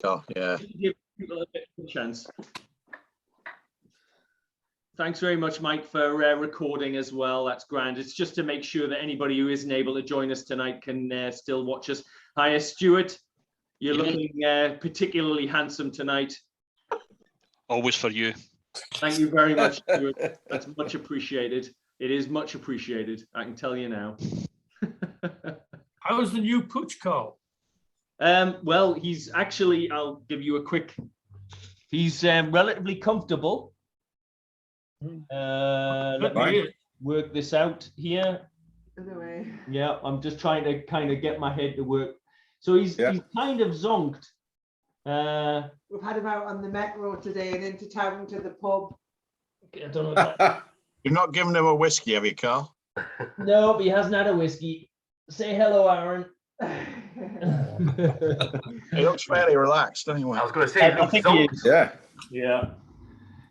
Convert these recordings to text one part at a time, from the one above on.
Oh, yeah. Give people a bit of a chance. Thanks very much, Mike, for recording as well. That's grand. It's just to make sure that anybody who isn't able to join us tonight can still watch us. Hiya, Stuart. You're looking particularly handsome tonight. Always for you. Thank you very much, Stuart. That's much appreciated. It is much appreciated. I can tell you now. How's the new pooch, Carl? Well, he's actually, I'll give you a quick, he's relatively comfortable. Let me work this out here. Other way. Yeah, I'm just trying to kind of get my head to work. So he's kind of zonked. We've had him out on the metro today and into town to the pub. I don't know what that... You've not given him a whiskey, have you, Carl? No, but he hasn't had a whiskey. Say hello, Aaron. He looks fairly relaxed anyway. I was going to say, I think he is. Yeah. Yeah.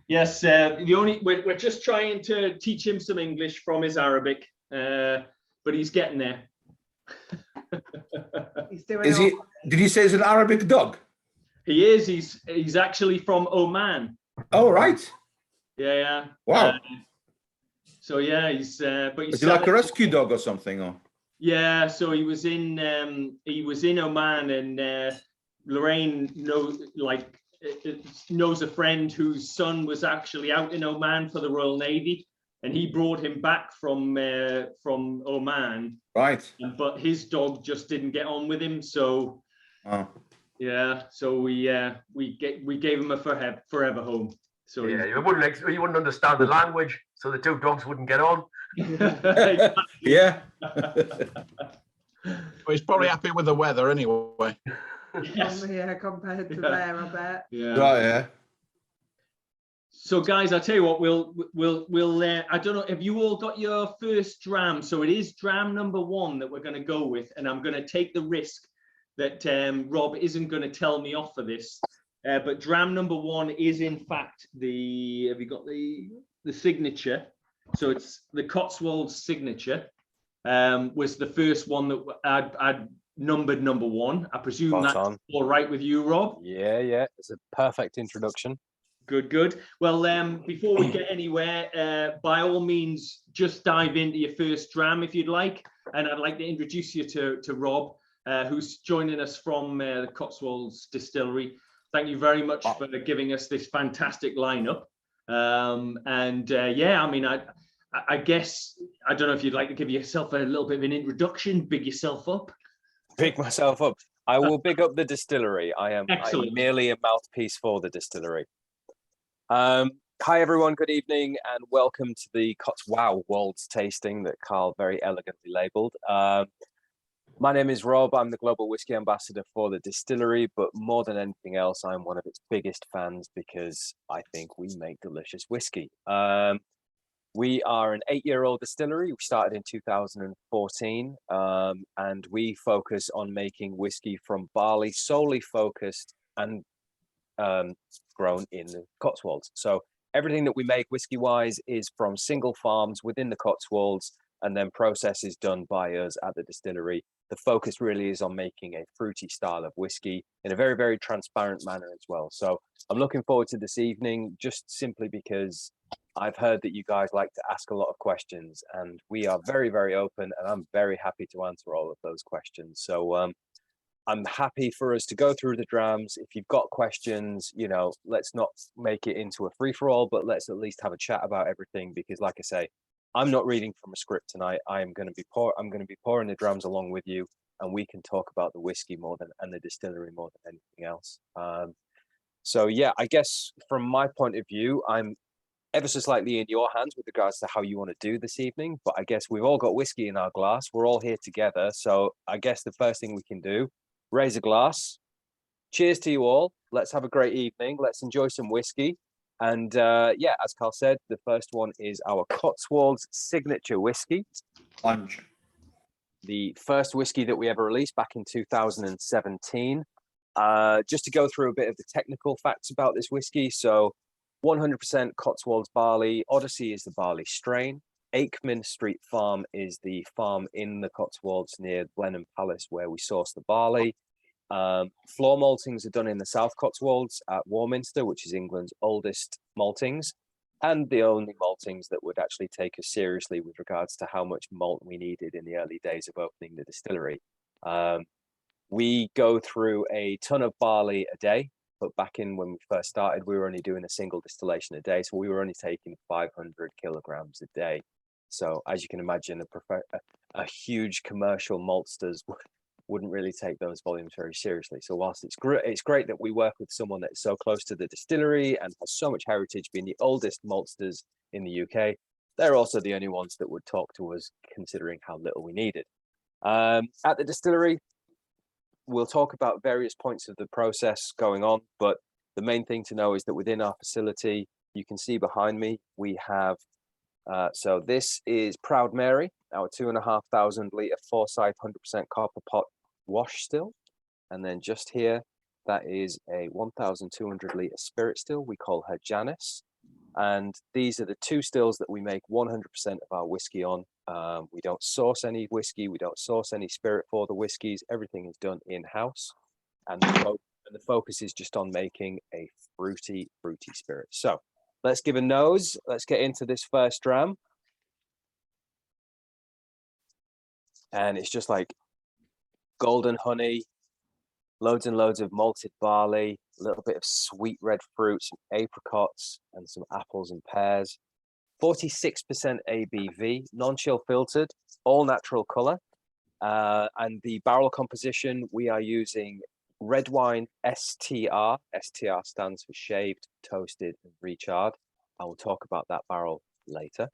Yes, we're just trying to teach him some English from his Arabic, but he's getting there. He's doing Is he? Did he say he's an Arabic dog? He is. He's actually from Oman. Oh, right. Yeah. Wow. So yeah, he's. But he's Is he like a rescue dog or something? Or? Yeah. So he was in Oman, and Lorraine knows a friend whose son was actually out in Oman for the Royal Navy, and he brought him back from Oman. Right. But his dog just didn't get on with him, so yeah. So we gave him a forever home. So yeah, you wouldn't understand the language, so the two dogs wouldn't get on. Yeah. Well, he's probably happy with the weather anyway. Yes. Yeah, compared to there, I bet. Yeah. Right, yeah. So guys, I'll tell you what, we'll I don't know, have you all got your first dram? So it is dram number 1 that we're going to go with, and I'm going to take the risk that Rob isn't going to tell me off for this. But dram number 1 is in fact have you got the signature? So it's the Cotswold signature. Was the first one that I'd numbered number 1. I presume that's all right with you, Rob? Yeah, it's a perfect introduction. Good. Well, before we get anywhere, by all means, just dive into your first dram if you'd like. And I'd like to introduce you to Rob, who's joining us from the Cotswolds distillery. Thank you very much for giving us this fantastic lineup. Yeah, I mean, I guess, I don't know if you'd like to give yourself a little bit of an introduction, big yourself up. Big myself up. I will big up the distillery. I am merely a mouthpiece for the distillery. Hi everyone, good evening, and welcome to the Cotswold tasting that Carl very elegantly labelled. My name is Rob. I'm the global whiskey ambassador for the distillery, but more than anything else, I'm one of its biggest fans because I think we make delicious whiskey. We are an 8-year-old distillery. We started in 2014, and we focus on making whiskey from barley, solely focused and grown in the Cotswolds. So everything that we make whiskey-wise is from single farms within the Cotswolds, and then process is done by us at the distillery. The focus really is on making a fruity style of whiskey in a very, very transparent manner as well. So I'm looking forward to this evening, just simply because I've heard that you guys like to ask a lot of questions, and we are very, very open, and I'm very happy to answer all of those questions. So I'm happy for us to go through the drams. If you've got questions, you know, let's not make it into a free-for-all, but let's at least have a chat about everything, because like I say, I'm not reading from a script tonight. I'm going to be pouring the drams along with you, and we can talk about the whiskey and the distillery more than anything else. So yeah, I guess from my point of view, I'm ever so slightly in your hands with regards to how you want to do this evening, but I guess we've all got whiskey in our glass. We're all here together. So I guess the first thing we can do, raise a glass. Cheers to you all. Let's have a great evening. Let's enjoy some whiskey. And yeah, as Carl said, the first one is our Cotswolds signature whiskey. Punch. The first whiskey that we ever released back in 2017. Just to go through a bit of the technical facts about this whiskey. So 100% Cotswolds barley. Odyssey is the barley strain. Aikman Street Farm is the farm in the Cotswolds near Blenheim Palace where we source the barley. Floor maltings are done in the South Cotswolds at Warminster, which is England's oldest maltings, and the only maltings that would actually take us seriously with regards to how much malt we needed in the early days of opening the distillery. We go through a ton of barley a day, but back in when we first started, we were only doing a single distillation a day, so we were only taking 500 kilograms a day. So as you can imagine, a huge commercial maltsters wouldn't really take those volumes very seriously. So whilst it's great that we work with someone that is so close to the distillery and has so much heritage, being the oldest maltsters in the UK, they're also the only ones that would talk to us considering how little we needed. At the distillery, we'll talk about various points of the process going on, but the main thing to know is that within our facility, you can see behind me, we have, so this is Proud Mary, our 2,500 litre Forsyth 100% copper pot wash still. And then just here, that is a 1,200 litre spirit still. We call her Janice. And these are the two stills that we make 100% of our whiskey on. We don't source any whiskey. We don't source any spirit for the whiskies. Everything is done in-house. And the focus is just on making a fruity spirit. So let's give a nose. Let's get into this first dram. And it's just like golden honey, loads and loads of malted barley, a little bit of sweet red fruit, some apricots and some apples and pears. 46% ABV, non-chill filtered, all natural color. And the barrel composition, we are using red wine STR. STR stands for shaved, toasted, and recharred. I will talk about that barrel later.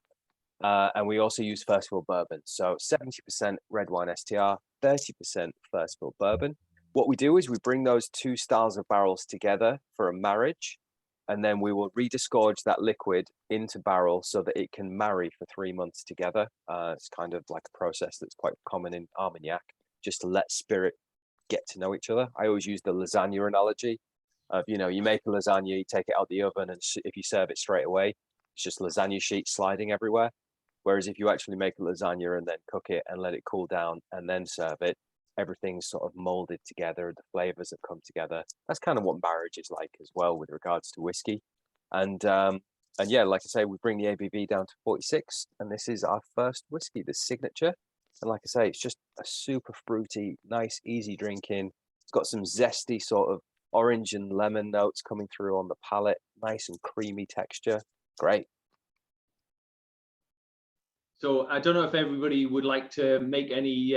And we also use first fill bourbon. So 70% red wine STR, 30% first fill bourbon. What we do is we bring those two styles of barrels together for a marriage, and then we will redisgorge that liquid into barrel so that it can marry for 3 months together. It's kind of like a process that's quite common in Armagnac, just to let spirit get to know each other. I always use the lasagna analogy of, you know, you make a lasagna, you take it out the oven, and if you serve it straight away, it's just lasagna sheets sliding everywhere. Whereas if you actually make a lasagna and then cook it and let it cool down and then serve it, everything's sort of molded together, the flavors have come together. That's kind of what marriage is like as well with regards to whiskey. And yeah, like I say, we bring the ABV down to 46, and this is our first whiskey, the Signature. And like I say, it's just a super fruity, nice, easy drinking. It's got some zesty sort of orange and lemon notes coming through on the palate, nice and creamy texture. Great. So I don't know if everybody would like to make any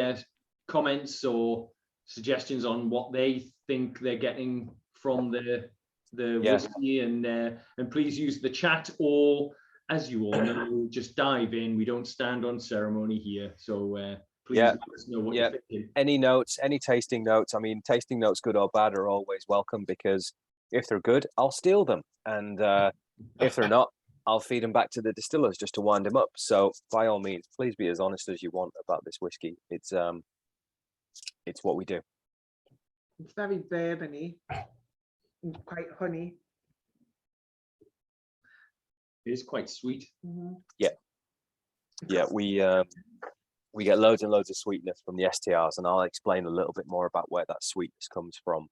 comments or suggestions on what they think they're getting from the whiskey, and please use the chat, or as you all know, just dive in. We don't stand on ceremony here, so please let us know what you're thinking. Any notes, any tasting notes? I mean, tasting notes, good or bad, are always welcome, because if they're good, I'll steal them, and if they're not, I'll feed them back to the distillers just to wind them up. So by all means, please be as honest as you want about this whiskey. It's what we do. It's very bourbony, quite honey. It is quite sweet. Mm-hmm. Yeah, we get loads and loads of sweetness from the STRs, and I'll explain a little bit more about where that sweetness comes from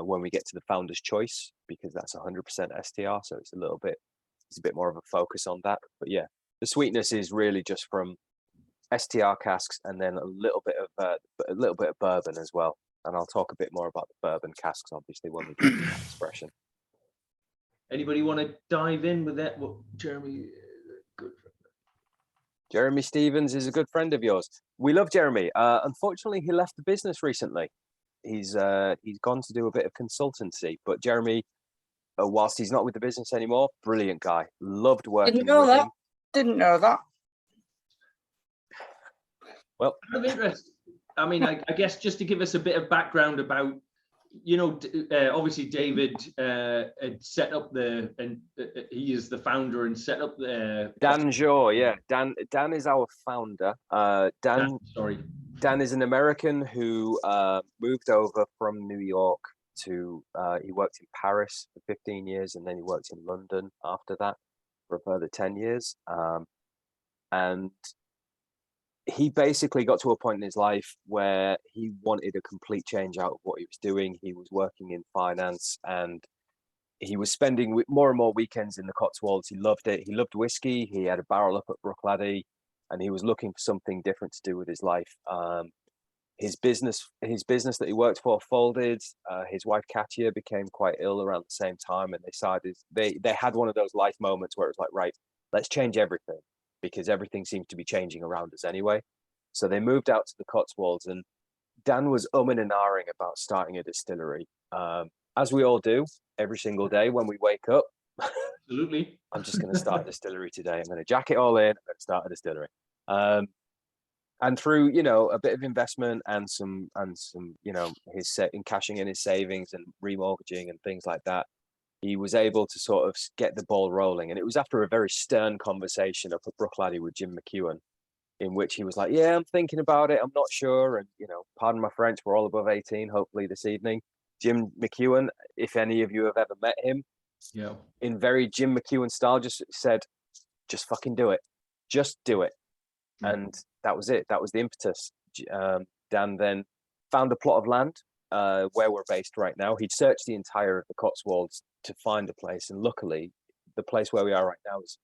when we get to the Founder's Choice, because that's 100% STR, so it's a bit more of a focus on that. But yeah, the sweetness is really just from STR casks, and then a little bit of bourbon as well. And I'll talk a bit more about the bourbon casks, obviously, when we get to that expression. Anybody want to dive in with that? What Jeremy? Good. Jeremy Stevens is a good friend of yours. We love Jeremy. Unfortunately, he left the business recently. He's gone to do a bit of consultancy. But Jeremy, whilst he's not with the business anymore, brilliant guy. Loved working with him. Didn't know that. Well, Out of interest, I mean, I guess just to give us a bit of background about, you know, obviously David had set up he is the founder and set up the Dan Jaw, yeah. Dan is our founder. Dan is an American who moved over from New York to, he worked in Paris for 15 years, and then he worked in London after that for a further 10 years. And he basically got to a point in his life where he wanted a complete change out of what he was doing. He was working in finance, and he was spending more and more weekends in the Cotswolds. He loved it. He loved whiskey. He had a barrel up at Brookladdy, and he was looking for something different to do with his life. His business that he worked for folded. His wife Katia became quite ill around the same time, and they decided they had one of those life moments where it was like, right, let's change everything, because everything seems to be changing around us anyway. So they moved out to the Cotswolds, and Dan was umming and ahhing about starting a distillery, as we all do every single day when we wake up. Absolutely. I'm just going to start a distillery today. I'm going to jack it all in. I'm going to start a distillery. And through, you know, a bit of investment and some, you know, his set in cashing in his savings and remortgaging and things like that, he was able to sort of get the ball rolling. And it was after a very stern conversation up at Brookladdy with Jim McEwen, in which he was like, yeah, I'm thinking about it. I'm not sure. And, you know, pardon my French, we're all above 18, hopefully this evening. Jim McEwen, if any of you have ever met him, Yeah. in very Jim McEwen style, just said, just fucking do it. Just do it. And that was it. That was the impetus. Dan then found a plot of land where we're based right now. He'd searched the entire of the Cotswolds to find a place. And luckily, the place where we are right now is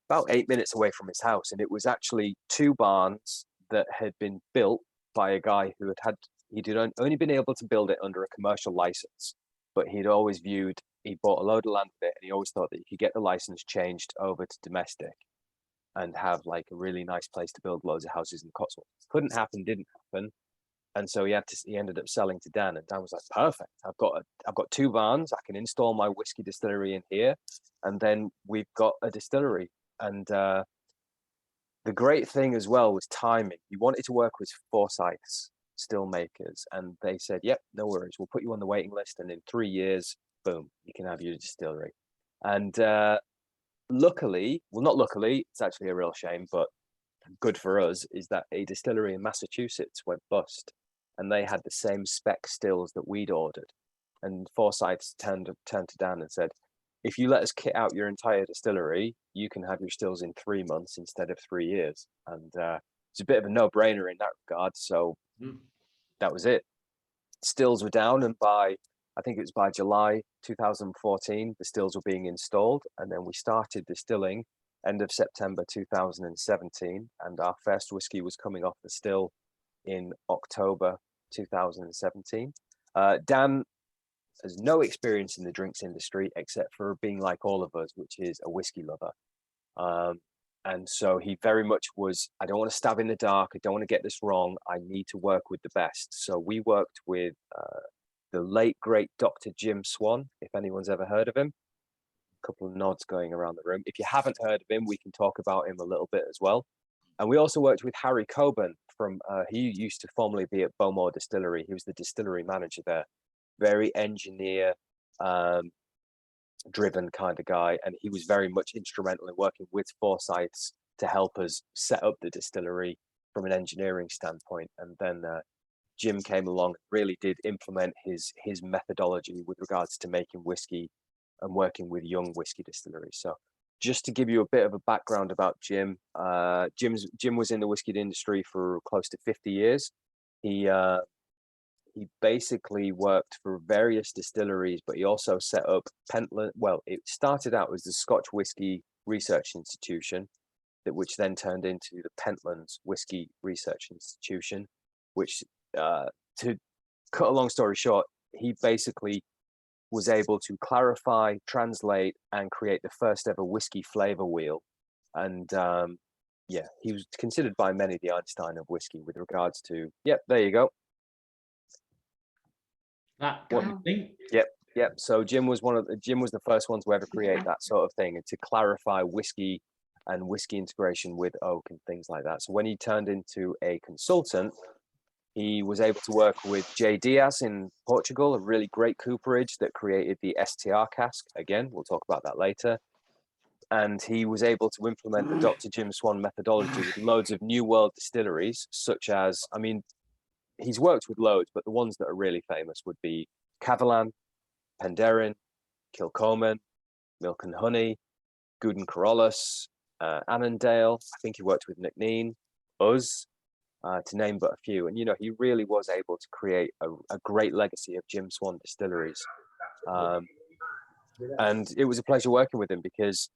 about 8 minutes away from his house. And it was actually 2 barns that had been built by a guy who he'd only been able to build it under a commercial license. But he bought a load of land with it, and he always thought that he could get the license changed over to domestic and have like a really nice place to build loads of houses in the Cotswolds. Didn't happen. And so he ended up selling to Dan, and Dan was like, perfect. I've got 2 barns. I can install my whiskey distillery in here. And then we've got a distillery. And the great thing as well was timing. He wanted to work with Forsyth's still makers, and they said, yep, no worries. We'll put you on the waiting list. And in 3 years, boom, you can have your distillery. And luckily, well, not luckily, it's actually a real shame, but good for us, is that a distillery in Massachusetts went bust, and they had the same spec stills that we'd ordered. And Forsyth's turned to Dan and said, if you let us kit out your entire distillery, you can have your stills in 3 months instead of 3 years. And it's a bit of a no-brainer in that regard. So that was it. Stills were down, and I think it was by July 2014, the stills were being installed. And then we started distilling end of September 2017. And our first whiskey was coming off the still in October 2017. Dan has no experience in the drinks industry, except for being like all of us, which is a whiskey lover. And so he very much was, I don't want to stab in the dark. I don't want to get this wrong. I need to work with the best. So we worked with the late, great Dr. Jim Swan, if anyone's ever heard of him. A couple of nods going around the room. If you haven't heard of him, we can talk about him a little bit as well. And we also worked with Harry Coburn from, he used to formerly be at Bowmore Distillery. He was the distillery manager there. Very engineer driven kind of guy. And he was very much instrumental in working with Forsyth's to help us set up the distillery from an engineering standpoint. And then Jim came along and really did implement his methodology with regards to making whiskey and working with young whiskey distilleries. So just to give you a bit of a background about Jim, Jim was in the whiskey industry for close to 50 years. He basically worked for various distilleries, but he also set up Pentland. Well, it started out as the Scotch Whisky Research Institution, which then turned into the Pentlands Whisky Research Institution, which, to cut a long story short, he basically was able to clarify, translate, and create the first ever whiskey flavor wheel. And yeah, he was considered by many the Einstein of whiskey with regards to, yep, there you go. That kind of thing. Yep. So Jim was the first one to ever create that sort of thing and to clarify whiskey and whiskey integration with oak and things like that. So when he turned into a consultant, he was able to work with J. Diaz in Portugal, a really great cooperage that created the STR cask. Again, we'll talk about that later. And he was able to implement the Dr. Jim Swan methodology with loads of New World distilleries, such as, I mean, he's worked with loads, but the ones that are really famous would be Catalan, Penderyn, Kilcoman, Milk and Honey, Guden Carolus, Annandale. I think he worked with McNean, us, to name but a few. And, you know, he really was able to create a great legacy of Jim Swan distilleries. And it was a pleasure working with him because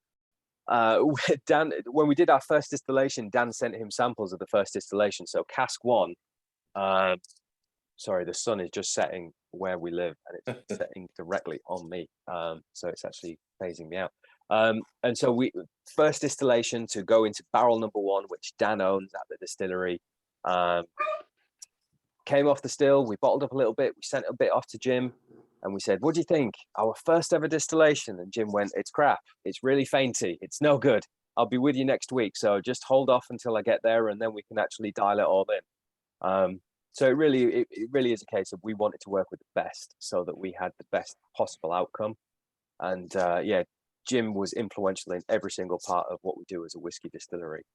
Dan, when we did our first distillation, Dan sent him samples of the first distillation. So cask 1, sorry, the sun is just setting where we live and it's setting directly on me. So it's actually phasing me out. And so first distillation to go into barrel number 1, which Dan owns at the distillery, came off the still. We bottled up a little bit. We sent a bit off to Jim and we said, what do you think? Our first ever distillation. And Jim went, it's crap. It's really fainty. It's no good. I'll be with you next week. So just hold off until I get there and then we can actually dial it all in. So it really is a case of we wanted to work with the best so that we had the best possible outcome. And yeah, Jim was influential in every single part of what we do as a whiskey distillery.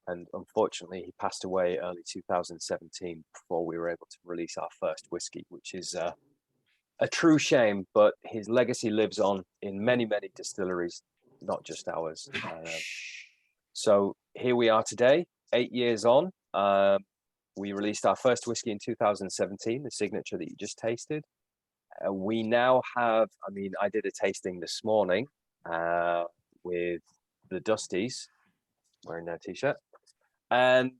And unfortunately, he passed away early 2017 before we were able to release our first whiskey, which is a true shame, but his legacy lives on in many, many distilleries, not just ours. So here we are today, 8 years on. We released our first whiskey in 2017, the signature that you just tasted. We now have, I mean, I did a tasting this morning with the Dusties, wearing their t-shirt. And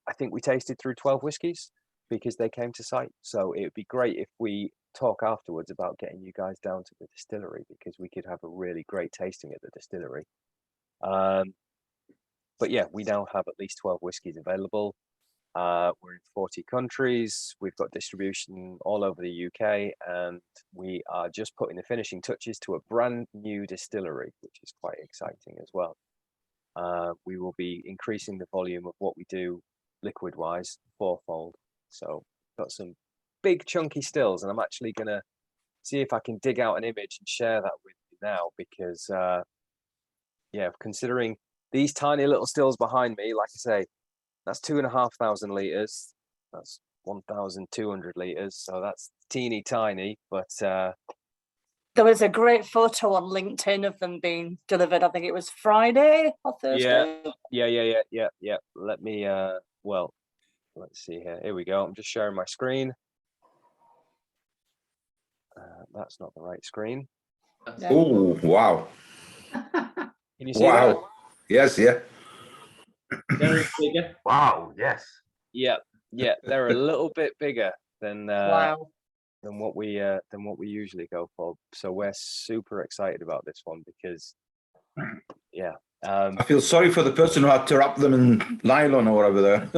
I think we tasted through 12 whiskies because they came to site. So it would be great if we talk afterwards about getting you guys down to the distillery because we could have a really great tasting at the distillery. But yeah, we now have at least 12 whiskies available. We're in 40 countries. We've got distribution all over the UK, and we are just putting the finishing touches to a brand new distillery, which is quite exciting as well. We will be increasing the volume of what we do liquid wise fourfold. So got some big chunky stills, and I'm actually going to see if I can dig out an image and share that with you now because yeah, considering these tiny little stills behind me, like I say, that's 2,500 litres. That's 1,200 litres. So that's teeny tiny, but there was a great photo on LinkedIn of them being delivered. I think it was Friday or Thursday. Yeah. Let me, well, let's see here. Here we go. I'm just sharing my screen. That's not the right screen. Oh, wow. Can you see Wow. that? Yes, yeah. Wow, yes. Yeah, they're a little bit bigger than Wow. than what we usually go for. So we're super excited about this one because yeah. I feel sorry for the person who had to wrap them in nylon or whatever there.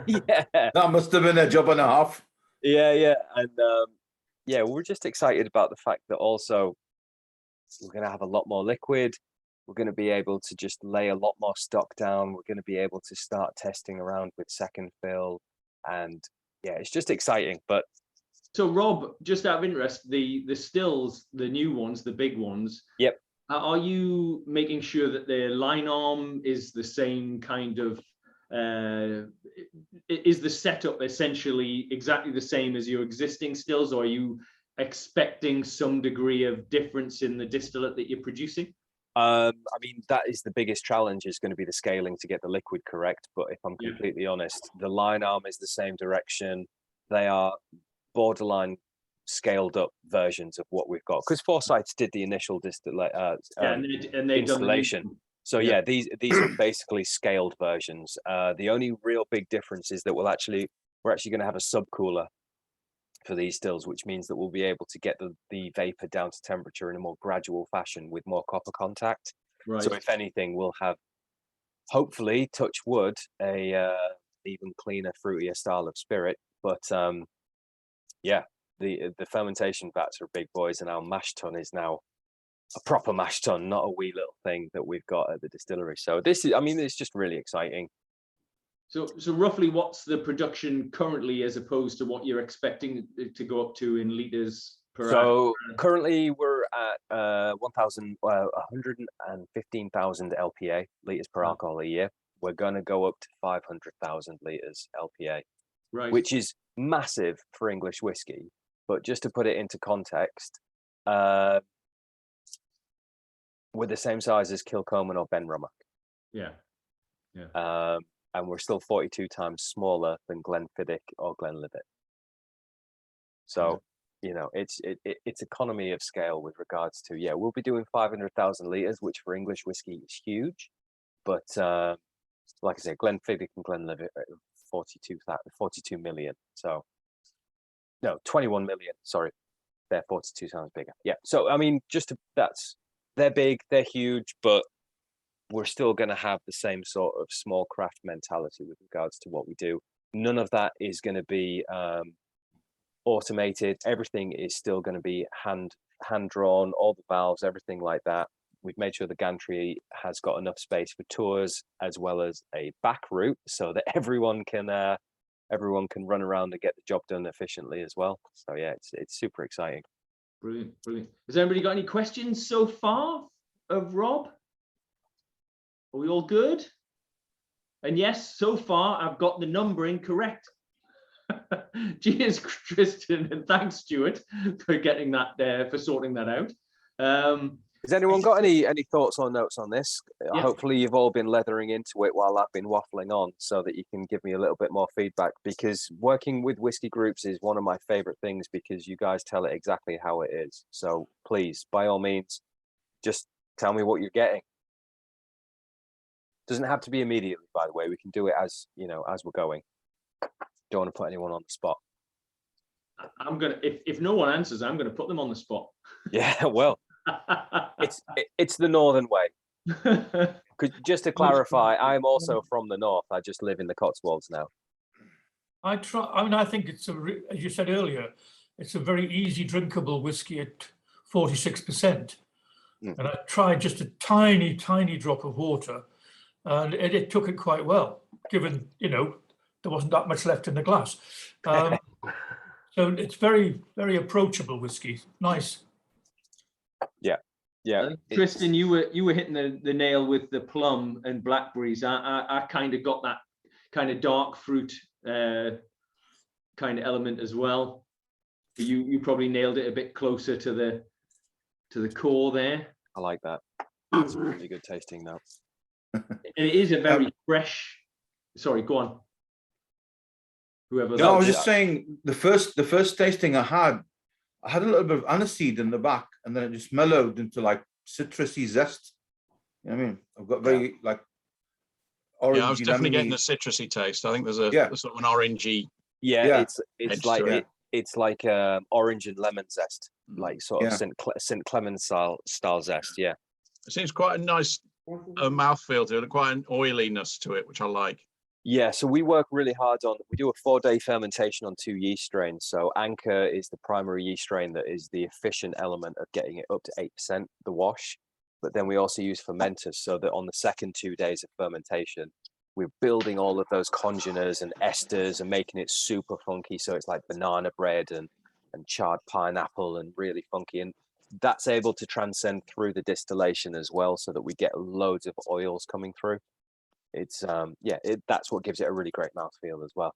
Yeah. That must have been a job and a half. Yeah. And yeah, we're just excited about the fact that also we're going to have a lot more liquid. We're going to be able to just lay a lot more stock down. We're going to be able to start testing around with second fill. And yeah, it's just exciting. But so Rob, just out of interest, the stills, the new ones, the big ones. Yep. Are you making sure that the line arm is the same kind of, is the setup essentially exactly the same as your existing stills, or are you expecting some degree of difference in the distillate that you're producing? I mean, that is the biggest challenge is going to be the scaling to get the liquid correct. But if I'm completely honest, the line arm is the same direction. They are borderline scaled up versions of what we've got because Forsyths did the initial installation. So yeah, these are basically scaled versions. The only real big difference is that we're actually going to have a subcooler for these stills, which means that we'll be able to get the vapor down to temperature in a more gradual fashion with more copper contact. Right. So if anything, we'll have, hopefully, touch wood, a even cleaner, fruitier style of spirit. But yeah, the fermentation vats are big boys, and our mash tun is now a proper mash tun, not a wee little thing that we've got at the distillery. So this is, I mean, it's just really exciting. So roughly what's the production currently as opposed to what you're expecting to go up to in litres per hour? So currently we're at 115,000 LPA, litres per alcohol a year. We're going to go up to 500,000 litres LPA, right, which is massive for English whiskey. But just to put it into context, we're the same size as Kilcoman or Benromach. Yeah. and we're still 42 times smaller than Glenfiddich or Glenlivet. So, you know, it's economy of scale with regards to, yeah, we'll be doing 500,000 litres, which for English whiskey is huge. But like I said, Glenfiddich and Glenlivet are 42 million. So, no, 21 million, sorry. They're 42 times bigger. Yeah. So, I mean, they're big, they're huge, but we're still going to have the same sort of small craft mentality with regards to what we do. None of that is going to be automated. Everything is still going to be hand drawn, all the valves, everything like that. We've made sure the gantry has got enough space for tours as well as a back route so that everyone can run around and get the job done efficiently as well. So yeah, it's super exciting. Brilliant, brilliant. Has anybody got any questions so far of Rob? Are we all good? And yes, so far I've got the numbering correct. Cheers, Tristan, and thanks, Stuart, for getting that for sorting that out. Has anyone got any thoughts or notes on this? Yeah. Hopefully you've all been leathering into it while I've been waffling on so that you can give me a little bit more feedback, because working with whiskey groups is one of my favorite things because you guys tell it exactly how it is. So please, by all means, just tell me what you're getting. Doesn't have to be immediately, by the way. We can do it as, you know, as we're going. Don't want to put anyone on the spot. I'm gonna, if no one answers, I'm gonna put them on the spot. Yeah, well, it's the northern way. Just to clarify, I'm also from the north. I just live in the Cotswolds now. I mean, I think it's as you said earlier, it's a very easy drinkable whiskey at 46%. And I tried just a tiny drop of water, and it took it quite well, given, you know, there wasn't that much left in the glass. So it's very, very approachable whiskey. Nice. Yeah. Tristan, you were hitting the nail with the plum and blackberries. I kind of got that kind of dark fruit kind of element as well. But you probably nailed it a bit closer to the core there. I like that. It's a really good tasting now. It is a very fresh. Sorry, go on. Whoever. No, I was just saying the first tasting I had a little bit of aniseed in the back, and then it just mellowed into like citrusy zest. You know what I mean? I've got very like orangey. Yeah, I was definitely lemony. getting a citrusy taste. I think there's a sort of an orangey. Yeah, it's like it's like orange and lemon zest, like sort of St. Clemens style zest. Yeah, it seems quite a nice mouthfeel to it, quite an oiliness to it, which I like. Yeah, so we work really hard on, we do a 4-day fermentation on 2 yeast strains. So Anchor is the primary yeast strain that is the efficient element of getting it up to 8%, the wash. But then we also use fermenters so that on the second 2 days of fermentation, we're building all of those congeners and esters and making it super funky. So it's like banana bread and charred pineapple and really funky. And that's able to transcend through the distillation as well so that we get loads of oils coming through. It's that's what gives it a really great mouthfeel as well.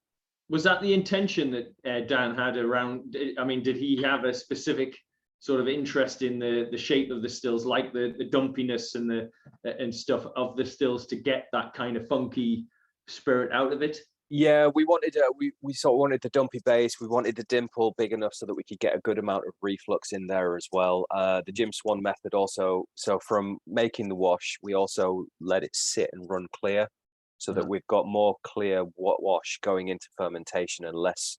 Was that the intention that Dan had around? I mean, did he have a specific sort of interest in the shape of the stills, like the dumpiness and stuff of the stills, to get that kind of funky spirit out of it? Yeah, we wanted we sort of wanted the dumpy base. We wanted the dimple big enough so that we could get a good amount of reflux in there as well. The Jim Swan method also. So from making the wash, we also let it sit and run clear, so that we've got more clear wash going into fermentation and less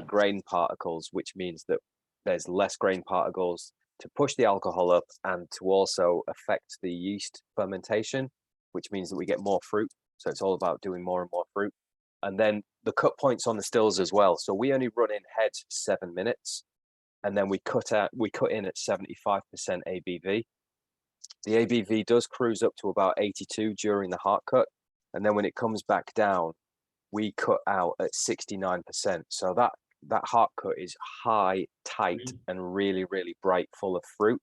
grain particles, which means that there's less grain particles to push the alcohol up and to also affect the yeast fermentation, which means that we get more fruit. So it's all about doing more and more fruit. And then the cut points on the stills as well. So we only run in head 7 minutes, and then we cut in at 75% ABV. The ABV does cruise up to about 82 during the heart cut. And then when it comes back down, we cut out at 69%. So that heart cut is high, tight, and really, really bright, full of fruit.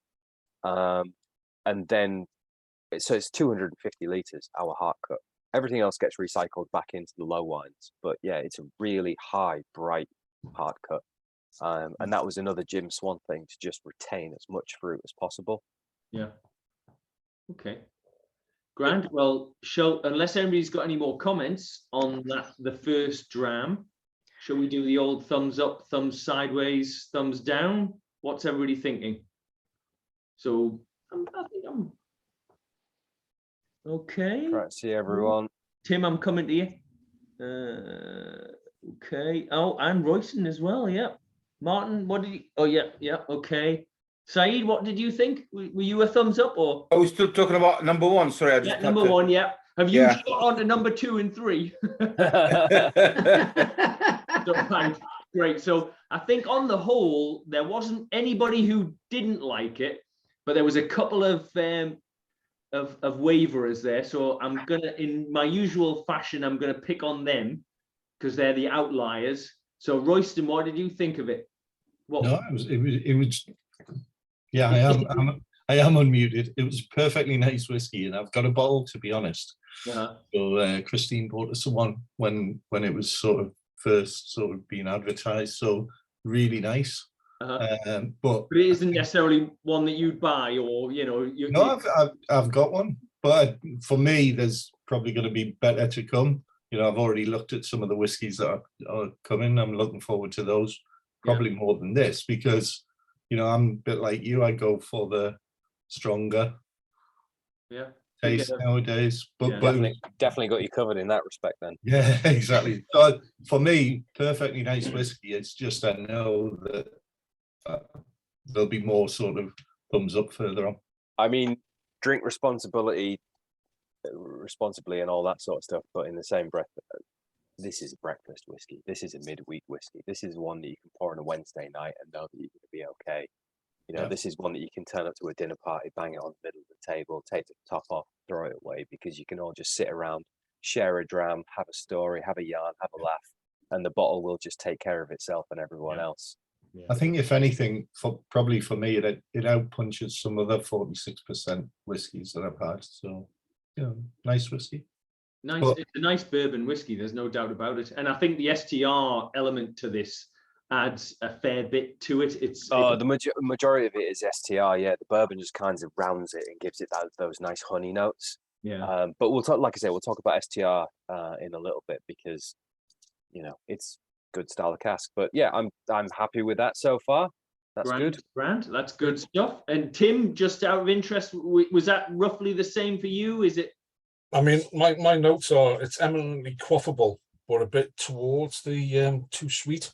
And then, so it's 250 litres, our heart cut. Everything else gets recycled back into the low wines. But yeah, it's a really high, bright heart cut. And that was another Jim Swan thing, to just retain as much fruit as possible. Yeah. Okay. Grand. Well, unless anybody's got any more comments on the first dram, shall we do the old thumbs up, thumbs sideways, thumbs down? What's everybody thinking? So I think I'm okay. Right, see everyone. Tim, I'm coming to you. Okay. Oh, and Royston as well. Yeah. Martin, what did you? Oh, yeah. Yeah. Okay. Saeed, what did you think? Were you a thumbs up or? Are we still talking about number one? Sorry, I just Yeah, had number to- one. Yeah. Have you Yeah. shot on to number 2 and 3? So, fine. Great. So I think on the whole, there wasn't anybody who didn't like it, but there was a couple of waverers there. So I'm gonna, in my usual fashion, I'm gonna pick on them because they're the outliers. So Royston, what did you think of it? What? No, it was. Yeah, I am unmuted. It was perfectly nice whiskey, and I've got a bottle, to be honest. Uh-huh. So Christine bought us one when it was sort of first being advertised. So really nice. Uh-huh. But it isn't necessarily one that you'd buy, or no, I've got one, but for me, there's probably going to be better to come. I've already looked at some of the whiskies that are coming. I'm looking forward to those probably more than this because, I'm a bit like you. I go for the stronger taste nowadays. But definitely got you covered in that respect then. Yeah, exactly. So for me, perfectly nice whiskey. It's just I know that there'll be more sort of thumbs up further on. I mean, drink responsibly and all that sort of stuff, but in the same breath, this is a breakfast whiskey. This is a midweek whiskey. This is one that you can pour on a Wednesday night and know that you're going to be okay. This is one that you can turn up to a dinner party, bang it on the middle of the table, take the top off, throw it away, because you can all just sit around, share a dram, have a story, have a yarn, have a laugh, and the bottle will just take care of itself and everyone else. I think if anything, probably for me, it outpunches some other 46% whiskies that I've had. So, nice whiskey. Nice. It's a nice bourbon whiskey. There's no doubt about it. And I think the STR element to this adds a fair bit to it. The majority of it is STR. Yeah, the bourbon just kind of rounds it and gives it those nice honey notes. Yeah. But we'll talk, like I say, we'll talk about STR in a little bit because it's good style of cask. But yeah, I'm happy with that so far. That's good. Grand. That's good stuff. And Tim, just out of interest, was that roughly the same for you? Is it? I mean, my notes are it's eminently quaffable, but a bit towards the too sweet.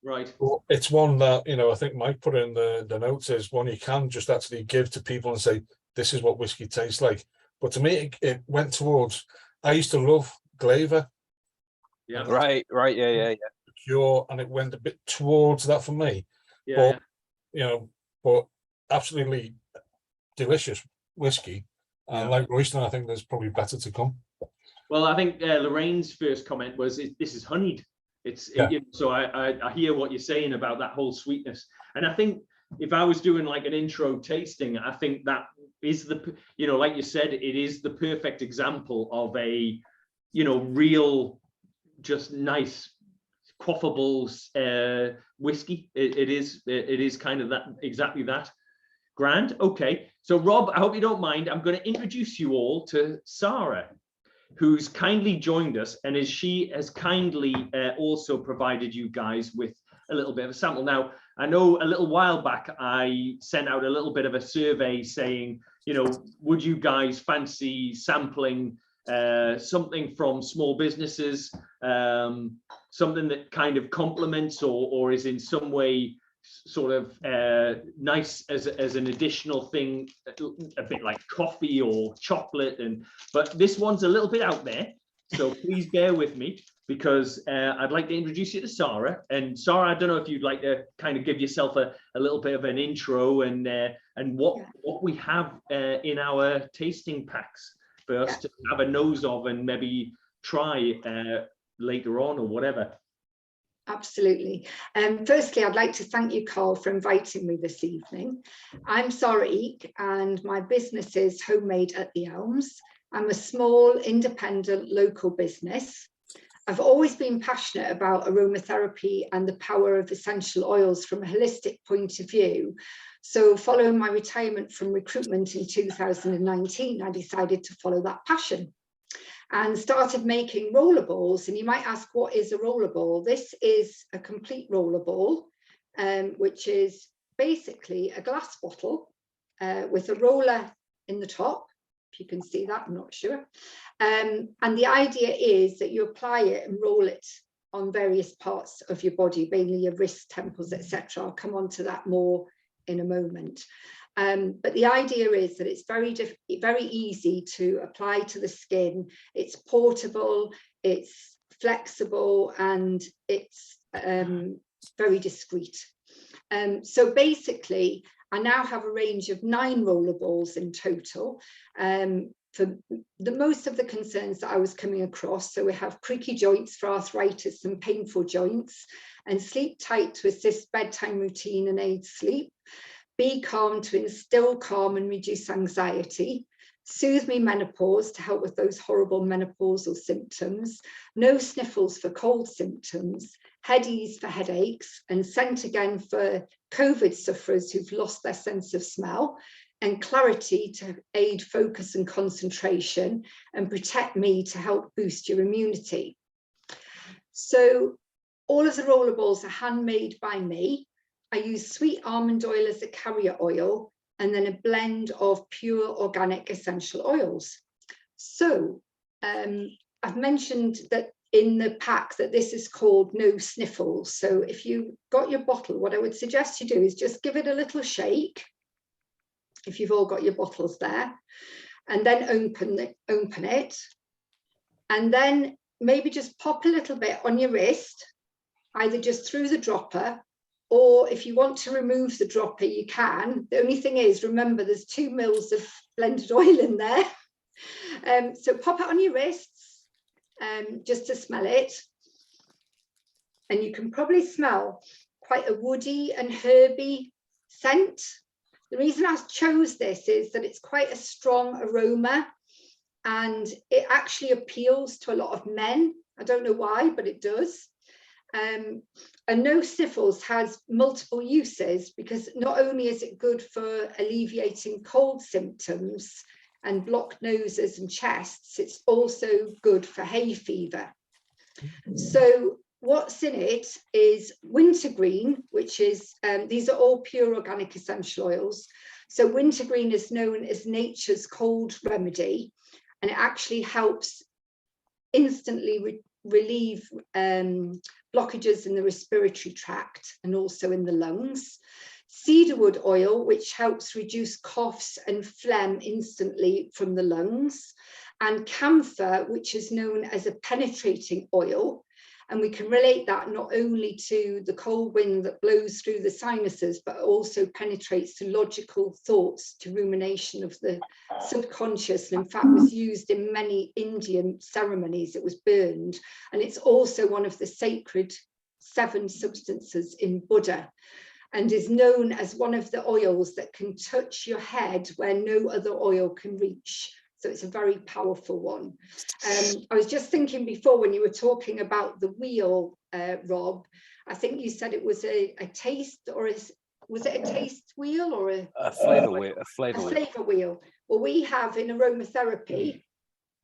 Right. But it's one that I think Mike put in the notes is one you can just actually give to people and say this is what whiskey tastes like. But to me, it went towards. I used to love Glaver. Yeah. Right. Yeah. Pure, and it went a bit towards that for me. Yeah. But but absolutely delicious whiskey. And like Royston, I think there's probably better to come. Well, I think Lorraine's first comment was, "This is honeyed." So I hear what you're saying about that whole sweetness, and I think if I was doing like an intro tasting, I think that is like you said, it is the perfect example of a real, just nice, quaffable whiskey. It is kind of that, exactly that. Grand. Okay, so Rob, I hope you don't mind. I'm going to introduce you all to Sarah, who's kindly joined us, and she has kindly also provided you guys with a little bit of a sample. Now, I know a little while back I sent out a little bit of a survey saying, would you guys fancy sampling something from small businesses, something that kind of complements or is in some way sort of nice as an additional thing, a bit like coffee or chocolate, but this one's a little bit out there, so please bear with me because I'd like to introduce you to Sarah. And Sarah, I don't know if you'd like to kind of give yourself a little bit of an intro and what we have in our tasting packs for us to have a nose of and maybe try later on or whatever. Absolutely. Firstly, I'd like to thank you, Carl, for inviting me this evening. I'm Sarah Eek, and my business is Homemade at the Elms. I'm a small, independent, local business. I've always been passionate about aromatherapy and the power of essential oils from a holistic point of view. So following my retirement from recruitment in 2019, I decided to follow that passion and started making rollerballs. And you might ask, what is a rollerball? This is a complete rollerball, which is basically a glass bottle with a roller in the top. If you can see that, I'm not sure. And the idea is that you apply it and roll it on various parts of your body, mainly your wrists, temples, etc. I'll come on to that more in a moment. But the idea is that it's very easy to apply to the skin. It's portable, it's flexible, and it's very discreet. So basically, I now have a range of 9 rollerballs in total for most of the concerns that I was coming across. So we have creaky joints for arthritis and painful joints, and Sleep Tight to assist bedtime routine and aid sleep. Be Calm to instill calm and reduce anxiety. Soothe Me Menopause to help with those horrible menopausal symptoms. No Sniffles for cold symptoms. Head Ease for headaches, and Scent Again for COVID sufferers who've lost their sense of smell. And Clarity to aid focus and concentration, and Protect Me to help boost your immunity. So all of the rollerballs are handmade by me. I use sweet almond oil as a carrier oil, and then a blend of pure organic essential oils. So I've mentioned that in the pack that this is called No Sniffles. So if you got your bottle, what I would suggest you do is just give it a little shake, if you've all got your bottles there, and then open it, and then maybe just pop a little bit on your wrist, either just through the dropper, or if you want to remove the dropper, you can. The only thing is, remember, there's 2 mils of blended oil in there. So pop it on your wrists just to smell it. And you can probably smell quite a woody and herby scent. The reason I chose this is that it's quite a strong aroma, and it actually appeals to a lot of men. I don't know why, but it does. And No Sniffles has multiple uses, because not only is it good for alleviating cold symptoms and blocked noses and chests, it's also good for hay fever. So what's in it is wintergreen, which is, these are all pure organic essential oils. So wintergreen is known as nature's cold remedy, and it actually helps instantly relieve blockages in the respiratory tract and also in the lungs. Cedarwood oil, which helps reduce coughs and phlegm instantly from the lungs. And camphor, which is known as a penetrating oil. And we can relate that not only to the cold wind that blows through the sinuses, but also penetrates to logical thoughts, to rumination of the subconscious, and in fact was used in many Indian ceremonies. It was burned, and it's also one of the sacred 7 substances in Buddha, and is known as one of the oils that can touch your head where no other oil can reach. So it's a very powerful one. I was just thinking before, when you were talking about the wheel, Rob, I think you said it was a taste, or was it a taste wheel or a flavour wheel? A flavour wheel. Well, we have in aromatherapy,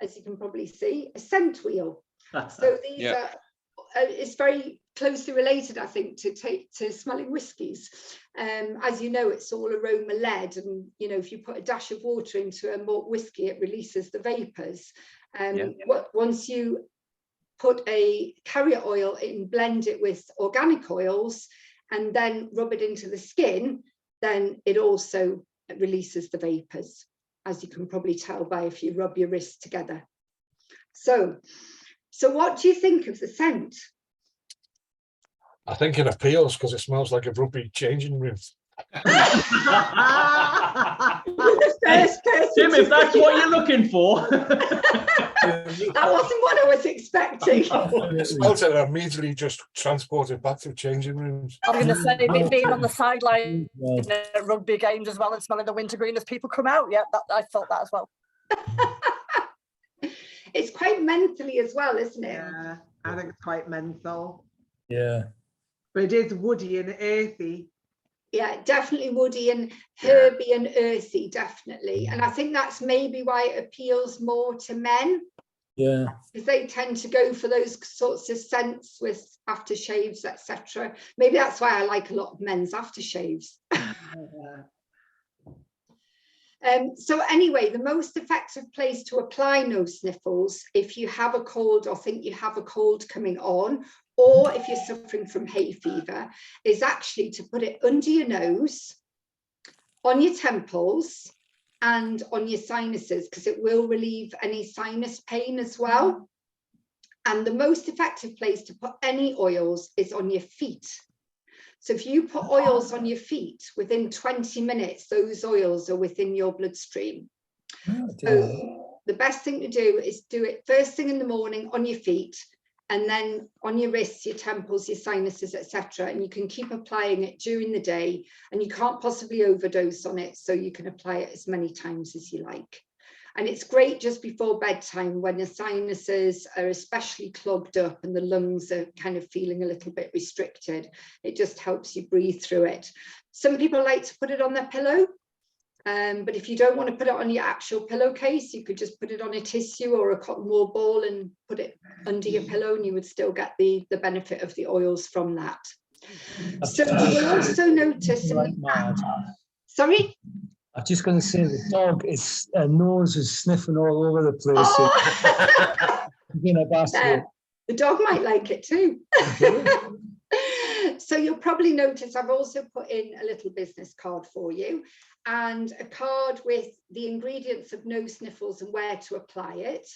as you can probably see, a scent wheel. So these are, it's very closely related, I think, to smelling whiskies. As you know, it's all aroma led, and you know, if you put a dash of water into a malt whiskey, it releases the vapors. Once you put a carrier oil in, blend it with organic oils, and then rub it into the skin, then it also releases the vapors, as you can probably tell by if you rub your wrists together. So what do you think of the scent? I think it appeals because it smells like a rugby changing room. Tim, if that's what you're looking for. That wasn't what I was expecting. It smells and immediately just transported back to changing rooms. I was going to say, being on the sideline at rugby games as well, and smelling the wintergreen as people come out. Yeah, I thought that as well. It's quite mentally as well, isn't it? Yeah, I think it's quite menthol. Yeah. But it is woody and earthy. Yeah, definitely woody and herby and earthy, definitely. And I think that's maybe why it appeals more to men. Yeah. Because they tend to go for those sorts of scents with aftershaves, etc. Maybe that's why I like a lot of men's aftershaves. So anyway, the most effective place to apply no sniffles, if you have a cold or think you have a cold coming on, or if you're suffering from hay fever, is actually to put it under your nose, on your temples, and on your sinuses, because it will relieve any sinus pain as well. And the most effective place to put any oils is on your feet. So if you put oils on your feet, within 20 minutes, those oils are within your bloodstream. So the best thing to do is do it first thing in the morning on your feet, and then on your wrists, your temples, your sinuses, etc. And you can keep applying it during the day, and you can't possibly overdose on it. So you can apply it as many times as you like. And it's great just before bedtime when the sinuses are especially clogged up and the lungs are kind of feeling a little bit restricted. It just helps you breathe through it. Some people like to put it on their pillow, but if you don't want to put it on your actual pillowcase, you could just put it on a tissue or a cotton wool ball and put it under your pillow, and you would still get the benefit of the oils from that. So you will also notice... Sorry? I'm just going to say the dog, its nose is sniffing all over the place. Oh. The dog might like it too. So you'll probably notice I've also put in a little business card for you, and a card with the ingredients of no sniffles and where to apply it.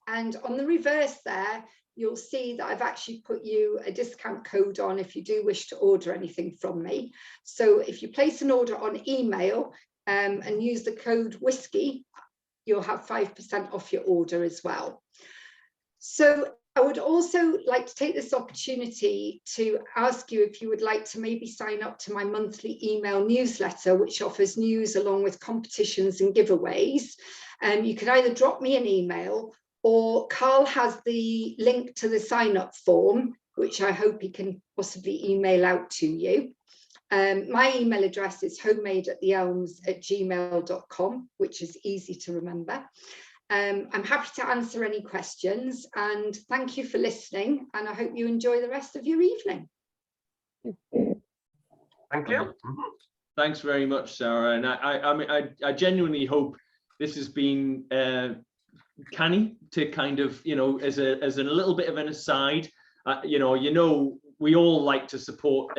And on the reverse there, you'll see that I've actually put you a discount code on if you do wish to order anything from me. So if you place an order on email, and use the code whiskey, you'll have 5% off your order as well. So I would also like to take this opportunity to ask you if you would like to maybe sign up to my monthly email newsletter, which offers news along with competitions and giveaways. You can either drop me an email, or Carl has the link to the sign up form, which I hope he can possibly email out to you. My email address is homemade@theelms@gmail.com, which is easy to remember. I'm happy to answer any questions, and thank you for listening, and I hope you enjoy the rest of your evening. Thank you. Thanks very much, Sarah. And I genuinely hope this has been canny to kind of, as a little bit of an aside, we all like to support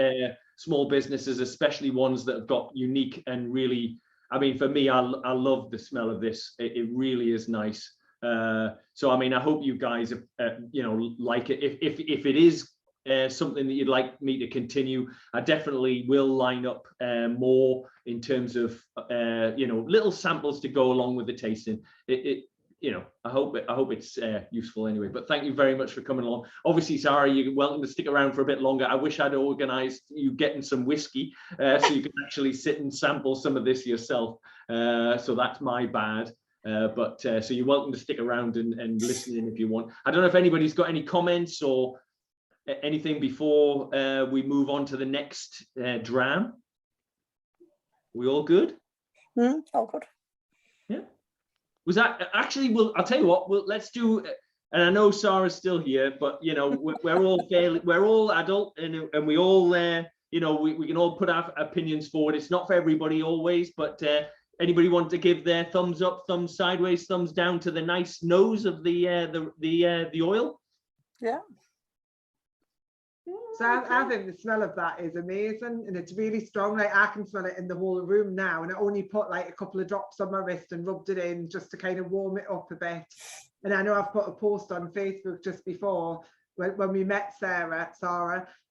small businesses, especially ones that have got unique and really, I mean, for me, I love the smell of this. It really is nice. So, I mean, I hope you guys, like it. If it is something that you'd like me to continue, I definitely will line up more in terms of, little samples to go along with the tasting. I hope it's useful anyway. But thank you very much for coming along. Obviously, Sarah, you're welcome to stick around for a bit longer. I wish I'd organised you getting some whiskey so you can actually sit and sample some of this yourself. So that's my bad. So you're welcome to stick around and listen in if you want. I don't know if anybody's got any comments or anything before we move on to the next dram. We all good? All good. Yeah. Was that actually? Well, I'll tell you what. Let's do. And I know Sarah's still here, but we're all adult, and we all we can all put our opinions forward. It's not for everybody always, but anybody want to give their thumbs up, thumbs sideways, thumbs down to the nice nose of the oil? Yeah. So I think the smell of that is amazing, and it's really strong. Like, I can smell it in the whole room now, and I only put like a couple of drops on my wrist and rubbed it in just to kind of warm it up a bit. And I know I've put a post on Facebook just before when we met Sarah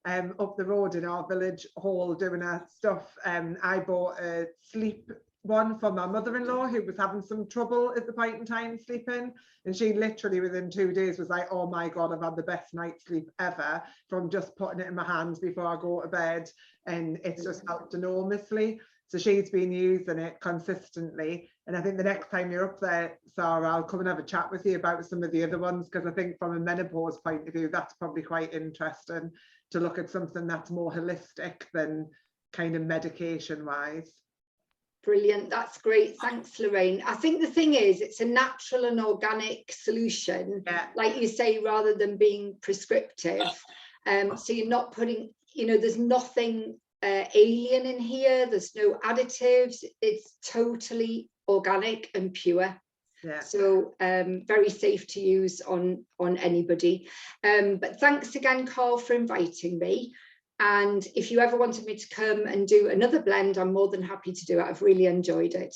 up the road in our village hall doing our stuff. I bought a sleep one for my mother-in-law who was having some trouble at the point in time sleeping, and she literally within 2 days was like, oh my god, I've had the best night's sleep ever from just putting it in my hands before I go to bed, and it's just helped enormously. So she's been using it consistently. And I think the next time you're up there, Sarah, I'll come and have a chat with you about some of the other ones, because I think from a menopause point of view, that's probably quite interesting to look at something that's more holistic than kind of medication wise. Brilliant, that's great. Thanks, Lorraine. I think the thing is, it's a natural and organic solution, like you say, rather than being prescriptive. So you're not putting, you know, there's nothing alien in here, there's no additives, it's totally organic and pure. Yeah. So very safe to use on anybody. But thanks again, Carl, for inviting me. And if you ever wanted me to come and do another blend, I'm more than happy to do it. I've really enjoyed it.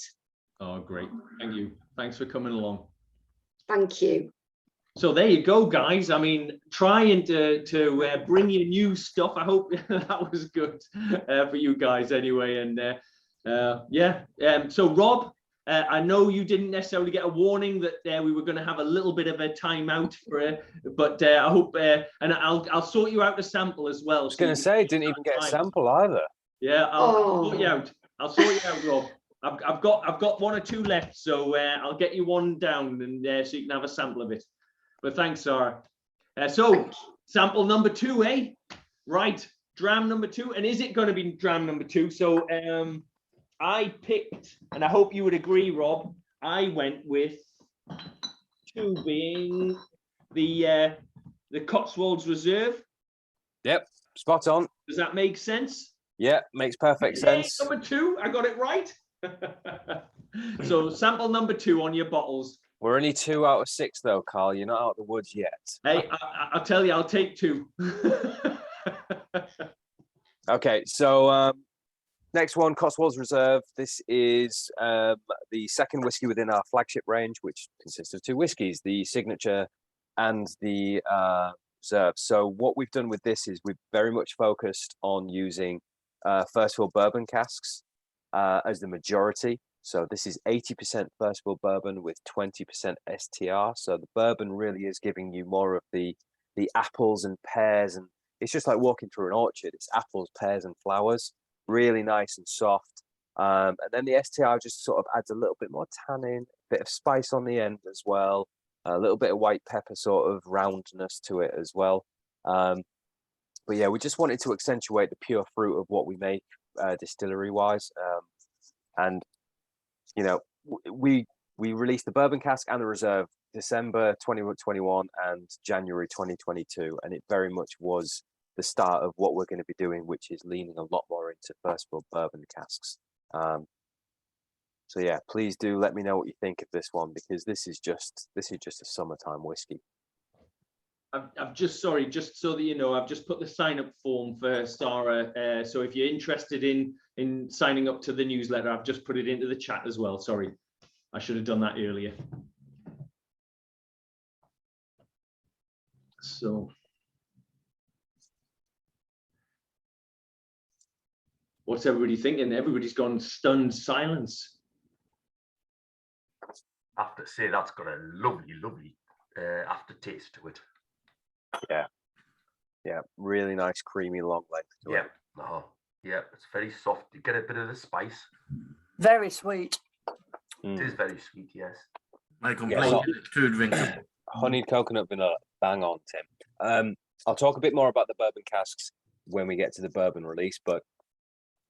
Oh, great. Thank you. Thanks for coming along. Thank you. So there you go, guys. I mean, trying to bring you new stuff. I hope that was good for you guys anyway. And yeah, so Rob, I know you didn't necessarily get a warning that we were going to have a little bit of a timeout for, but I hope, and I'll sort you out a sample as well. I was going to say, didn't even get a sample either. Yeah, I'll sort you out. I'll sort you out, Rob. I've got one or two left, so I'll get you one down, and so you can have a sample of it. But thanks, Sarah. So sample number 2, eh? Right, dram number 2, and is it going to be dram number 2? So I picked, and I hope you would agree, Rob, I went with 2 being the Cotswolds Reserve. Yep, spot on. Does that make sense? Yeah, makes perfect sense. Number 2, I got it right. So sample number 2 on your bottles. We're only 2 out of 6 though, Carl. You're not out of the woods yet. Hey, I'll tell you, I'll take 2. Okay, so next one, Cotswolds Reserve. This is the second whiskey within our flagship range, which consists of 2 whiskies, the Signature and the Reserve. So what we've done with this is we've very much focused on using first fill bourbon casks as the majority. So this is 80% first fill bourbon with 20% STR. So the bourbon really is giving you more of the apples and pears, and it's just like walking through an orchard. It's apples, pears, and flowers. Really nice and soft. And then the STR just sort of adds a little bit more tannin, a bit of spice on the end as well, a little bit of white pepper sort of roundness to it as well. But yeah, we just wanted to accentuate the pure fruit of what we make distillery wise. And you know, we released the bourbon cask and the reserve December 2021 and January 2022, and it very much was the start of what we're going to be doing, which is leaning a lot more into first fill bourbon casks. So yeah, please do let me know what you think of this one, because this is just a summertime whiskey. I've just, sorry, just so that you know, I've just put the sign up form for Sarah. So if you're interested in signing up to the newsletter, I've just put it into the chat as well. Sorry, I should have done that earlier. So what's everybody thinking? Everybody's gone stunned silence. I have to say that's got a lovely aftertaste to it. Yeah, really nice creamy long length to it. Yeah, it's very soft. You get a bit of the spice. Very sweet. It is very sweet, yes. I complain, it's too drinkable. Honeyed coconut vanilla, bang on, Tim. I'll talk a bit more about the bourbon casks when we get to the bourbon release, but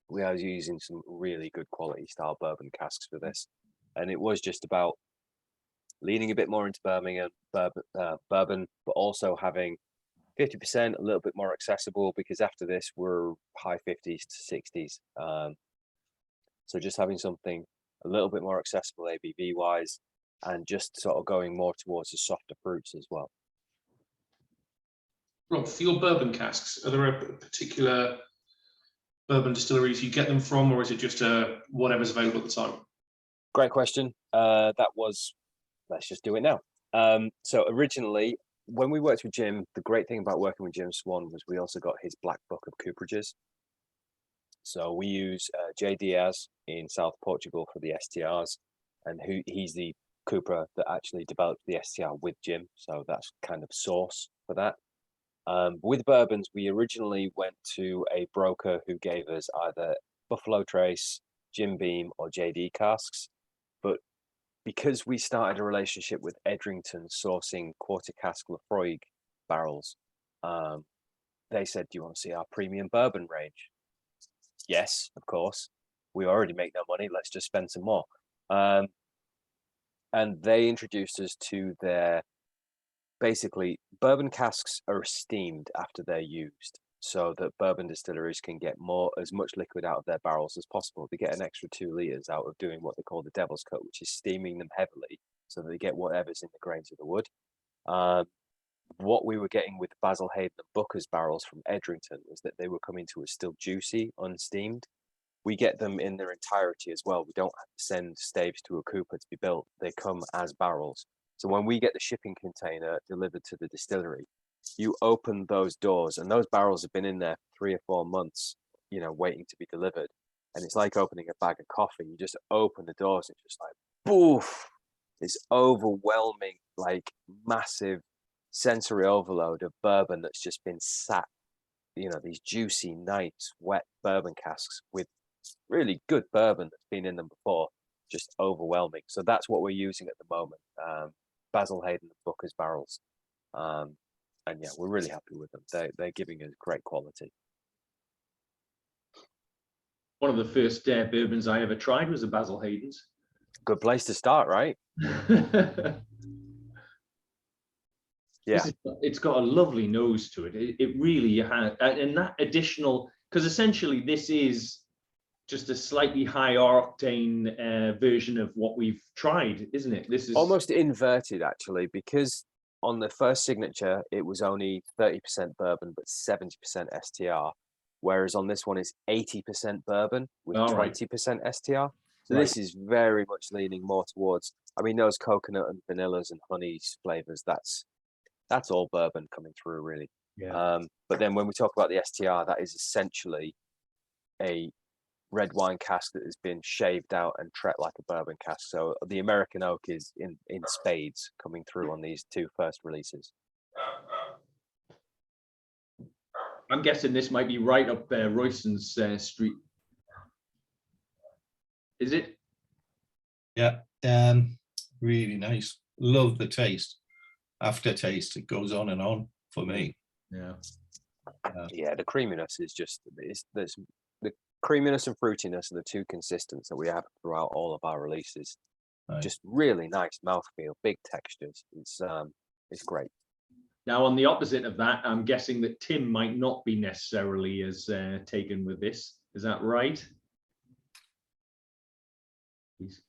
we are using some really good quality style bourbon casks for this, and it was just about leaning a bit more into Birmingham bourbon, but also having 50% a little bit more accessible, because after this we're high 50s to 60s. So just having something a little bit more accessible ABV wise, and just sort of going more towards the softer fruits as well. Rob, for your bourbon casks, are there a particular bourbon distilleries you get them from, or is it just whatever's available at the time? Great question. That was, let's just do it now. So originally, when we worked with Jim, the great thing about working with Jim Swan was we also got his Black Book of cooperages. So we use J. Diaz in South Portugal for the STRs, and he's the cooper that actually developed the STR with Jim. So that's kind of source for that. With bourbons, we originally went to a broker who gave us either Buffalo Trace, Jim Beam or JD casks. But because we started a relationship with Edrington sourcing quarter cask Lafroig barrels, they said, do you want to see our premium bourbon range? Yes, of course. We already make no money. Let's just spend some more. And they introduced us to their, basically, bourbon casks are steamed after they're used so that bourbon distilleries can get as much liquid out of their barrels as possible. They get an extra 2 liters out of doing what they call the devil's cut, which is steaming them heavily so that they get whatever's in the grains of the wood. What we were getting with Basil Hayden and Booker's barrels from Edrington was that they were coming to us still juicy, unsteamed. We get them in their entirety as well. We don't have to send staves to a cooper to be built. They come as barrels. So when we get the shipping container delivered to the distillery, you open those doors and those barrels have been in there for 3 or 4 months, you know, waiting to be delivered. And it's like opening a bag of coffee. You just open the doors, it's just like, boof, this overwhelming, like massive sensory overload of bourbon that's just been sat, you know, these juicy, nice, wet bourbon casks with really good bourbon that's been in them before, just overwhelming. So that's what we're using at the moment. Basil Hayden and Booker's barrels. And yeah, we're really happy with them. They're giving us great quality. One of the first bourbons I ever tried was a Basil Hayden's. Good place to start, right? Yeah, it's got a lovely nose to it. It really has, and that additional, because essentially this is just a slightly higher octane version of what we've tried, isn't it? This is almost inverted actually, because on the first signature it was only 30% bourbon but 70% STR, whereas on this one it's 80% bourbon with 20% STR. So this is very much leaning more towards, I mean, those coconut and vanillas and honeys flavors, that's all bourbon coming through, really. Yeah. But then when we talk about the STR, that is essentially a red wine cask that has been shaved out and treated like a bourbon cask. So the American oak is in spades coming through on these 2 first releases. I'm guessing this might be right up Royston's street. Is it? Yeah, really nice. Love the taste. Aftertaste, it goes on and on for me. Yeah. Yeah, the creaminess is just, there's the creaminess and fruitiness are the 2 consistents that we have throughout all of our releases. Right. Just really nice mouthfeel, big textures. It's great. Now, on the opposite of that, I'm guessing that Tim might not be necessarily as taken with this. Is that right?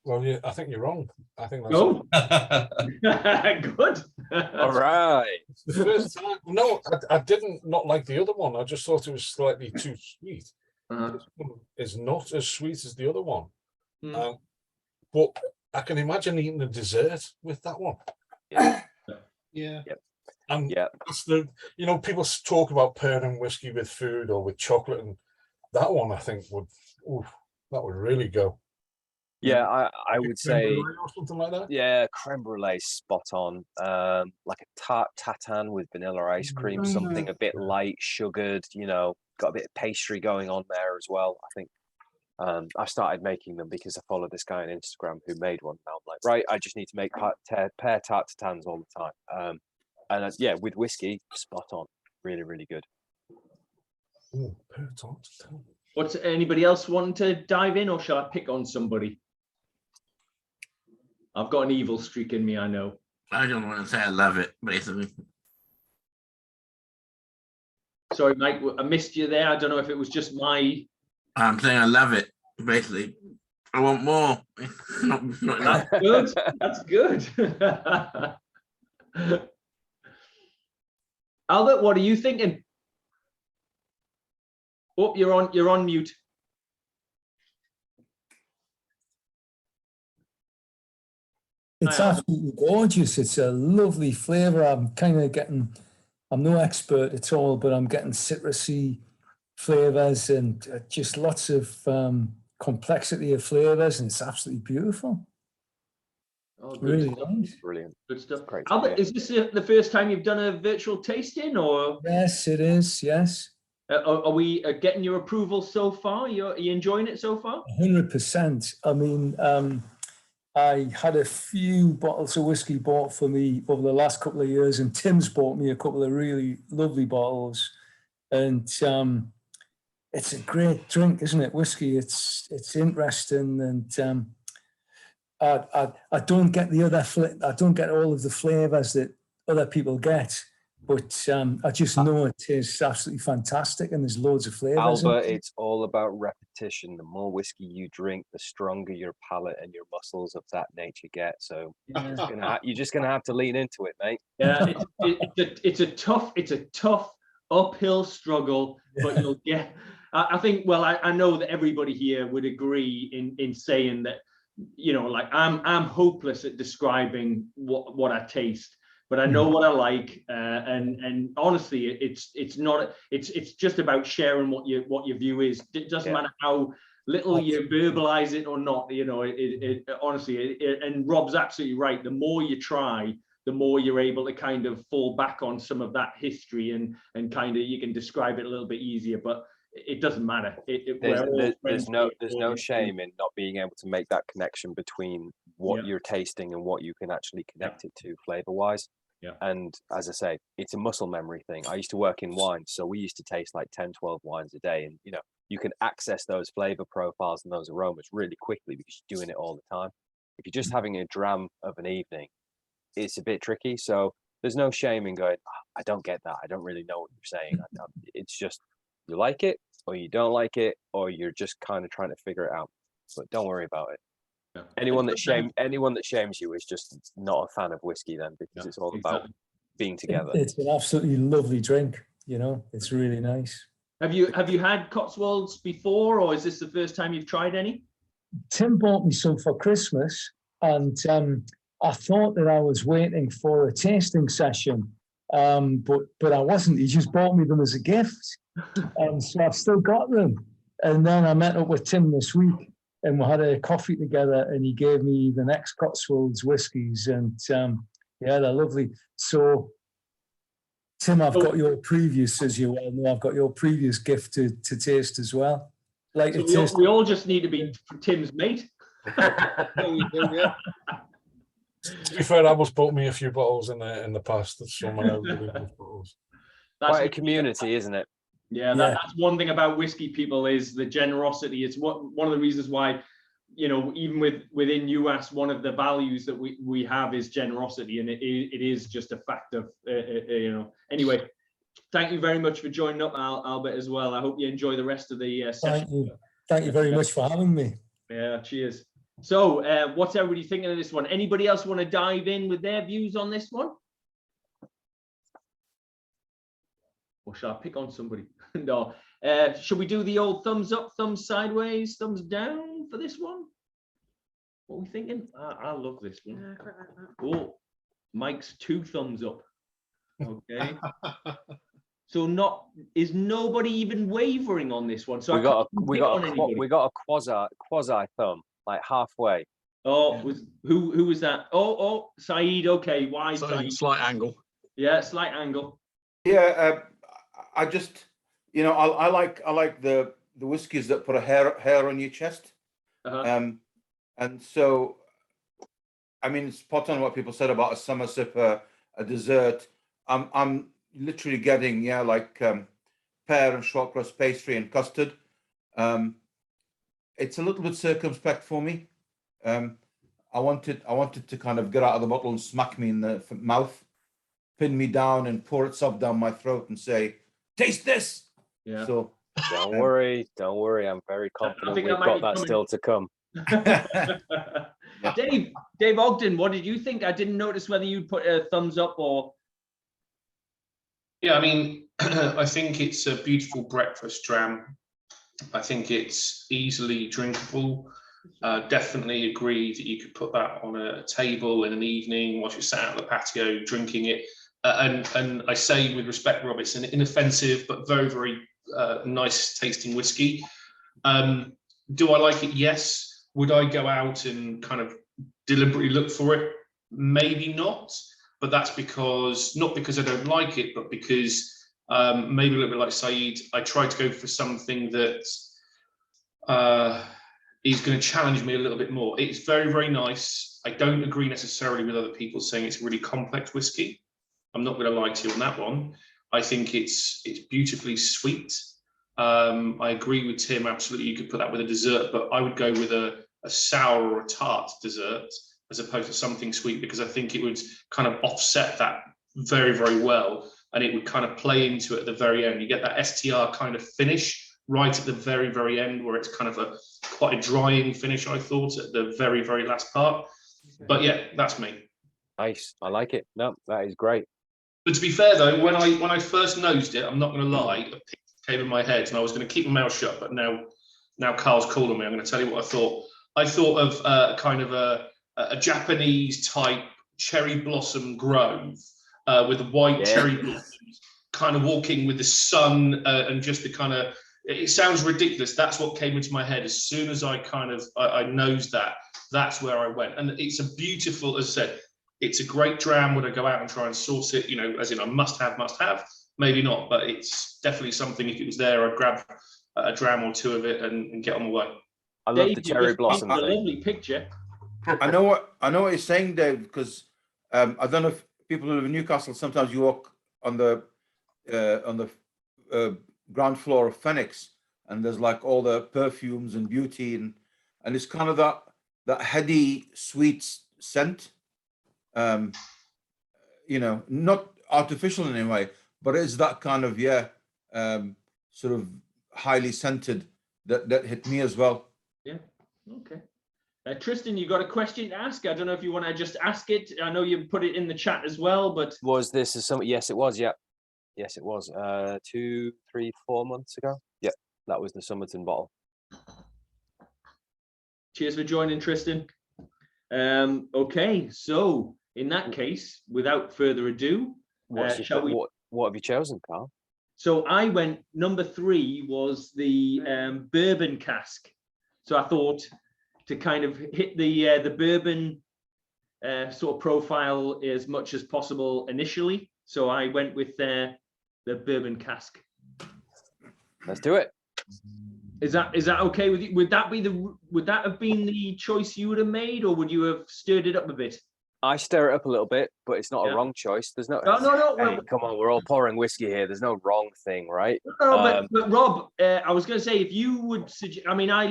Well, yeah, I think you're wrong. I think that's good. All right. The first time, no, I didn't not like the other one. I just thought it was slightly too sweet. This one is not as sweet as the other one. But I can imagine eating a dessert with that one. Yeah. Yeah. Yep. And yeah, that's the, you know, people talk about pairing whiskey with food or with chocolate, and that one I think would, that would really go. Yeah, I would say or something like that. Yeah, creme brulee spot on. Like a tart tatin with vanilla ice cream, something a bit light, sugared, you know, got a bit of pastry going on there as well. I think I started making them because I followed this guy on Instagram who made one. Now I'm like, right, I just need to make pear tart tatins all the time. And yeah, with whiskey, spot on. Really, really good. Oh, pear tart tatin. What's anybody else wanting to dive in, or shall I pick on somebody? I've got an evil streak in me, I know. I don't want to say I love it, basically. Sorry, Mike, I missed you there. I don't know if it was just my... I'm saying I love it, basically. I want more. not enough. That's good. That's good. Albert, what are you thinking? Oh, you're on mute. It's absolutely gorgeous. It's a lovely flavor. I'm kind of getting, I'm no expert at all, but I'm getting citrusy flavors and just lots of complexity of flavors, and it's absolutely beautiful. Oh, good really stuff. nice. Brilliant. Good stuff. Great. Albert, is this the first time you've done a virtual tasting, or? Yes, it is. Yes. Are we getting your approval so far? Are you enjoying it so far? 100%. I mean, I had a few bottles of whiskey bought for me over the last couple of years, and Tim's bought me a couple of really lovely bottles. And it's a great drink, isn't it? Whiskey. It's interesting, and I don't get the other. I don't get all of the flavors that other people get. But I just know it tastes absolutely fantastic, and there's loads of flavors. Albert, it's all about repetition. The more whiskey you drink, the stronger your palate and your muscles of that nature get. So you're just gonna have to lean into it, mate. Yeah, it's a tough uphill struggle, but you'll get. I think. Well, I know that everybody here would agree in saying that, you know, like I'm hopeless at describing what I taste. But I know what I like, and honestly, it's just about sharing what your view is. It doesn't matter how little you verbalize it or not. You know, honestly, and Rob's absolutely right. The more you try, the more you're able to kind of fall back on some of that history and kind of you can describe it a little bit easier. But it doesn't matter. There's no shame in not being able to make that connection between what you're tasting and what you can actually connect it to flavor wise. Yeah. And as I say, it's a muscle memory thing. I used to work in wine, so we used to taste like 10, 12 wines a day. And, you know, you can access those flavor profiles and those aromas really quickly because you're doing it all the time. If you're just having a dram of an evening, it's a bit tricky. So there's no shame in going, I don't get that. I don't really know what you're saying. It's just you like it or you don't like it, or you're just kind of trying to figure it out. But don't worry about it. Yeah. Anyone that shames you is just not a fan of whiskey then, because it's all about being together. It's an absolutely lovely drink, you know, it's really nice. Have you had Cotswolds before, or is this the first time you've tried any? Tim bought me some for Christmas, and I thought that I was waiting for a tasting session, but I wasn't. He just bought me them as a gift, and so I've still got them. And then I met up with Tim this week, and we had a coffee together, and he gave me the next Cotswolds whiskies, and yeah, they're lovely. So, Tim, I've got your previous, as you well know, I've got your previous gift to taste as well. Like so we all just need to be Tim's mate. To be fair, Abel's bought me a few bottles in the past. That's some really good bottles. Quite a community, isn't it? Yeah, that's one thing about whiskey people is the generosity. It's one of the reasons why, you know, even within NEWAS, one of the values that we have is generosity, and it is just a fact of you know. Anyway, thank you very much for joining up, Albert, as well. I hope you enjoy the rest of the session. Thank you very much for having me. Yeah, cheers. So, what's everybody thinking of this one? Anybody else want to dive in with their views on this one? Or shall I pick on somebody? No. Should we do the old thumbs up, thumbs sideways, thumbs down for this one? What are we thinking? I love this one. Yeah, I quite like that. Oh, Mike's 2 thumbs up. Okay. So is nobody even wavering on this one? So we got a quasi thumb, like halfway. Oh, who was that? Oh, Saeed. Okay, why Saeed? Slight angle. Yeah, slight angle. Yeah, I just, you know, I like the whiskies that put a hair on your chest. And so, I mean, spot on what people said about a summer sipper, a dessert. I'm literally getting like pear and short crust pastry and custard. It's a little bit circumspect for me. I wanted to kind of get out of the bottle and smack me in the mouth, pin me down and pour itself down my throat and say, taste this. Yeah. So don't worry. I'm very confident we've got that still to come. Dave Ogden, what did you think? I didn't notice whether you put a thumbs up or. Yeah, I mean, I think it's a beautiful breakfast dram. I think it's easily drinkable. Definitely agree that you could put that on a table in an evening while you're sat out on the patio drinking it. And I say with respect, Rob, it's an inoffensive but very, very nice tasting whiskey. Do I like it? Yes. Would I go out and kind of deliberately look for it? Maybe not. But that's not because I don't like it, but because Maybe a little bit like Saeed, I tried to go for something that is going to challenge me a little bit more. It's very, very nice. I don't agree necessarily with other people saying it's a really complex whiskey. I'm not going to lie to you on that one. I think it's beautifully sweet. I agree with Tim, absolutely. You could put that with a dessert, but I would go with a sour or a tart dessert as opposed to something sweet, because I think it would kind of offset that very, very well, and it would kind of play into it at the very end. You get that STR kind of finish right at the very, very end, where it's kind of quite a drying finish, I thought, at the very, very last part. But yeah, that's me. Nice, I like it. No, that is great. But to be fair though, when I first nosed it, I'm not going to lie, a picture came in my head, and I was going to keep my mouth shut. But now Carl's called on me. I'm going to tell you what I thought. I thought of kind of a Japanese type cherry blossom grove with white cherry blossoms, kind of walking with the sun and just the kind of. It sounds ridiculous. That's what came into my head as soon as I nosed that. That's where I went, and it's a beautiful, as I said. It's a great dram. Would I go out and try and source it? You know, as in a must have. Maybe not, but it's definitely something. If it was there, I'd grab a dram or two of it and get on my way. I love the cherry blossom. A lovely picture. I know what you're saying, Dave, because I don't know if people who live in Newcastle, sometimes you walk on the ground floor of Phoenix, and there's like all the perfumes and beauty, and it's kind of that heady, sweet scent. You know, not artificial in any way, but it's that kind of sort of highly scented that hit me as well. Yeah. Okay. Tristan, you got a question to ask? I don't know if you want to just ask it. I know you put it in the chat as well, but was this some? Yes, it was. Yeah, yes, it was. 2, 3, 4 months ago. Yep, that was the Somerton bottle. Cheers for joining, Tristan. Okay, so in that case, without further ado, what have you chosen, Carl? So I went, number 3 was the bourbon cask. So I thought to kind of hit the bourbon sort of profile as much as possible initially. So I went with the bourbon cask. Let's do it. Is that okay with you? Would that have been the choice you would have made, or would you have stirred it up a bit? I stir it up a little bit, but it's not a wrong choice. There's no. No. Hey, come on, we're all pouring whiskey here. There's no wrong thing, right? No, but Rob, I was going to say, if you would suggest, I mean, I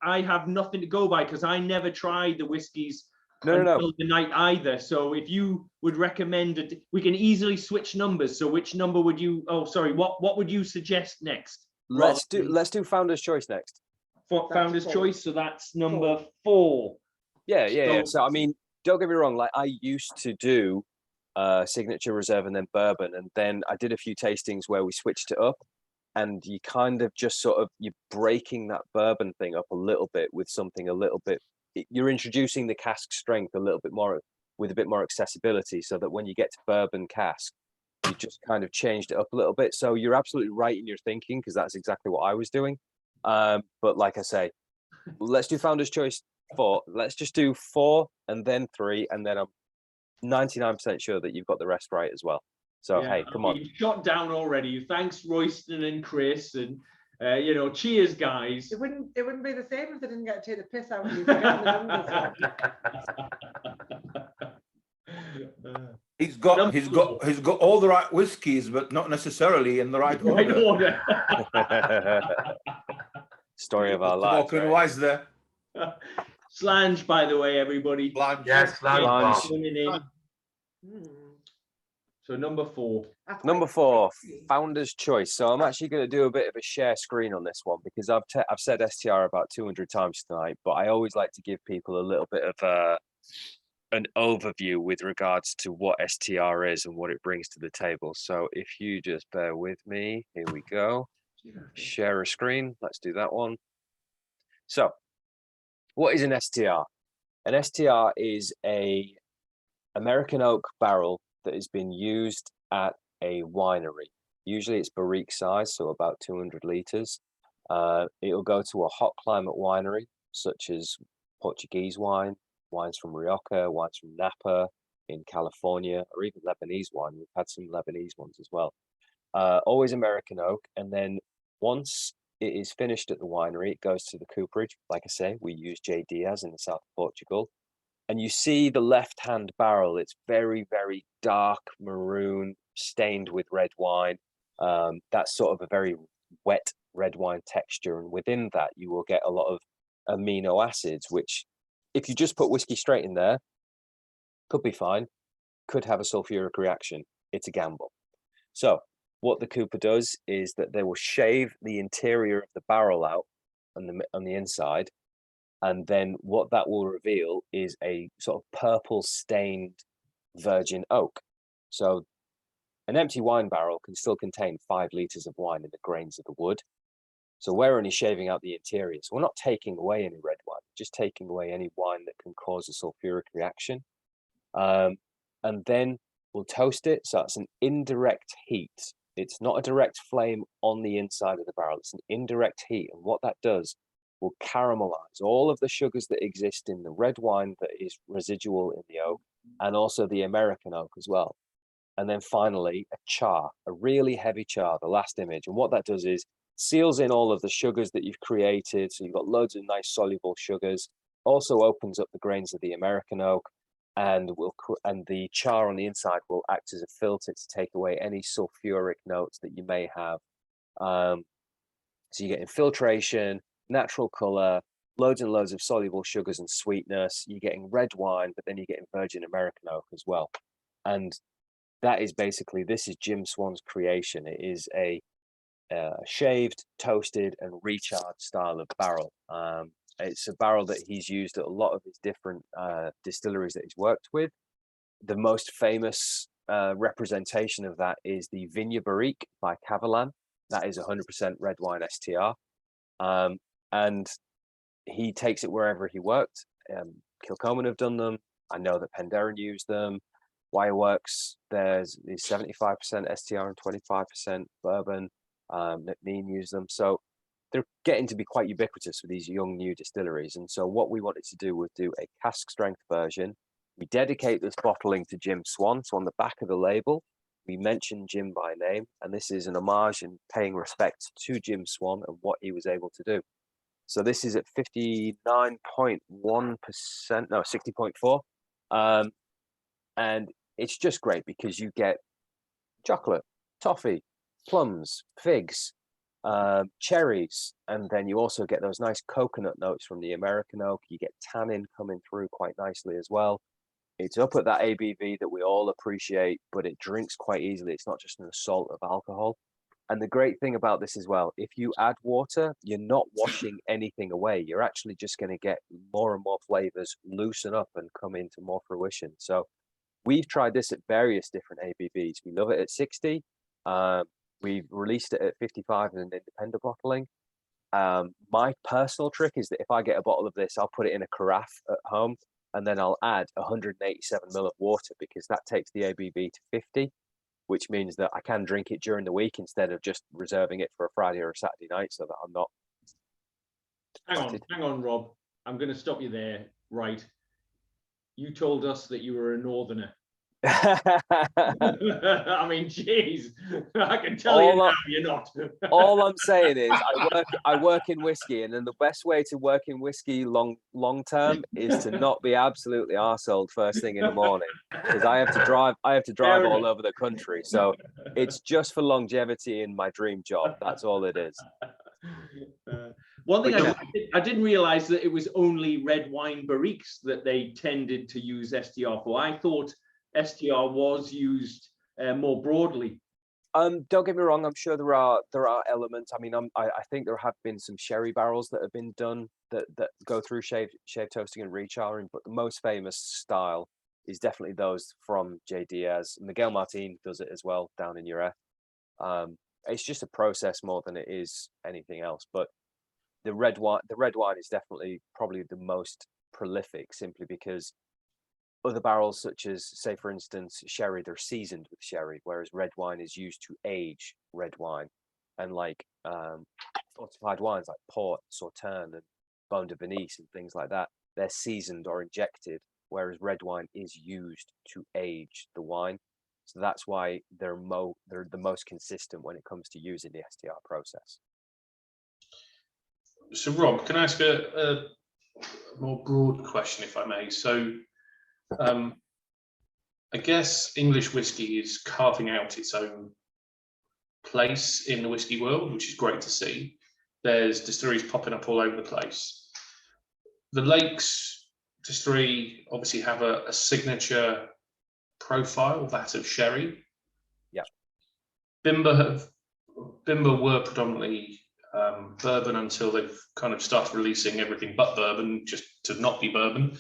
have nothing to go by because I never tried the whiskeys until the night either. So if you would recommend it, we can easily switch numbers. So which number would you? Oh, sorry. What would you suggest next? Let's do Founder's Choice next. Founder's Choice. So that's number 4. Yeah. So I mean, don't get me wrong. Like I used to do Signature Reserve and then bourbon, and then I did a few tastings where we switched it up, and you kind of just sort of you're breaking that bourbon thing up a little bit with something a little bit. You're introducing the cask strength a little bit more with a bit more accessibility, so that when you get to bourbon cask, you just kind of changed it up a little bit. So you're absolutely right in your thinking, because that's exactly what I was doing. But like I say, let's do Founder's Choice 4. Let's just do 4 and then 3, and then I'm 99% sure that you've got the rest right as well. So hey, come on. You've shot down already. Thanks, Royston and Chris, and cheers, guys. It wouldn't be the same if they didn't get to take the piss out of you for getting the numbers wrong. He's got all the right whiskies, but not necessarily in the right order. Story of our lives. Walking wise there. Slange, by the way, everybody. Yes, Slange. So number 4. Number 4, Founder's Choice. So I'm actually going to do a bit of a share screen on this one, because I've said STR about 200 times tonight, but I always like to give people a little bit of an overview with regards to what STR is and what it brings to the table. So if you just bear with me, here we go. Share a screen. Let's do that one. So what is an STR? An STR is a American oak barrel that has been used at a winery. Usually it's barrique size, so about 200 liters. It'll go to a hot climate winery, such as Portuguese wine, wines from Rioja, wines from Napa, in California, or even Lebanese wine. We've had some Lebanese ones as well. Always American oak. And then once it is finished at the winery, it goes to the cooperage. Like I say, we use J. Diaz in the south of Portugal. And you see the left-hand barrel, it's very, very dark maroon, stained with red wine. That's sort of a very wet red wine texture. And within that, you will get a lot of amino acids, which if you just put whiskey straight in there, could be fine, could have a sulfuric reaction. It's a gamble. So what the cooper does is that they will shave the interior of the barrel out on the inside. And then what that will reveal is a sort of purple stained virgin oak. So an empty wine barrel can still contain 5 liters of wine in the grains of the wood. So we're only shaving out the interior. So we're not taking away any red wine, just taking away any wine that can cause a sulfuric reaction. And then we'll toast it. So it's an indirect heat. It's not a direct flame on the inside of the barrel. It's an indirect heat. And what that does will caramelize all of the sugars that exist in the red wine that is residual in the oak, and also the American oak as well. And then finally, a char, a really heavy char, the last image. And what that does is seals in all of the sugars that you've created. So you've got loads of nice soluble sugars. Also opens up the grains of the American oak, and the char on the inside will act as a filter to take away any sulfuric notes that you may have. So you get infiltration, natural color, loads and loads of soluble sugars and sweetness. You're getting red wine, but then you're getting virgin American oak as well. And that is basically, this is Jim Swan's creation. It is a shaved, toasted, and recharged style of barrel. It's a barrel that he's used at a lot of his different distilleries that he's worked with. The most famous representation of that is the Vigna Barrique by Cavalan. That is 100% red wine STR. And he takes it wherever he worked. Kilcoman have done them. I know that Penderyn used them. Wireworks, there's 75% STR and 25% bourbon. McNean used them. So they're getting to be quite ubiquitous with these young new distilleries. And so what we wanted to do was do a cask strength version. We dedicate this bottling to Jim Swan. So on the back of the label, we mention Jim by name, and this is an homage and paying respect to Jim Swan and what he was able to do. So this is at 59.1%, no, 60.4. And it's just great because you get chocolate, toffee, plums, figs, cherries, and then you also get those nice coconut notes from the American oak. You get tannin coming through quite nicely as well. It's up at that ABV that we all appreciate, but it drinks quite easily. It's not just an assault of alcohol. And the great thing about this as well, if you add water, you're not washing anything away. You're actually just going to get more and more flavors loosen up and come into more fruition. So we've tried this at various different ABVs. We love it at 60. We've released it at 55 in an independent bottling. My personal trick is that if I get a bottle of this, I'll put it in a carafe at home, and then I'll add 187 ml of water, because that takes the ABV to 50, which means that I can drink it during the week instead of just reserving it for a Friday or a Saturday night, so that I'm not. Hang on, Rob. I'm going to stop you there. Right. You told us that you were a northerner. I mean, geez, I can tell you now you're not. All I'm saying is I work in whiskey, and then the best way to work in whiskey long term is to not be absolutely arseholed first thing in the morning, because I have to drive all over the country. So it's just for longevity in my dream job. That's all it is. One thing I didn't realize that it was only red wine barriques that they tended to use STR for. I thought STR was used more broadly. Don't get me wrong. I'm sure there are elements. I mean, I think there have been some sherry barrels that have been done that go through shave toasting and recharring, but the most famous style is definitely those from J. Diaz. Miguel Martin does it as well down in Europe. It's just a process more than it is anything else. But the red wine is definitely probably the most prolific, simply because other barrels, such as, say, for instance, sherry, they're seasoned with sherry, whereas red wine is used to age red wine. And like fortified wines like port, sauterne, and Baume de Venise and things like that, they're seasoned or injected whereas red wine is used to age the wine. So that's why they're the most consistent when it comes to using the STR process. So Rob, can I ask a more broad question, if I may? So I guess English whiskey is carving out its own place in the whiskey world, which is great to see. There's distilleries popping up all over the place. The Lakes distillery obviously have a signature profile, that of sherry. Yeah. Bimber were predominantly bourbon until they've kind of started releasing everything but bourbon, just to not be bourbon.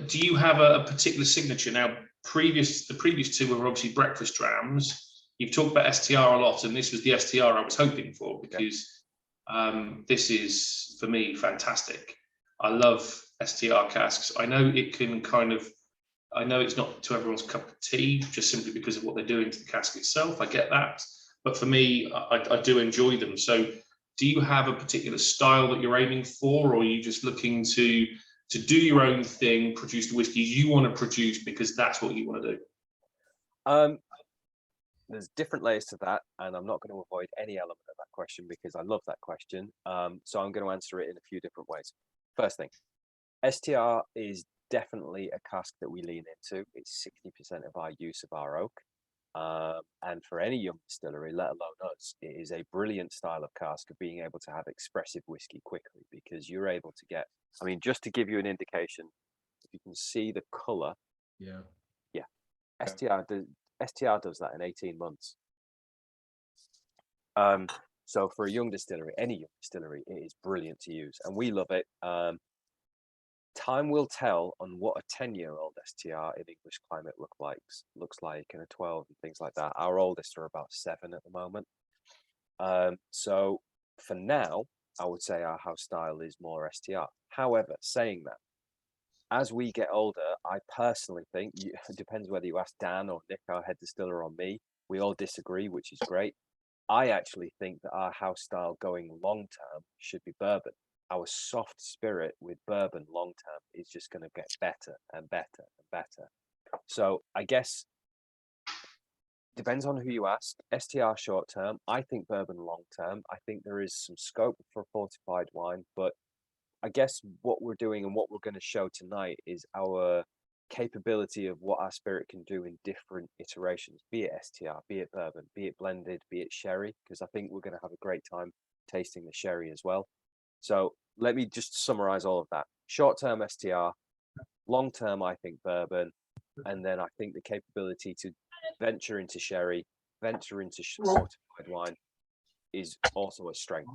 Do you have a particular signature? Now, the previous two were obviously breakfast drams. You've talked about STR a lot, and this was the STR I was hoping for, because this is, for me, fantastic. I love STR casks. I know it can I know it's not to everyone's cup of tea, just simply because of what they're doing to the cask itself. I get that. But for me, I do enjoy them. So do you have a particular style that you're aiming for, or are you just looking to do your own thing, produce the whiskies you want to produce because that's what you want to do? There's different layers to that, and I'm not going to avoid any element of that question because I love that question. So I'm going to answer it in a few different ways. First thing, STR is definitely a cask that we lean into. It's 60% of our use of our oak. And for any young distillery, let alone us, it is a brilliant style of cask of being able to have expressive whiskey quickly, because you're able to get, I mean, just to give you an indication, if you can see the color. Yeah. STR does that in 18 months. So for a young distillery, any young distillery, it is brilliant to use, and we love it. Time will tell on what a 10-year-old STR in English climate looks like, and a 12 and things like that. Our oldest are about 7 at the moment. So for now, I would say our house style is more STR. However, saying that, as we get older, I personally think, it depends whether you ask Dan or Nick, our head distiller, or me, we all disagree, which is great. I actually think that our house style going long term should be bourbon. Our soft spirit with bourbon long term is just going to get better and better and better. So I guess depends on who you ask. STR short term, I think bourbon long term. I think there is some scope for fortified wine, but I guess what we're doing and what we're going to show tonight is our capability of what our spirit can do in different iterations, be it STR, be it bourbon, be it blended, be it sherry, because I think we're going to have a great time tasting the sherry as well. So let me just summarize all of that. Short-term STR, long-term, I think bourbon, and then I think the capability to venture into sherry, venture into fortified wine is also a strength.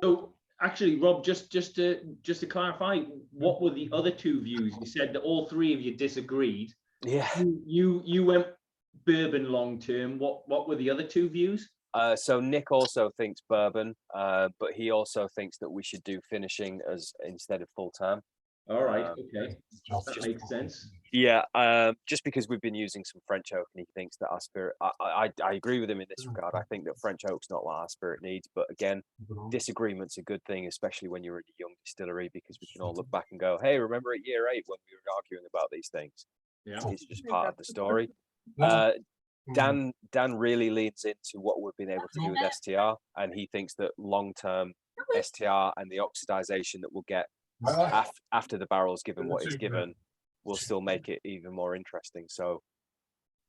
So actually, Rob, just to clarify, what were the other two views? You said that all three of you disagreed. Yeah. You went bourbon long-term. What were the other two views? So Nick also thinks bourbon, but he also thinks that we should do finishing as instead of full term. All right, okay, that makes sense. Yeah, just because we've been using some French oak, and he thinks that our spirit. I agree with him in this regard. I think that French oak's not what our spirit needs, but again, disagreement's a good thing, especially when you're in a young distillery, because we can all look back and go, "Hey, remember at year 8 when we were arguing about these things?" Yeah, it's just part of the story. Dan really leans into what we've been able to do with STR, and he thinks that long-term STR and the oxidization that we'll get after the barrel's given what it's given will still make it even more interesting. So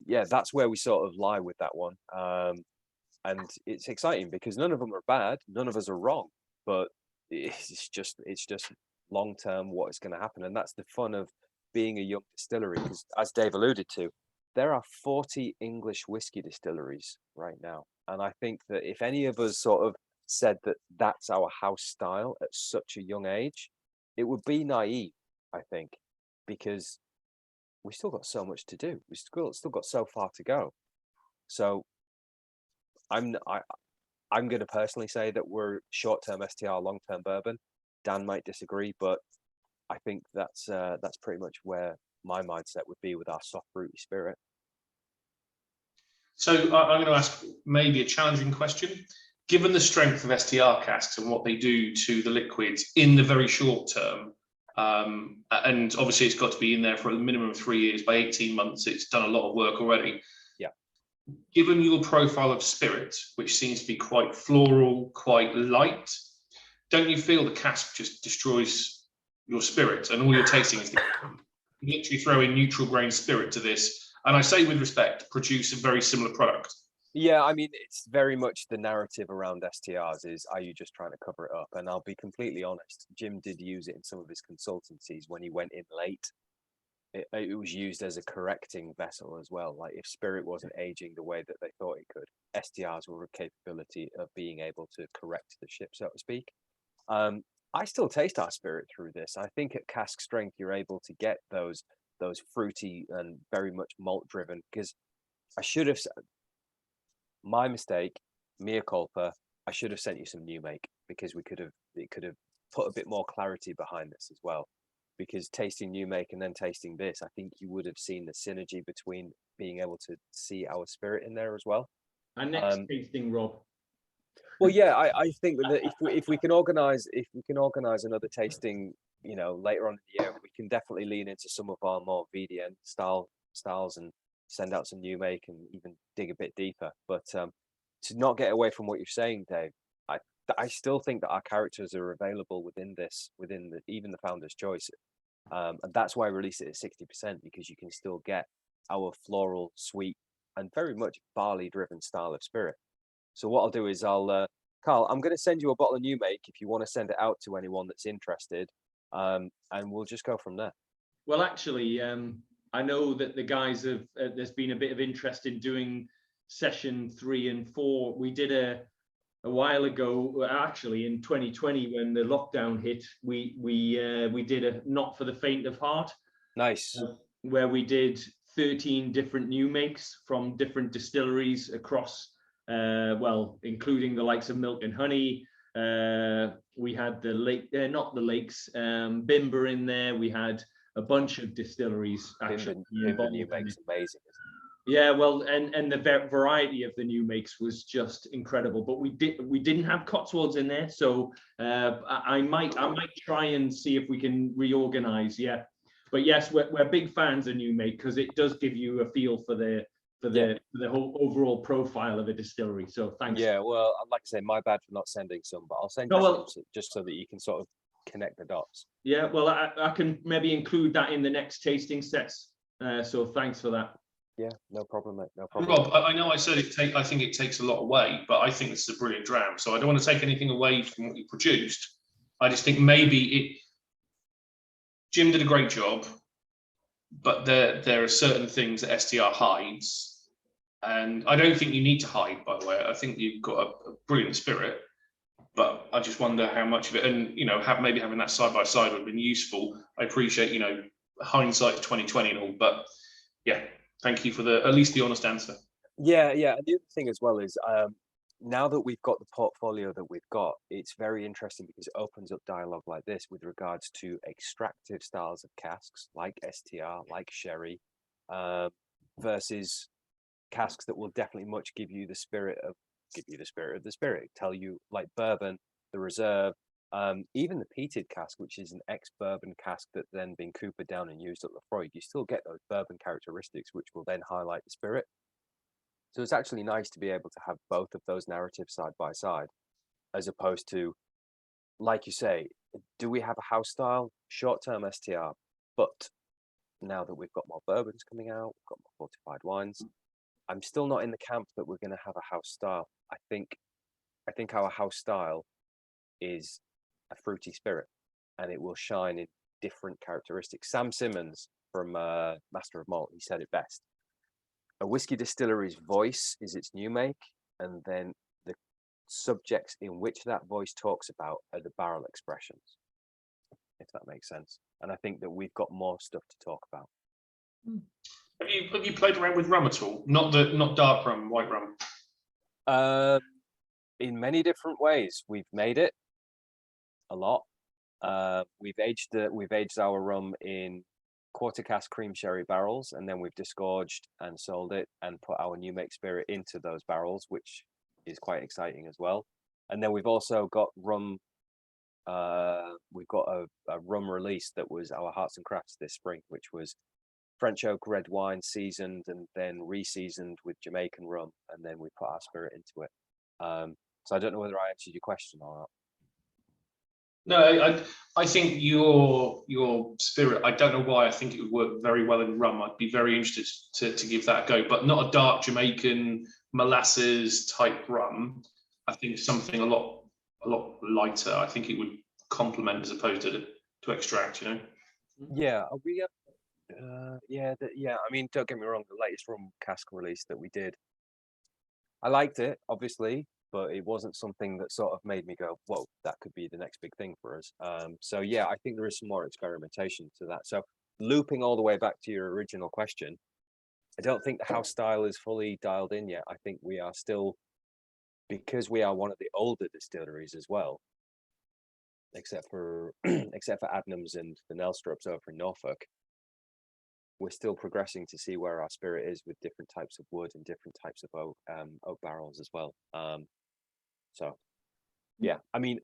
yeah, that's where we sort of lie with that one. And it's exciting because none of them are bad, none of us are wrong, but it's just long-term what is going to happen. And that's the fun of being a young distillery, because as Dave alluded to, there are 40 English whiskey distilleries right now. And I think that if any of us sort of said that that's our house style at such a young age, it would be naive, I think, because we've still got so much to do. We've still got so far to go. So I'm going to personally say that we're short-term STR, long-term bourbon. Dan might disagree, but I think that's pretty much where my mindset would be with our soft fruity spirit. So I'm going to ask maybe a challenging question. Given the strength of STR casks and what they do to the liquids in the very short term, And obviously it's got to be in there for a minimum of 3 years. By 18 months, it's done a lot of work already. Yeah. Given your profile of spirit, which seems to be quite floral, quite light, don't you feel the cask just destroys your spirit and all you're tasting is you literally throw in neutral grain spirit to this, and I say with respect, produce a very similar product? Yeah, I mean, it's very much the narrative around STRs is, are you just trying to cover it up? And I'll be completely honest, Jim did use it in some of his consultancies when he went in late. It was used as a correcting vessel as well. Like if spirit wasn't aging the way that they thought it could, STRs were a capability of being able to correct the ship, so to speak. I still taste our spirit through this. I think at cask strength, you're able to get those fruity and very much malt driven, because I should have, my mistake, mea culpa, I should have sent you some new make, because it could have put a bit more clarity behind this as well. Because tasting new make and then tasting this, I think you would have seen the synergy between being able to see our spirit in there as well. And next tasting, Rob. Well, yeah, I think that if we can organize another tasting, you know, later on in the year, we can definitely lean into some of our more VDN styles and send out some new make and even dig a bit deeper. But to not get away from what you're saying, Dave, I still think that our characters are available within even the founder's choice, and that's why I released it at 60%, because you can still get our floral, sweet, and very much barley-driven style of spirit. So what I'll do is Carl, I'm going to send you a bottle of new make if you want to send it out to anyone that's interested, and we'll just go from there. Well, actually, I know that the guys have, there's been a bit of interest in doing session 3 and 4. We did a while ago, actually in 2020, when the lockdown hit, we did a not for the faint of heart. Nice. Where we did 13 different new makes from different distilleries across, well, including the likes of Milk and Honey. We had the lake, not the lakes, Bimber in there. We had a bunch of distilleries actually. Bimber new makes amazing. Yeah, well, and the variety of the new makes was just incredible. But we didn't have Cotswolds in there, so I might try and see if we can reorganize. Yeah, but yes, we're big fans of new make, because it does give you a feel for the whole overall profile of a distillery. So thanks. Yeah, well, like I say, my bad for not sending some, but I'll send you some just so that you can sort of connect the dots. Yeah, well, I can maybe include that in the next tasting sets. So thanks for that. Yeah, no problem, mate. No problem. Rob, I know I said I think it takes a lot away, but I think this is a brilliant dram. So I don't want to take anything away from what you produced. I just think maybe Jim did a great job, but there are certain things that STR hides, and I don't think you need to hide, by the way. I think you've got a brilliant spirit, but I just wonder how much of it, and you know, maybe having that side by side would have been useful. I appreciate, you know, hindsight 2020 and all, but yeah. Thank you for at least the honest answer. Yeah, yeah. And the other thing as well is now that we've got the portfolio that we've got, it's very interesting because it opens up dialogue like this with regards to extractive styles of casks like STR, like sherry, versus casks that will definitely much give you the spirit of the spirit. Tell you like bourbon, the reserve. Even the peated cask, which is an ex-bourbon cask that's then been coopered down and used at Lafroig, you still get those bourbon characteristics, which will then highlight the spirit. So it's actually nice to be able to have both of those narratives side by side, as opposed to, like you say, do we have a house style? Short-term STR, but now that we've got more bourbons coming out, we've got more fortified wines, I'm still not in the camp that we're going to have a house style. I think our house style is a fruity spirit, and it will shine in different characteristics. Sam Simmons from Master of Malt, he said it best. A whiskey distillery's voice is its new make, and then the subjects in which that voice talks about are the barrel expressions, if that makes sense. And I think that we've got more stuff to talk about. Have you played around with rum at all? Not dark rum, white rum. In many different ways. We've made it a lot. We've aged our rum in quarter cask cream sherry barrels, and then we've disgorged and sold it and put our new make spirit into those barrels, which is quite exciting as well. And then we've also got rum We've got a rum release that was our Hearts and Crafts this spring, which was French oak red wine seasoned and then re-seasoned with Jamaican rum, and then we put our spirit into it. So I don't know whether I answered your question or not. No, I think your spirit, I don't know why, I think it would work very well in rum. I'd be very interested to give that a go, but not a dark Jamaican molasses type rum. I think something a lot lighter. I think it would complement as opposed to extract, you know. Yeah, we yeah, I mean, don't get me wrong, the latest rum cask release that we did, I liked it, obviously, but it wasn't something that sort of made me go, whoa, that could be the next big thing for us. So yeah, I think there is some more experimentation to that. So looping all the way back to your original question, I don't think the house style is fully dialed in yet. I think we are still, because we are one of the older distilleries as well, except for Adnams and the Nelstrups over in Norfolk, we're still progressing to see where our spirit is with different types of wood and different types of oak barrels as well. So yeah, I mean,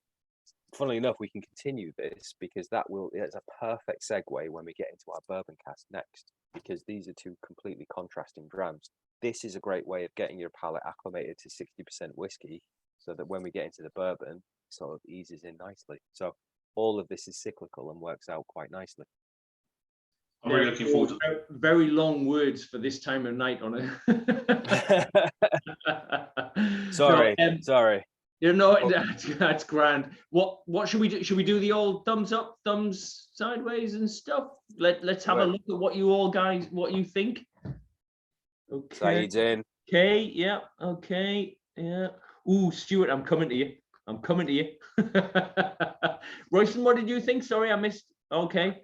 funnily enough, we can continue this because it's a perfect segue when we get into our bourbon cast next, because these are two completely contrasting drams. This is a great way of getting your palate acclimated to 60% whiskey, so that when we get into the bourbon, it sort of eases in nicely. So all of this is cyclical and works out quite nicely. I'm really looking forward to it. Very long words for this time of night on it. Sorry. You know, that's grand. What should we do? Should we do the old thumbs up, thumbs sideways and stuff? Let's have a look at what you think. Okay. Saeed's in. Okay, yeah, okay, yeah. Ooh, Stuart, I'm coming to you. Royston, what did you think? Sorry, I missed. Okay.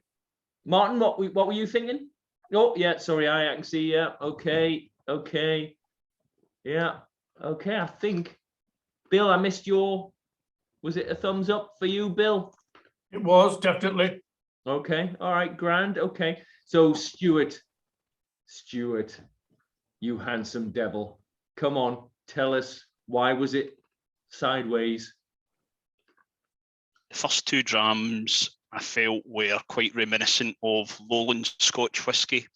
Martin, what were you thinking? Oh, yeah, sorry, I can see. Yeah, okay. Yeah, okay, I think. Bill, I missed was it a thumbs up for you, Bill? It was, definitely. Okay, all right, grand, okay. So, Stuart, you handsome devil. Come on, tell us, why was it sideways? The first two drams I felt were quite reminiscent of Lowland Scotch whisky.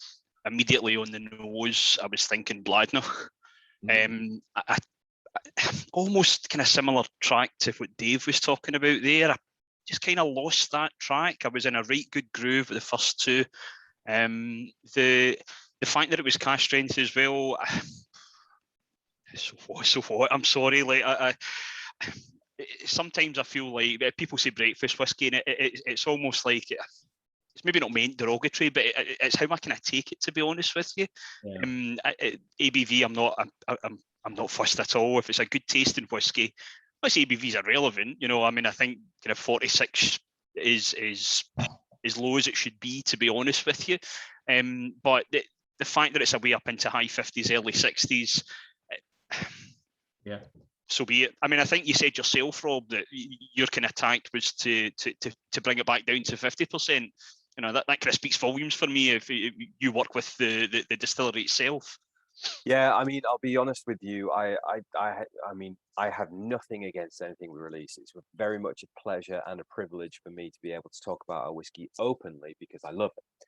Immediately on the nose, I was thinking Bladnoch. I almost kind of similar track to what Dave was talking about there. I just kind of lost that track. I was in a right good groove with the first two. The fact that it was cask strength as well. So what? I'm sorry. Like sometimes I feel like people say breakfast whiskey, and it's almost like it's maybe not meant derogatory, but it's how I kind of take it, to be honest with you. Yeah. ABV, I'm not fussed at all. If it's a good tasting whiskey, unless ABVs are relevant, you know. I mean, I think kind of 46 is as low as it should be, to be honest with you. But the fact that it's a way up into high 50s, early 60s, yeah, so be it. I mean, I think you said yourself, Rob, that your kind of tact was to bring it back down to 50%. You know, that kind of speaks volumes for me if you work with the distillery itself. Yeah, I mean, I'll be honest with you. I mean, I have nothing against anything we release. It's very much a pleasure and a privilege for me to be able to talk about our whiskey openly because I love it.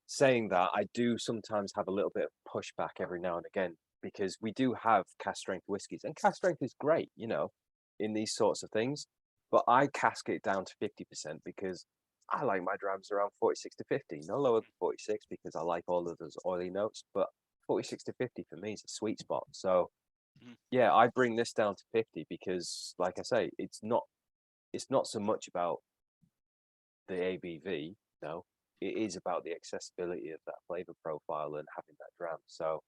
Saying that, I do sometimes have a little bit of pushback every now and again, because we do have cask strength whiskies, and cask strength is great, you know, in these sorts of things. But I cask it down to 50% because I like my drams around 46 to 50, no lower than 46, because I like all of those oily notes. But 46 to 50 for me is a sweet spot. So yeah, I bring this down to 50 because, like I say, it's not so much about the ABV, no. It is about the accessibility of that flavor profile and having that dram. So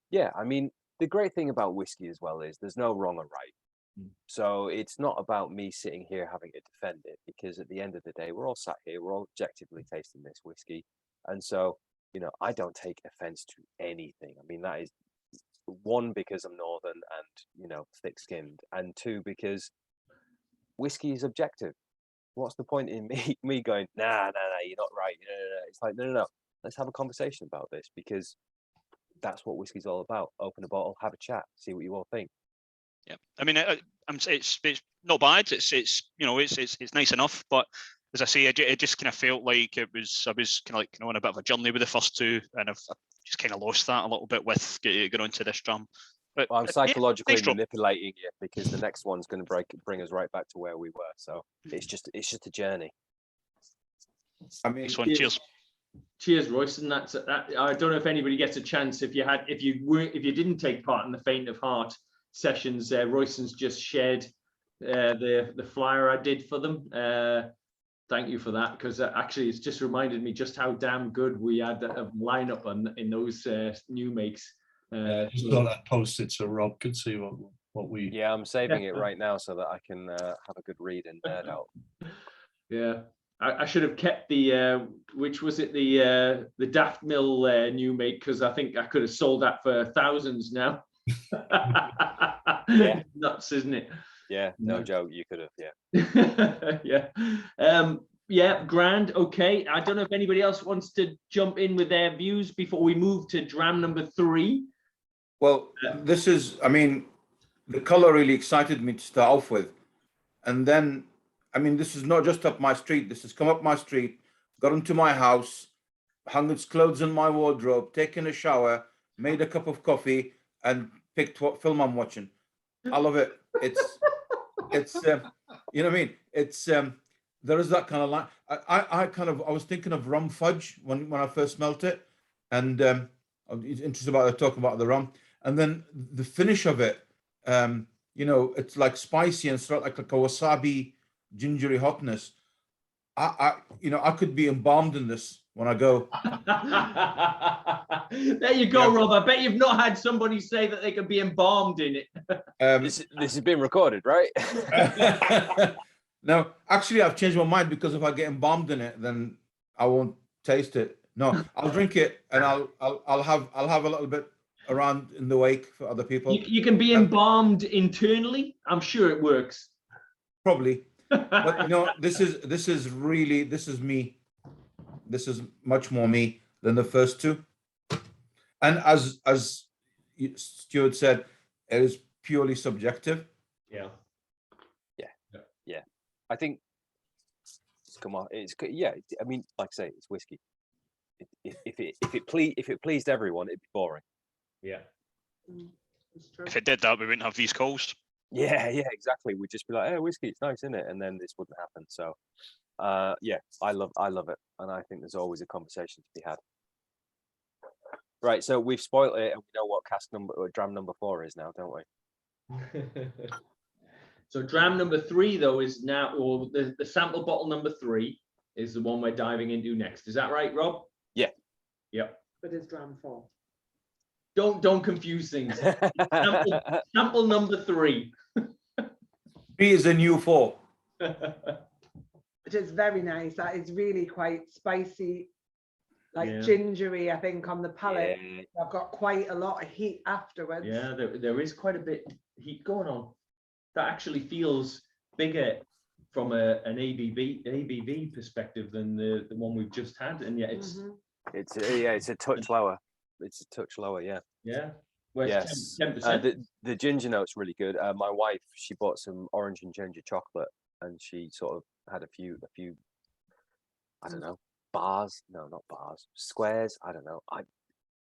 yeah, I mean, the great thing about whiskey as well is there's no wrong or right. So it's not about me sitting here having to defend it, because at the end of the day, we're all sat here, we're all objectively tasting this whiskey. And so, you know, I don't take offense to anything. I mean, that is one, because I'm Northern and, you know, thick-skinned, and two, because whiskey is objective. What's the point in me going, nah, you're not right. No. It's like, no. Let's have a conversation about this, because that's what whiskey's all about. Open a bottle, have a chat, see what you all think. Yeah, I mean, it's not bad. It's you know, it's nice enough, but as I say, it just kind of felt like I was kind of like, you know, on a bit of a journey with the first two, and I've just kind of lost that a little bit with going into this drum. But well, I'm psychologically nice drum. manipulating you because the next one's going to bring us right back to where we were. So it's just a journey. I mean, cheers. Cheers, Royce. And that's that. I don't know if anybody gets a chance. If you didn't take part in the Faint of Heart sessions, Royston's just shared the flyer I did for them. Thank you for that, because actually it's just reminded me just how damn good we had a lineup in those new makes. Just thought I'd post it so Rob could see what we. Yeah, I'm saving it right now so that I can have a good read and nerd out. Yeah, I should have kept the which was it, the Daft Mill new make, because I think I could have sold that for thousands now. Yeah. Nuts, isn't it? Yeah, no joke. You could have, yeah. Yeah, grand. Okay. I don't know if anybody else wants to jump in with their views before we move to dram number 3. Well, this is, I mean, the color really excited me to start off with. And then, I mean, this is not just up my street. This has come up my street, got into my house, hung its clothes in my wardrobe, taken a shower, made a cup of coffee, and picked what film I'm watching. I love it. It's you know what I mean? It's there is that kind of line. I was thinking of rum fudge when I first smelt it, and I'm interested about talking about the rum, and then the finish of it. You know, it's like spicy and sort of like a wasabi, gingery hotness. You know, I could be embalmed in this when I go. There you go, Rob. I bet you've not had somebody say that they could be embalmed in it. This has been recorded, right? No, actually, I've changed my mind, because if I get embalmed in it, then I won't taste it. No, I'll drink it, and I'll have a little bit around in the wake for other people. You can be embalmed internally. I'm sure it works. Probably, but you know, this is me. This is much more me than the first two. And as Stuart said, it is purely subjective. Yeah. I think come on, I mean, like I say, it's whiskey. If it pleased everyone, it'd be boring. Yeah. If it did that, we wouldn't have these calls. Yeah, exactly. We'd just be like, "Hey, whiskey, it's nice, isn't it?" And then this wouldn't happen. So, yeah, I love it, and I think there's always a conversation to be had. Right, so we've spoiled it, and we know what dram number 4 is now, don't we? So dram number 3, though, is now, or the sample bottle number 3 is the one we're diving into next. Is that right, Rob? Yeah. Yep. But it's dram 4. Don't confuse things. Sample number 3. 3 is a new 4. It is very nice. That is really quite spicy, like gingery, I think, on the palate. Yeah. I've got quite a lot of heat afterwards. Yeah, there is quite a bit of heat going on. That actually feels bigger from an ABV perspective than the one we've just had, and yet it's it's a touch lower. It's a touch lower, yeah. Yeah. Well, yes. 10%. The ginger note's really good. My wife, she bought some orange and ginger chocolate, and she sort of had a few. I don't know, bars. No, not bars. Squares. I don't know.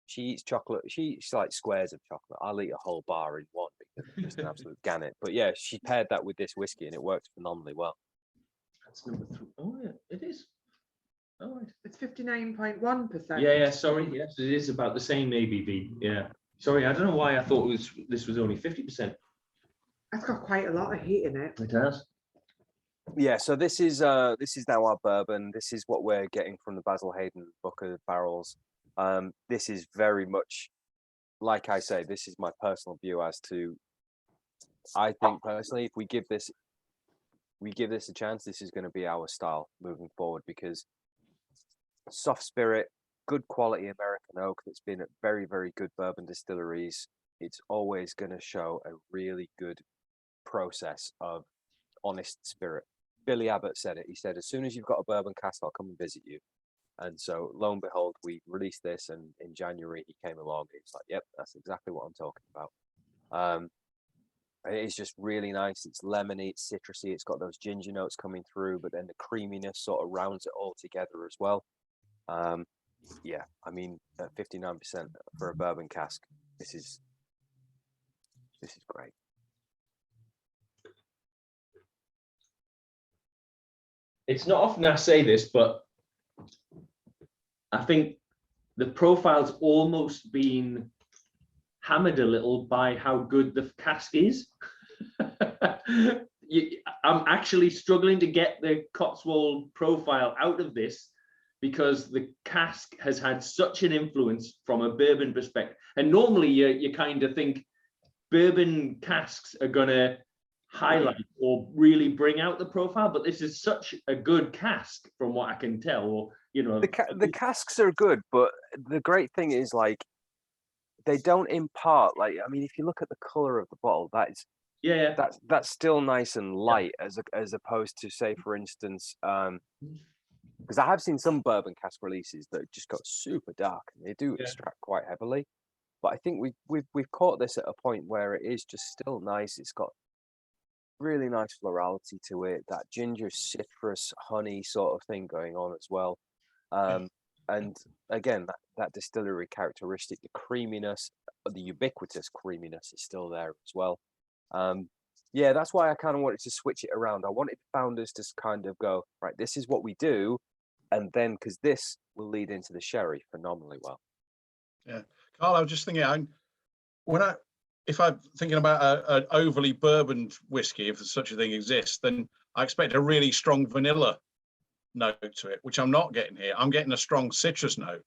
She eats chocolate. She likes squares of chocolate. I'll eat a whole bar in one because it's just an absolute gannet. But yeah, she paired that with this whiskey, and it worked phenomenally well. That's number 3. Oh yeah, it is. Oh, right. It's 59.1%. Yeah. Sorry. Yes, it is about the same ABV. Yeah. Sorry, I don't know why I thought this was only 50%. It's got quite a lot of heat in it. It has. Yeah. So this is now our bourbon. This is what we're getting from the Basil Hayden Book of Barrels. This is very much, like I say, this is my personal view as to. I think personally, if we give this a chance, this is going to be our style moving forward, because soft spirit, good quality American oak that's been at very, very good bourbon distilleries, it's always going to show a really good process of honest spirit. Billy Abbott said it. He said, as soon as you've got a bourbon cask, I'll come and visit you. And so lo and behold, we released this, and in January he came along. He's like, yep, that's exactly what I'm talking about. It is just really nice. It's lemony, it's citrusy, it's got those ginger notes coming through, but then the creaminess sort of rounds it all together as well. Yeah, I mean, at 59% for a bourbon cask, this is great. It's not often I say this, but I think the profile's almost been hammered a little by how good the cask is. I'm actually struggling to get the Cotswold profile out of this because the cask has had such an influence from a bourbon perspective. And normally you kind of think bourbon casks are going to highlight or really bring out the profile, but this is such a good cask from what I can tell. Or, you know, the casks are good, but the great thing is, like, they don't impart, like, I mean, if you look at the color of the bottle, that's still nice and light, as opposed to, say, for instance, because I have seen some bourbon cask releases that just got super dark and they do extract quite heavily. But I think we've caught this at a point where it is just still nice. It's got really nice florality to it, that ginger, citrus, honey sort of thing going on as well. And again, that distillery characteristic, the creaminess, the ubiquitous creaminess is still there as well. Yeah, that's why I kind of wanted to switch it around. I wanted founders to kind of go, right, this is what we do. And then, because this will lead into the sherry phenomenally well. Yeah, Carl, I was just thinking, if I'm thinking about an overly bourbon whiskey, if such a thing exists, then I expect a really strong vanilla note to it, which I'm not getting here. I'm getting a strong citrus note,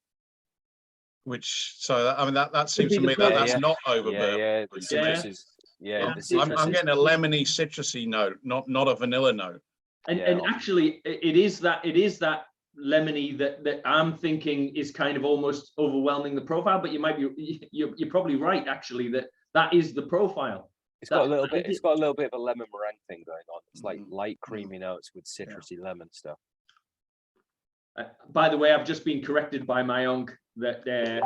which, so I mean, that seems to me that that's not over bourbon. Yeah, the citrus is, I'm getting a lemony, citrusy note, not a vanilla note. And actually, it is that lemony that I'm thinking is kind of almost overwhelming the profile. But you might be, you're probably right, actually, that is the profile. It's got a little bit. It's got a little bit of a lemon meringue thing going on. It's like light creamy notes with citrusy lemon stuff. By the way, I've just been corrected by my uncle that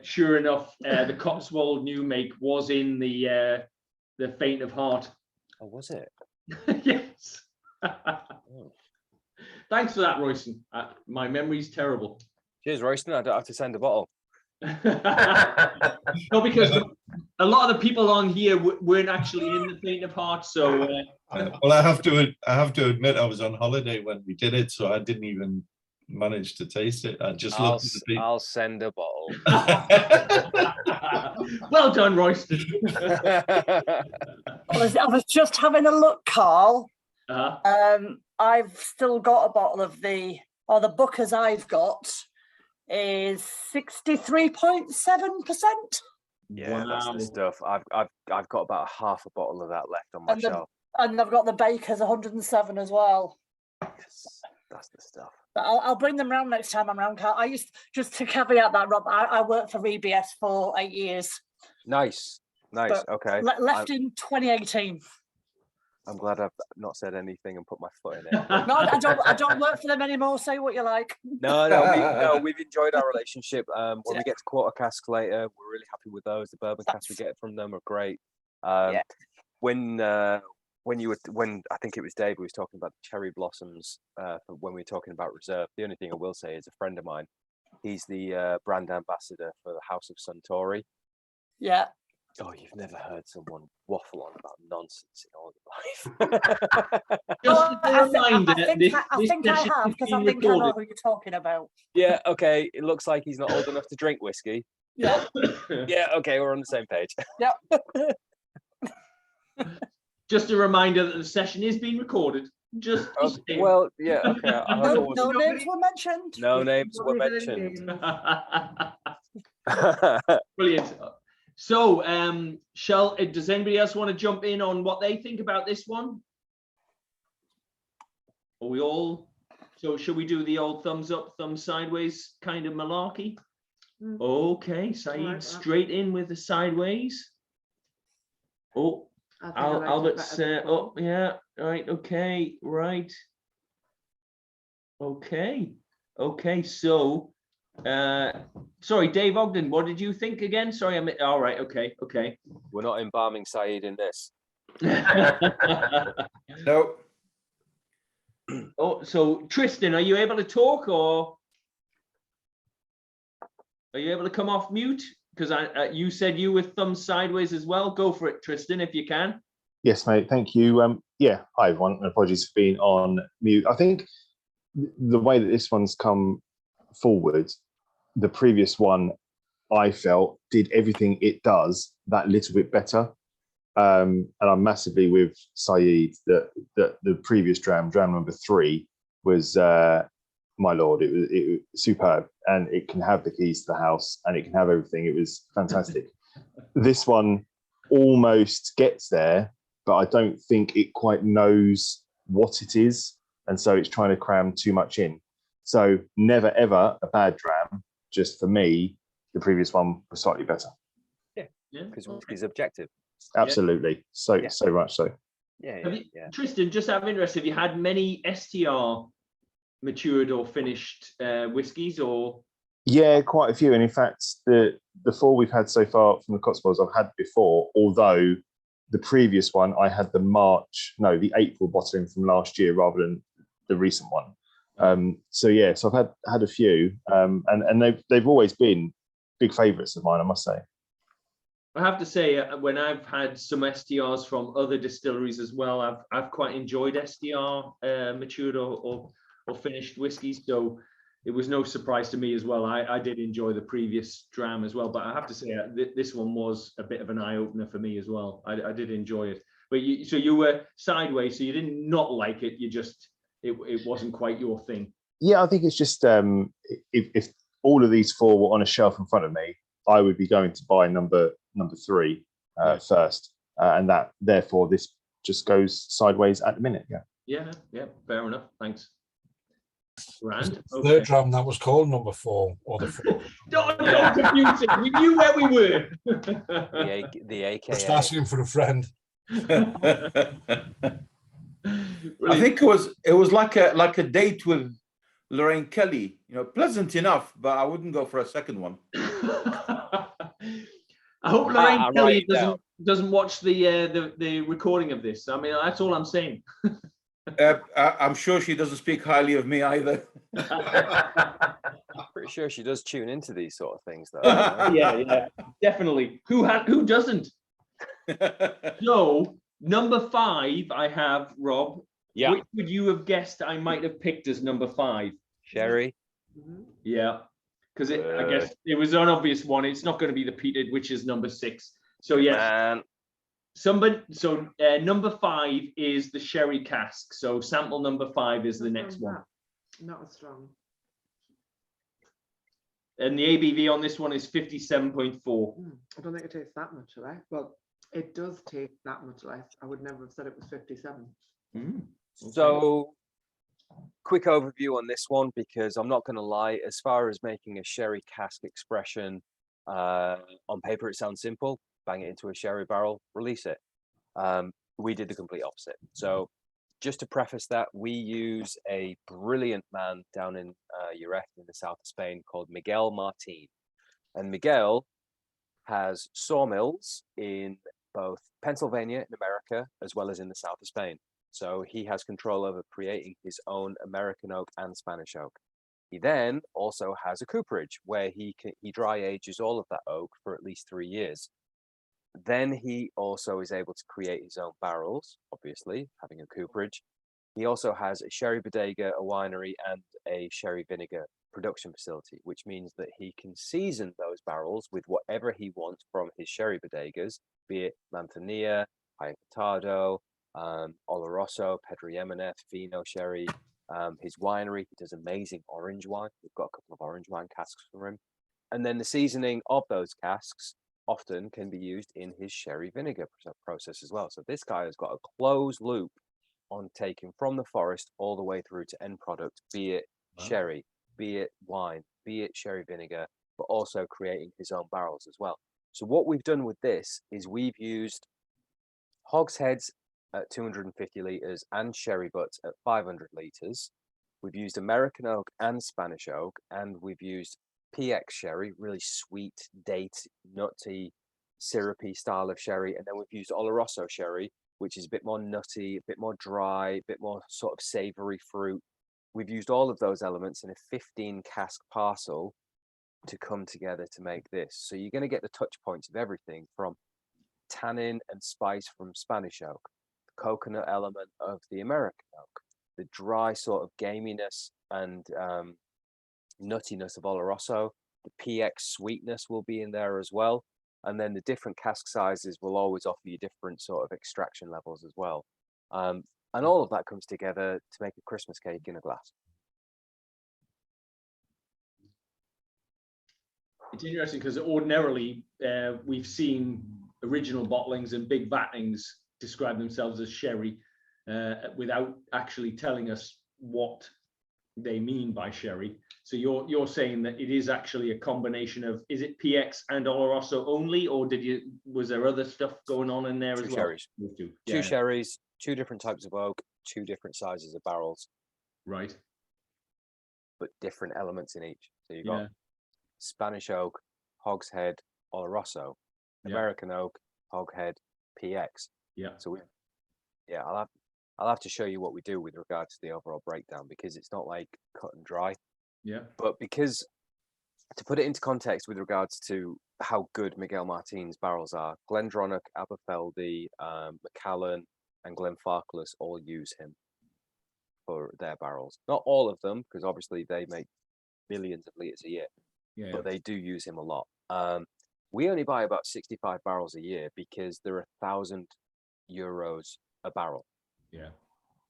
sure enough, the Cotswold new make was in the Faint of Heart. Oh, was it? Yes. Thanks for that, Royston. My memory's terrible. Cheers, Royston. I don't have to send a bottle. No, because a lot of the people on here weren't actually in the Faint of Heart, so. Well, I have to admit, I was on holiday when we did it, so I didn't even manage to taste it. I just looked at the people. I'll send a bottle. Well done, Royston. I was just having a look, Carl. I've still got a bottle of the Booker's I've got is 63.7%. Yeah, that's the stuff. I've got about half a bottle of that left on my shelf. And I've got the Baker's 107 as well. Yes, that's the stuff. But I'll bring them round next time I'm round, Carl. I used, just to caveat that, Rob, I worked for EBS for 8 years. Nice. Okay. Left in 2018. I'm glad I've not said anything and put my foot in it. No, I don't work for them anymore. Say what you like. No, we've enjoyed our relationship. When we get to quarter casks later, we're really happy with those. The bourbon casks we get from them are great. When I think it was Dave who was talking about the cherry blossoms when we were talking about reserve, the only thing I will say is a friend of mine, he's the brand ambassador for the House of Suntory. Yeah. Oh, you've never heard someone waffle on about nonsense in all your life. Just a reminder, I think I have, because I think I know who you're talking about. Yeah, okay. It looks like he's not old enough to drink whiskey. Yeah. Yeah, okay, we're on the same page. Yep. Just a reminder that the session is being recorded. Well, yeah, okay. No names were mentioned. No names were mentioned. Brilliant. So, does anybody else want to jump in on what they think about this one? Are we all? So, should we do the old thumbs up, thumbs sideways kind of malarkey? Okay, Saeed, straight in with the sideways. Oh, Albert's. Oh, yeah. Right. Okay. Right. Okay. So. Sorry, Dave Ogden, what did you think again? Sorry, all right, okay. We're not embalming Saeed in this. No. Oh, so Tristan, are you able to talk, or are you able to come off mute? Because you said you were thumb sideways as well. Go for it, Tristan, if you can. Yes, mate. Thank you. Yeah. Hi, everyone. Apologies for being on mute. I think the way that this one's come forward, the previous one, I felt did everything it does that little bit better. And I'm massively with Saeed that the previous dram number 3 was my lord. It was superb, and it can have the keys to the house, and it can have everything. It was fantastic. This one almost gets there, but I don't think it quite knows what it is, and so it's trying to cram too much in. So never ever a bad dram. Just for me, the previous one was slightly better. Yeah, because it's objective. Absolutely. So much so. Yeah, Tristan, just out of interest, have you had many STR matured or finished whiskies, or? Yeah, quite a few. And in fact, the 4 we've had so far from the Cotswolds I've had before, although the previous one I had the April bottling from last year rather than the recent one. So I've had a few, and they've always been big favourites of mine, I must say. I have to say, when I've had some STRs from other distilleries as well, I've quite enjoyed STR matured or finished whiskies. So it was no surprise to me as well. I did enjoy the previous dram as well, but I have to say this one was a bit of an eye opener for me as well. I did enjoy it. But you were sideways, so you didn't not like it. You just it wasn't quite your thing. Yeah, I think it's just if all of these 4 were on a shelf in front of me, I would be going to buy number 3 first, and that therefore this just goes sideways at the minute. Yeah, fair enough. Thanks. Grand. Okay. Third dram that was called number 4 or the 4. Don't confuse it. We knew where we were. the AKA. Just asking for a friend. I think it was like a date with Lorraine Kelly. Pleasant enough, but I wouldn't go for a second one. I hope Lorraine Kelly doesn't watch the recording of this. I mean, that's all I'm saying. I'm sure she doesn't speak highly of me either. Pretty sure she does tune into these sort of things, though. Yeah, definitely. Who doesn't? So number 5, I have Rob. Yeah. Which would you have guessed I might have picked as number 5? Sherry. Yeah, because I guess it was an obvious one. It's not going to be the peated, which is number 6. So yes. Number 5 is the sherry cask. So sample number 5 is the next one. Not as strong. And the ABV on this one is 57.4. I don't think it tastes that much less. Well, it does taste that much less. I would never have said it was 57. Okay. So, quick overview on this one, because I'm not going to lie, as far as making a sherry cask expression, on paper it sounds simple. Bang it into a sherry barrel, release it. We did the complete opposite. So just to preface that, we use a brilliant man down in Jerez in the south of Spain called Miguel Martin. And Miguel has sawmills in both Pennsylvania in America, as well as in the south of Spain. So he has control over creating his own American oak and Spanish oak. He then also has a cooperage where he dry ages all of that oak for at least 3 years. Then he also is able to create his own barrels, obviously, having a cooperage. He also has a sherry bodega, a winery, and a sherry vinegar production facility, which means that he can season those barrels with whatever he wants from his sherry bodegas, be it Manzanilla, High Oloroso, Pedro Jimenez, Fino sherry. His winery, he does amazing orange wine. We've got a couple of orange wine casks for him. And then the seasoning of those casks often can be used in his sherry vinegar process as well. So this guy has got a closed loop on taking from the forest all the way through to end product, be it sherry, be it wine, be it sherry vinegar, but also creating his own barrels as well. So what we've done with this is we've used hogsheads at 250 litres and sherry butts at 500 litres. We've used American oak and Spanish oak, and we've used PX sherry, really sweet, date, nutty, syrupy style of sherry. And then we've used Oloroso sherry, which is a bit more nutty, a bit more dry, a bit more sort of savory fruit. We've used all of those elements in a 15 cask parcel to come together to make this. So you're going to get the touch points of everything from tannin and spice from Spanish oak, the coconut element of the American oak, the dry sort of gaminess and nuttiness of Oloroso, the PX sweetness will be in there as well. And then the different cask sizes will always offer you different sort of extraction levels as well. And all of that comes together to make a Christmas cake in a glass. It's interesting because ordinarily we've seen original bottlings and big battings describe themselves as sherry without actually telling us what they mean by sherry. So you're saying that it is actually a combination of, is it PX and Oloroso only, or was there other stuff going on in there as well? Sherries. Two sherries, two different types of oak, two different sizes of barrels. Right. But different elements in each. So you've got Spanish oak, hogshead, Oloroso, American oak, hogshead, PX. Yeah. So I'll have to show you what we do with regard to the overall breakdown, because it's not like cut and dry. Yeah. But because, to put it into context with regards to how good Miguel Martin's barrels are, Glendronach, Aberfeldy, Macallan, and Glenfarclas all use him for their barrels. Not all of them, because obviously they make millions of litres a year, but they do use him a lot. We only buy about 65 barrels a year because they're €1,000 a barrel. Yeah.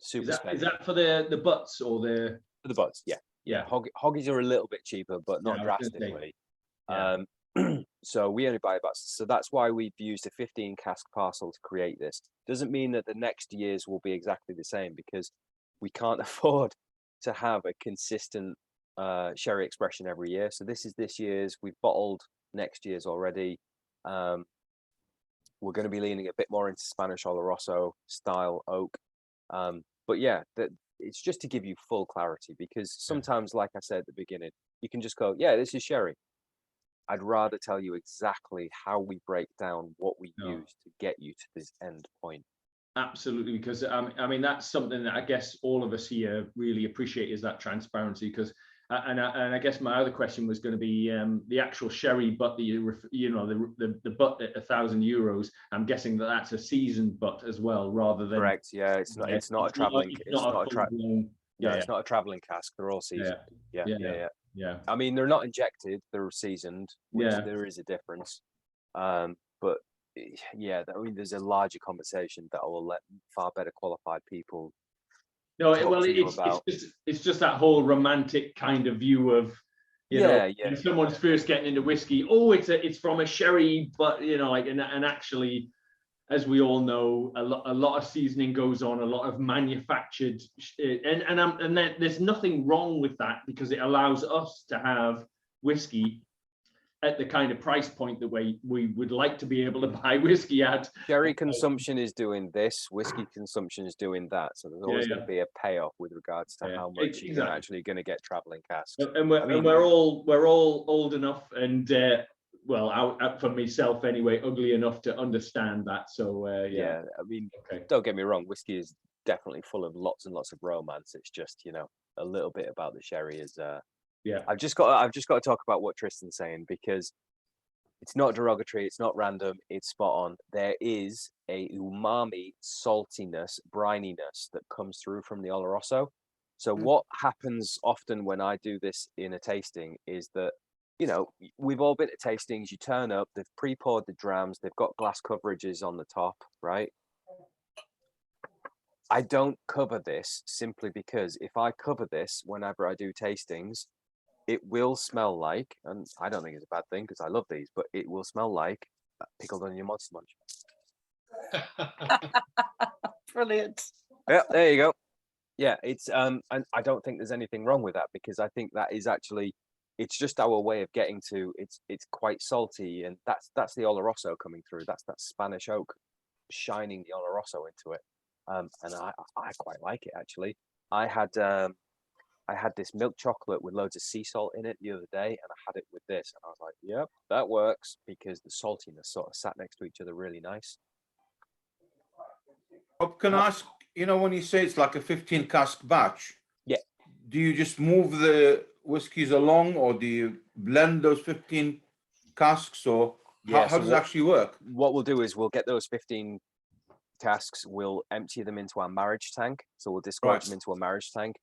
Super Is that for the butts or the? For the butts, yeah. Yeah. Hoggies are a little bit cheaper, but not drastically. So we only buy about, so that's why we've used a 15 cask parcel to create this. Doesn't mean that the next years will be exactly the same, because we can't afford to have a consistent sherry expression every year. So this is this year's, we've bottled next year's already. We're going to be leaning a bit more into Spanish Oloroso style oak. But yeah, it's just to give you full clarity, because sometimes, like I said at the beginning, you can just go, yeah, this is sherry. I'd rather tell you exactly how we break down what we use to get you to this end point. Absolutely, because I mean, that's something that I guess all of us here really appreciate, is that transparency. Because and I guess my other question was going to be the actual sherry butt that the butt at €1,000. I'm guessing that's a seasoned butt as well, rather than correct. Yeah, it's not a traveling. It's not a traveling cask. They're all seasoned. Yeah. I mean, they're not injected. They're seasoned, which there is a difference. But yeah, I mean, there's a larger conversation that I will let far better qualified people. No, well, it's just that whole romantic kind of view of, when someone's first getting into whiskey, it's from a sherry, but and actually, as we all know, a lot of seasoning goes on, a lot of manufactured, and there's nothing wrong with that, because it allows us to have whiskey at the kind of price point that we would like to be able to buy whiskey at. Sherry consumption is doing this, whiskey consumption is doing that. So there's always going to be a payoff with regards to how much you're actually going to get traveling casks. And we're all old enough, and out for myself anyway, ugly enough to understand that. So I mean, don't get me wrong, whiskey is definitely full of lots and lots of romance. It's just, a little bit about the sherry is I've just got to talk about what Tristan's saying, because it's not derogatory, it's not random, it's spot on. There is a umami saltiness, brininess that comes through from the Oloroso. So what happens often when I do this in a tasting is that, we've all been to tastings, you turn up, they've pre-poured the drams, they've got glass coverages on the top, right? I don't cover this simply because if I cover this whenever I do tastings, it will smell like, and I don't think it's a bad thing because I love these, but it will smell like pickled onion monster munch. Brilliant. Yeah, there you go. Yeah, it's and I don't think there's anything wrong with that, because I think that is actually, it's just our way of getting to, it's quite salty, and that's the Oloroso coming through. That's that Spanish oak shining the Oloroso into it. And I quite like it, actually. I had this milk chocolate with loads of sea salt in it the other day, and I had it with this, and I was like, yep, that works, because the saltiness sort of sat next to each other really nice. Rob, can I ask, you know, when you say it's like a 15 cask batch, yeah, do you just move the whiskies along, or do you blend those 15 casks, or how so does it actually work? What we'll do is we'll get those 15 casks, we'll empty them into our marriage tank. So we'll disgorge them into a marriage tank.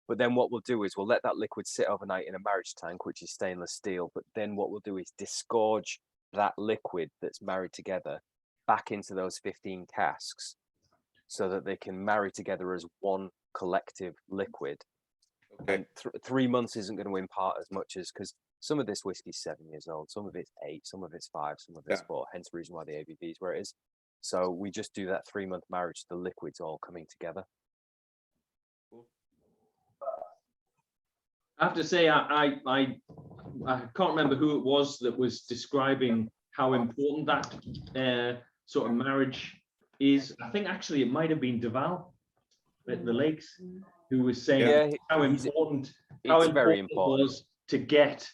But then what we'll do is we'll let that liquid sit overnight in a marriage tank, which is stainless steel. But then what we'll do is disgorge that liquid that's married together back into those 15 casks so that they can marry together as one collective liquid. Okay. And 3 months isn't going to impart as much as, because some of this whiskey is 7 years old, some of it's 8, some of it's 5, some of it's 4, hence the reason why the ABV is where it is. So we just do that 3-month marriage, the liquids all coming together. I have to say, I can't remember who it was that was describing how important that sort of marriage is. I think actually it might have been Duval at the Lakes, who was saying how important it was to get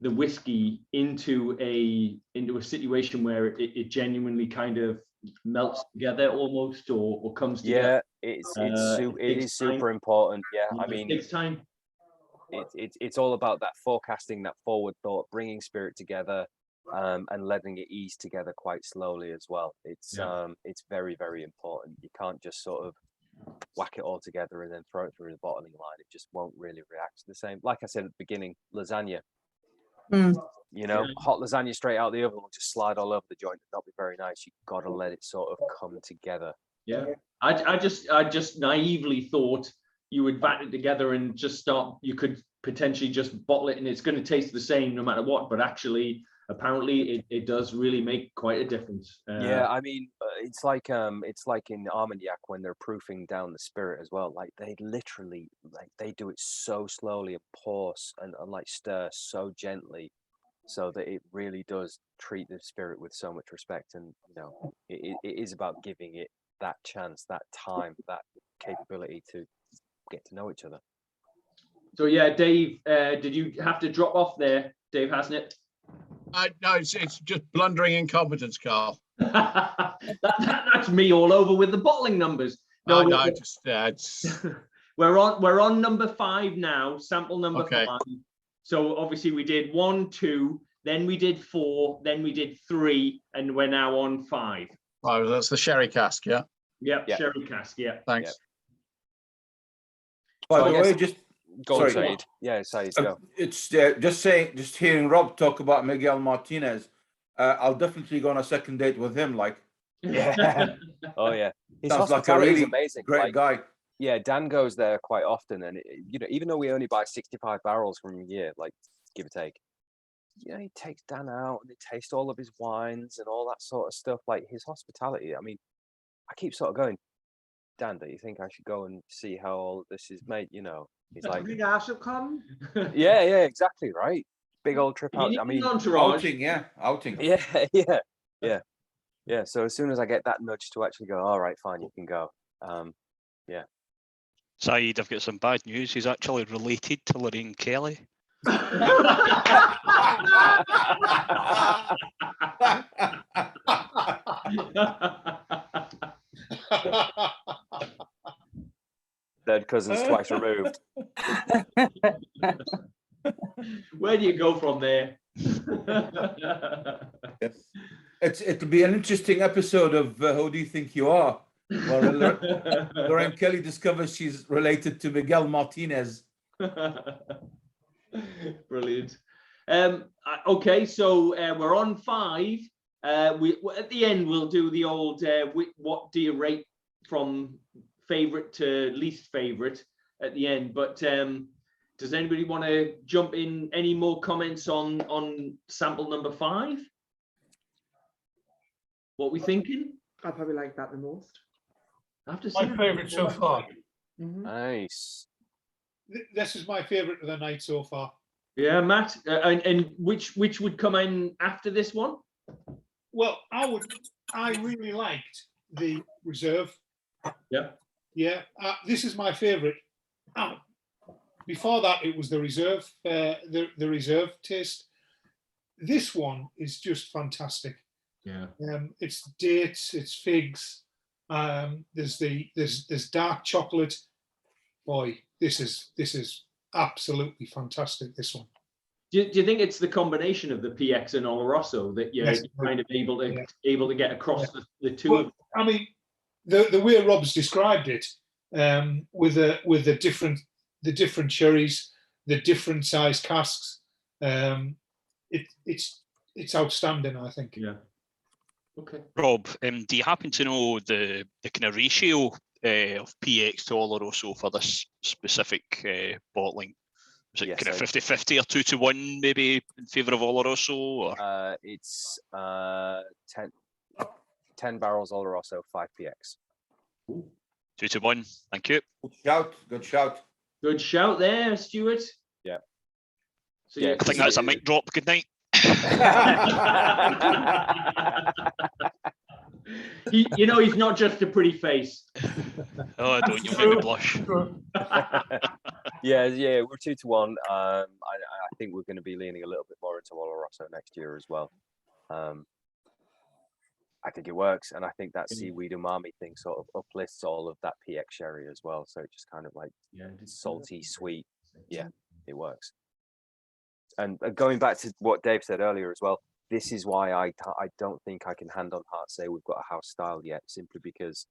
the whiskey into a situation where it genuinely kind of melts together almost, or comes together. Yeah, it is super important. Yeah, I mean, it takes time. It's all about that forecasting, that forward thought, bringing spirit together, and letting it ease together quite slowly as well. It's very, very important. You can't just sort of whack it all together and then throw it through the bottling line. It just won't really react the same. Like I said at the beginning, lasagna. You know, hot lasagna straight out the oven will just slide all over the joint and not be very nice. You've got to let it sort of come together. Yeah, I just naively thought you would vat it together and just start. You could potentially just bottle it and it's going to taste the same no matter what. But actually, apparently, it does really make quite a difference. Yeah, I mean, it's like in Armagnac when they're proofing down the spirit as well. Like they literally, like they do it so slowly and pour and like stir so gently, so that it really does treat the spirit with so much respect. And you know, it is about giving it that chance, that time, that capability to get to know each other. So yeah, Dave, did you have to drop off there, Dave Hasnett? No, it's just blundering incompetence, Carl. That's me all over with the bottling numbers. No, we're on number 5 now, sample number 5. So obviously we did 1, 2, then we did 4, then we did 3, and we're now on 5. Oh, that's the sherry cask, yeah. Yep, sherry cask, yeah. Thanks. Yep. By the way, just go on, Said. Yeah, Said, go. It's just hearing Rob talk about Miguel Martinez. I'll definitely go on a second date with him. Like, yeah, oh yeah, his sounds like a hospitality really is amazing. Great guy. Yeah, Dan goes there quite often, and you know, even though we only buy 65 barrels from a year, like give or take, you know, he takes Dan out and they taste all of his wines and all that sort of stuff. Like his hospitality. I mean, I keep sort of going, Dan, do you think I should go and see how all this is made? You know, he's like, I think I should come. yeah, exactly, right. Big old trip out. I mean, outing. Yeah. So as soon as I get that nudge to actually go, all right, fine, you can go. Yeah. Saeed, I've got some bad news. He's actually related to Lorraine Kelly. Dead cousins twice removed. Where do you go from there? It'll be an interesting episode of Who Do You Think You Are? Well, Lorraine Kelly discovers she's related to Miguel Martinez. Brilliant. Okay, so we're on 5. We at the end we'll do the old what do you rate from favorite to least favorite at the end. But does anybody want to jump in? Any more comments on sample number 5? What we thinking? I probably like that the most. My favorite so far. Nice. This is my favorite of the night so far. Yeah, Matt. And which would come in after this one? Well, I really liked the reserve. Yeah. Yeah. This is my favorite. Before that, it was the reserve. The reserve taste. This one is just fantastic. Yeah. It's dates. It's figs. There's dark chocolate. Boy, this is absolutely fantastic. This one. Do you think it's the combination of the PX and Oloroso that you're kind of able to get across the two? Well, I mean, the way Rob's described it, with the different cherries, the different size casks, it's outstanding, I think. Yeah. Okay. Rob, do you happen to know the kind of ratio of PX to Oloroso for this specific bottling? Was it kind of 50-50 or 2-to-1 maybe in favour of Oloroso? Or? It's 10 barrels Oloroso, 5 PX. 2-to-1. Thank you. Good shout. Good shout. Good shout there, Stuart. Yeah. So I think that's a mic drop. Good night. He's not just a pretty face. Oh, don't you make me blush. Yeah, we're 2-to-1. I think we're going to be leaning a little bit more into Oloroso next year as well. I think it works, and I think that seaweed umami thing sort of uplifts all of that PX sherry as well. So it just kind of like salty, sweet. Yeah, it works. And going back to what Dave said earlier as well, this is why I don't think I can hand on heart say we've got a house style yet, simply because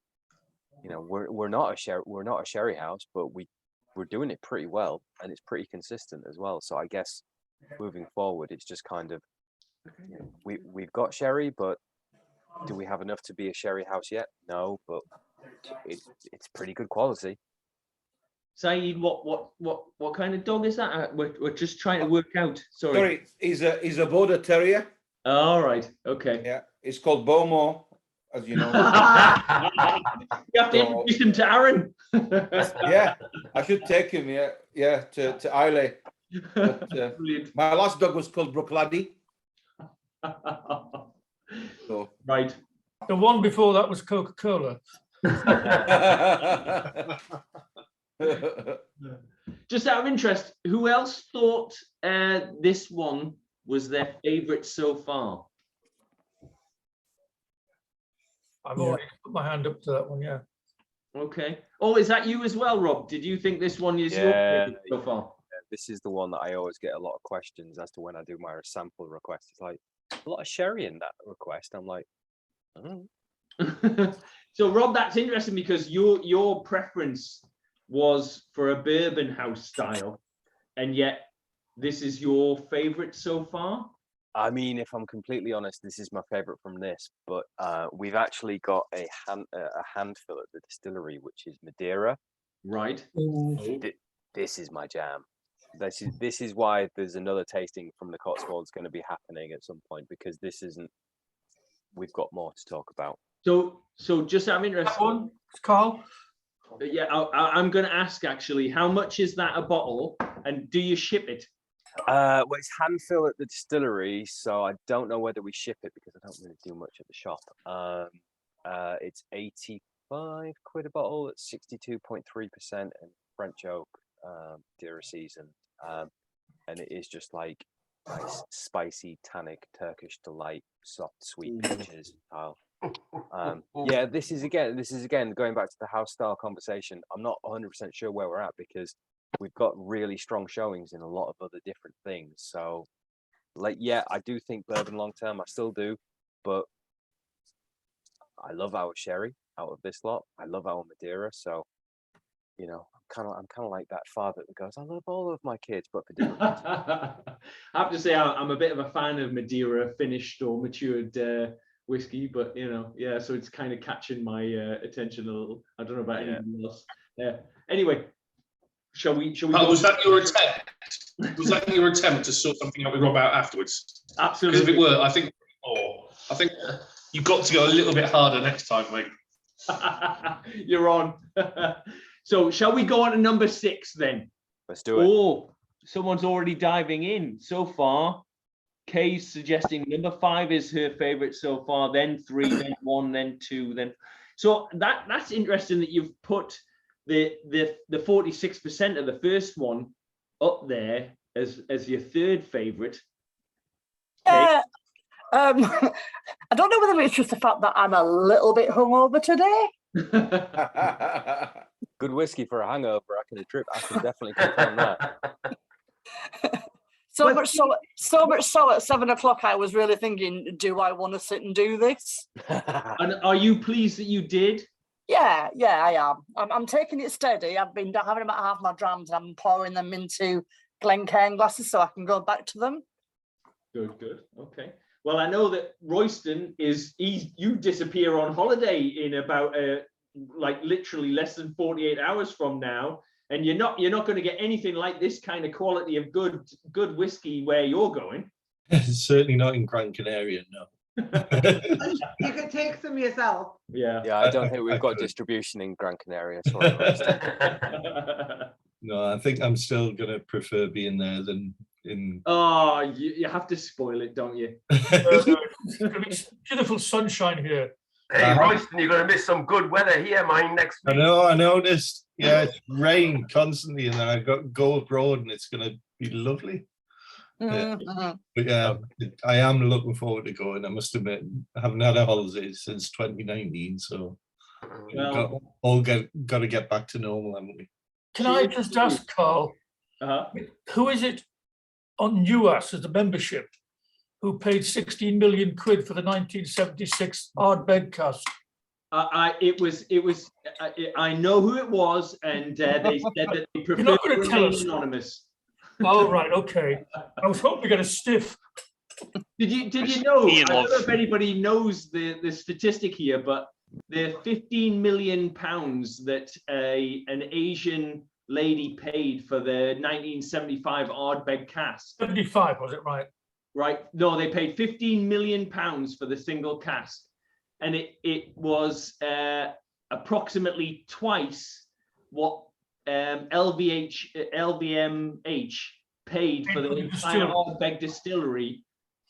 we're not a sherry house, but we're doing it pretty well, and it's pretty consistent as well. So I guess moving forward, it's just kind of we've got sherry, but do we have enough to be a sherry house yet? No, but it's pretty good quality. Saeed, what kind of dog is that? We're just trying to work out. Sorry, he's a border terrier. All right. Okay. Yeah, it's called Bomo, as you know. You have to introduce him to Aaron. Yeah, I should take him. Yeah, to Islay. But, my last dog was called Brooklady. So. Right. The one before that was Coca-Cola. Just out of interest, who else thought this one was their favourite so far? I've already put my hand up to that one, yeah. Okay. Oh, is that you as well, Rob? Did you think this one is your favourite so far? This is the one that I always get a lot of questions as to when I do my sample request. It's like, a lot of sherry in that request. I'm like, I don't know. So, Rob, that's interesting because your preference was for a bourbon house style, and yet this is your favorite so far? I mean, if I'm completely honest, this is my favorite from this, but we've actually got a handful at the distillery, which is Madeira. Right. This is my jam. This is why there's another tasting from the Cotswolds going to be happening at some point, because this isn't. We've got more to talk about. So just out of interest, one, Carl. Yeah, I'm going to ask actually, how much is that a bottle, and do you ship it? Well, it's hand fill at the distillery, so I don't know whether we ship it because I don't really do much at the shop. It's 85 quid a bottle at 62.3% and French oak, Madeira season, and it is just like nice, spicy, tannic Turkish delight, soft, sweet peaches style. Yeah, this is again going back to the house style conversation. I'm not 100% sure where we're at because we've got really strong showings in a lot of other different things. So, like, yeah, I do think bourbon long term. I still do, but I love our sherry out of this lot. I love our Madeira. So, I'm kind of like that father that goes, I love all of my kids, but for different reasons. I have to say, I'm a bit of a fan of Madeira finished or matured whiskey, but yeah, so it's kind of catching my attention a little. I don't know about anything else. Yeah. Anyway, shall we? Oh, was that your attempt? Was that your attempt to sort something out with Rob out afterwards? Absolutely. Because if it were, I think you've got to go a little bit harder next time, mate. You're on. So shall we go on to number 6 then? Let's do it. Oh, someone's already diving in so far. Kay's suggesting number 5 is her favorite so far, then 3, then 1, then 2, then. So that's interesting that you've put the 46% of the first one up there as your third favorite. I don't know whether it's just the fact that I'm a little bit hungover today. Good whiskey for a hangover. I can definitely confirm that. So much so at 7 o'clock, I was really thinking, do I want to sit and do this? And are you pleased that you did? Yeah, I am. I'm taking it steady. I've been having about half my drams and I'm pouring them into Glencairn glasses so I can go back to them. Good. Okay. Well, I know that Royston you disappear on holiday in about like literally less than 48 hours from now, and you're not going to get anything like this kind of quality of good whiskey where you're going. Certainly not in Gran Canaria, no. You could take some yourself. Yeah. I don't think we've got distribution in Gran Canaria. Sorry, No, I think I'm still going to prefer being there than in. Oh, you have to spoil it, don't you? It's going to be beautiful sunshine here. Hey, Royston, you're going to miss some good weather here, mine, next week. I noticed. Yeah, it's rain constantly, and then I've got Gold Road, and it's going to be lovely. But yeah, I am looking forward to going. I must admit, I haven't had a holiday since 2019, so got to get back to normal, haven't we? Can I just ask, Carl, who is it on NEWAS as a membership who paid 16 million quid for the 1976 Ardbeg cask? I know who it was, and they said that they prefer to remain anonymous. Oh, right, okay. I was hoping to get a stiff. Did you know? I don't know if anybody knows the statistic here, but the 15 million pounds that an Asian lady paid for the 1975 Ardbeg cask. 75, was it right? Right. No, they paid 15 million pounds for the single cask, and it was approximately twice what LVMH paid for the entire Ardbeg distillery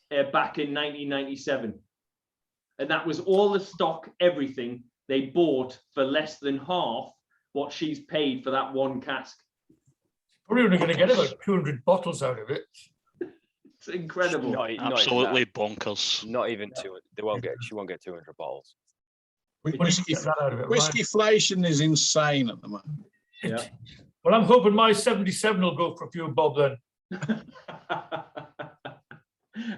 back in 1997. And that was all the stock, everything they bought for less than half what she's paid for that one cask. Probably only going to get about 200 bottles out of it. It's incredible. Absolutely bonkers. Not even 200. She won't get 200 bottles. Whiskeyflation is insane at the moment. Yeah. Well, I'm hoping my 77 will go for a few bob then.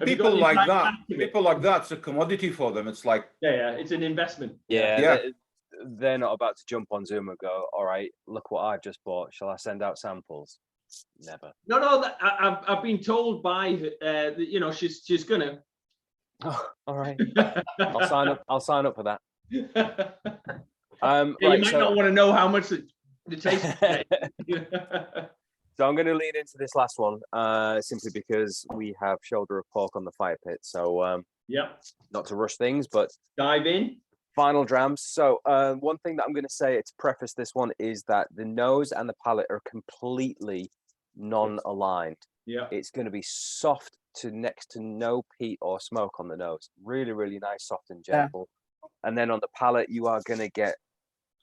People like that, it's a commodity for them. It's like it's an investment. They're not about to jump on Zoom and go, all right, look what I've just bought. Shall I send out samples? Never. No. I've been told by she's gonna. Oh, all right. I'll sign up for that. You might not want to know how much the taste. So I'm going to lead into this last one simply because we have shoulder of pork on the fire pit. So not to rush things, but dive in. Final drams. So one thing that I'm going to say to preface this one is that the nose and the palate are completely non-aligned. Yeah, it's going to be soft to next to no peat or smoke on the nose. Really, really nice, soft and gentle. And then on the palate, you are going to get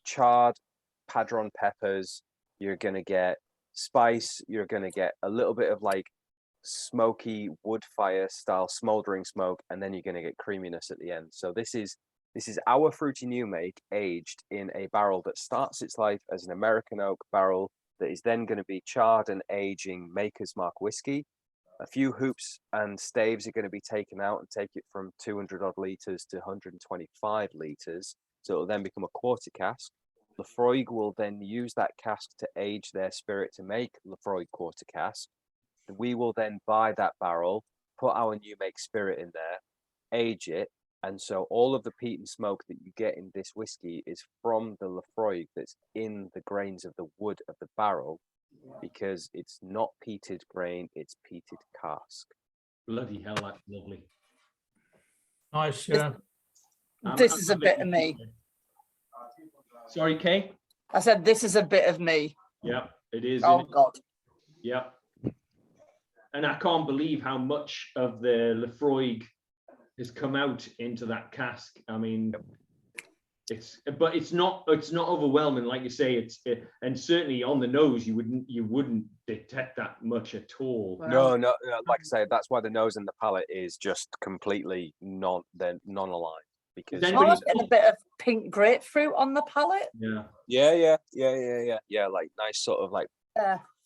charred padron peppers. You're going to get spice. You're going to get a little bit of like smoky wood fire style smoldering smoke, and then you're going to get creaminess at the end. So this is our fruity new make aged in a barrel that starts its life as an American oak barrel that is then going to be charred and aging Maker's Mark whiskey. A few hoops and staves are going to be taken out and take it from 200 odd litres to 125 litres. So it'll then become a quarter cask. Lefroy will then use that cask to age their spirit to make Lefroy quarter cask. We will then buy that barrel, put our new make spirit in there, age it. And so all of the peat and smoke that you get in this whiskey is from the Lefroy that's in the grains of the wood of the barrel, because it's not peated grain, it's peated cask. Bloody hell, that's lovely. Nice, yeah. This is a bit of me. Sorry, Kay? I said this is a bit of me. Yeah, it is. Oh, God. Yeah. And I can't believe how much of the Lefroy has come out into that cask. I mean, it's not overwhelming, like you say. And certainly on the nose, you wouldn't detect that much at all. No, like I say, that's why the nose and the palate is just completely non-aligned. because I get a bit of pink grapefruit on the palate. yeah, like nice sort of like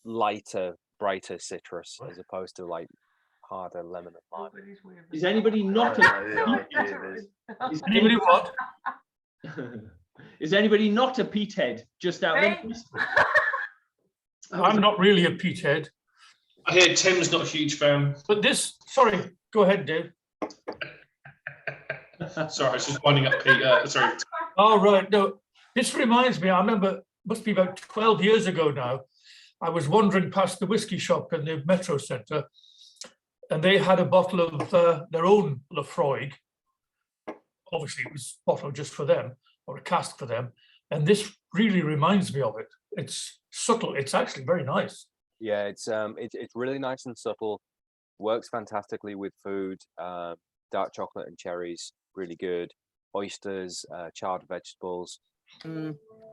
lighter, brighter citrus as opposed to like harder lemon and lime. Is anybody not Is anybody what? Is anybody not a peat head? Just out of interest. I'm not really a peat head. I hear Tim's not a huge fan. But this, sorry, go ahead, Dave. Sorry, I was just winding up Pete. Sorry. Oh, right. No, this reminds me, I remember, must be about 12 years ago now, I was wandering past the whiskey shop in the Metro Centre, and they had a bottle of their own Lafroig. Obviously, it was a bottle just for them, or a cask for them. And this really reminds me of it. It's subtle. It's actually very nice. Yeah, it's really nice and subtle. Works fantastically with food. Dark chocolate and cherries, really good. Oysters, charred vegetables,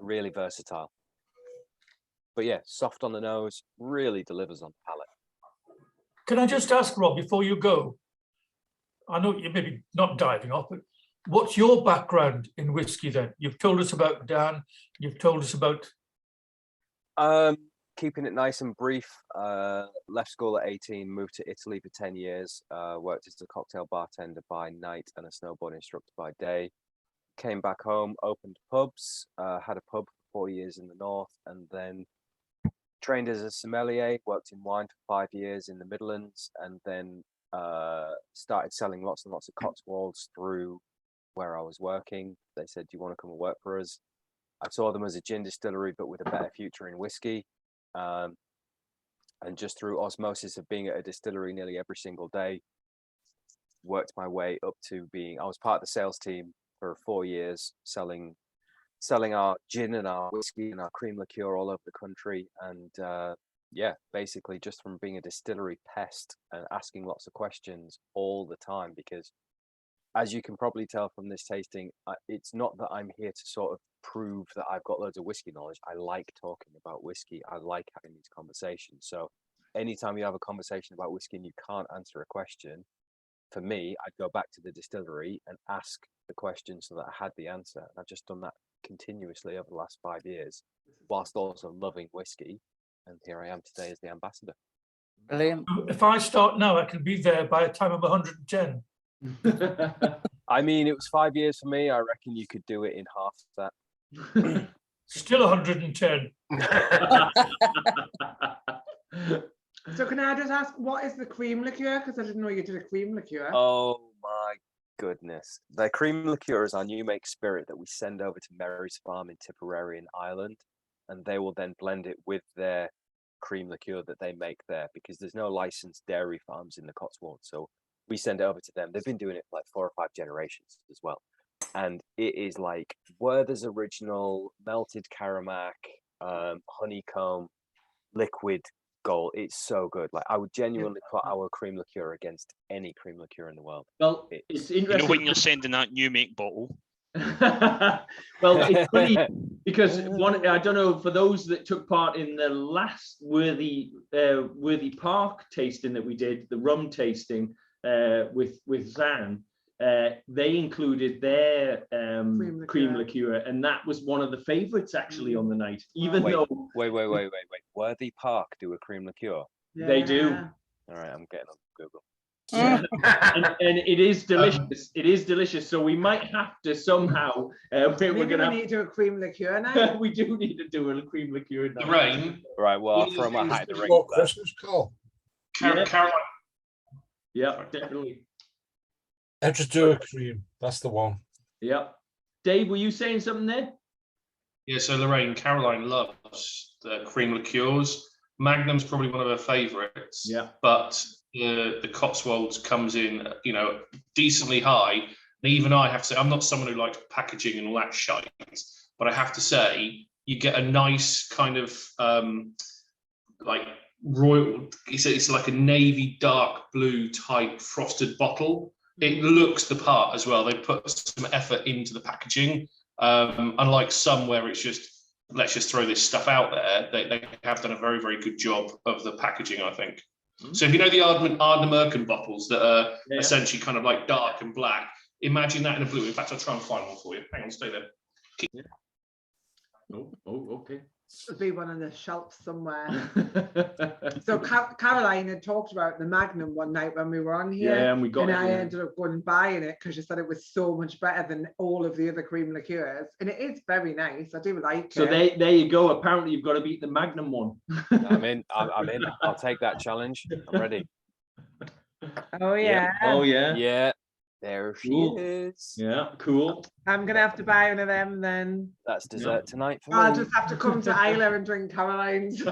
really versatile. But yeah, soft on the nose, really delivers on the palate. Can I just ask, Rob, before you go, I know you're maybe not diving off, but what's your background in whiskey then? You've told us about Dan, you've told us about... Keeping it nice and brief, left school at 18, moved to Italy for 10 years, worked as a cocktail bartender by night and a snowboard instructor by day. Came back home, opened pubs, had a pub for 4 years in the north, and then trained as a sommelier, worked in wine for 5 years in the Midlands, and then started selling lots and lots of Cotswolds through where I was working. They said, do you want to come and work for us? I saw them as a gin distillery, but with a better future in whiskey. And just through osmosis of being at a distillery nearly every single day, worked my way up to being, I was part of the sales team for 4 years, selling our gin and our whiskey and our cream liqueur all over the country. And yeah, basically just from being a distillery pest and asking lots of questions all the time, because as you can probably tell from this tasting, it's not that I'm here to sort of prove that I've got loads of whiskey knowledge. I like talking about whiskey. I like having these conversations. So anytime you have a conversation about whiskey and you can't answer a question, for me, I'd go back to the distillery and ask the question so that I had the answer. And I've just done that continuously over the last 5 years, whilst also loving whiskey. And here I am today as the ambassador. Brilliant. If I start now, I can be there by the time I'm 110. I mean, it was 5 years for me. I reckon you could do it in half that. Still 110. So can I just ask, what is the cream liqueur? Because I didn't know you did a cream liqueur. Oh my goodness. The cream liqueur is our new make spirit that we send over to Mary's Farm in Tipperary in Ireland. And they will then blend it with their cream liqueur that they make there, because there's no licensed dairy farms in the Cotswold. So we send it over to them. They've been doing it for like 4 or 5 generations as well. And it is like Werther's original melted Caramac, honeycomb, liquid gold. It's so good. Like I would genuinely put our cream liqueur against any cream liqueur in the world. Well, it's interesting. You know when you're sending that new make bottle. Well, it's funny because I don't know, for those that took part in the last Worthy Park tasting that we did, the rum tasting with Zan, they included their cream liqueur, and that was one of the favorites actually on the night. Even though wait, Worthy Park do a cream liqueur? They do. All right, I'm getting on Google. Yeah. and it is delicious. It is delicious. So we might have to somehow. We're gonna need to do a cream liqueur now. We do need to do a cream liqueur. The rain. Right. Well, I'll throw my hat in the ring. What Christmas call? Caroline. Yeah, definitely. Just do a cream. That's the one. Yeah. Dave, were you saying something there? Yeah. So Lorraine, Caroline loves the cream liqueurs. Magnum's probably one of her favourites. Yeah. But the Cotswolds comes in, decently high. And even I have to say, I'm not someone who likes packaging and all that shite, but I have to say, you get a nice kind of like royal. It's like a navy dark blue type frosted bottle. It looks the part as well. They put some effort into the packaging, unlike some where it's just, let's just throw this stuff out there. They have done a very, very good job of the packaging, I think. So if you know the Ardnamurchan bottles that are essentially kind of like dark and black, Imagine that in a blue. In fact, I'll try and find one for you. Hang on, stay there. Okay. It'll be one on the shelf somewhere. So Caroline had talked about the Magnum one night when we were on here. Yeah, and we got and it, I yeah. ended up going and buying it because she said it was so much better than all of the other cream liqueurs. And it is very nice. I do like So it. there you go. Apparently, you've got to beat the Magnum one. I'm in. I'll take that challenge. I'm ready. Oh yeah. Oh yeah. Yeah. There she is. Yeah, cool. I'm gonna have to buy one of them then. That's dessert tonight for I'll me. just have to come to Isla and drink Caroline's.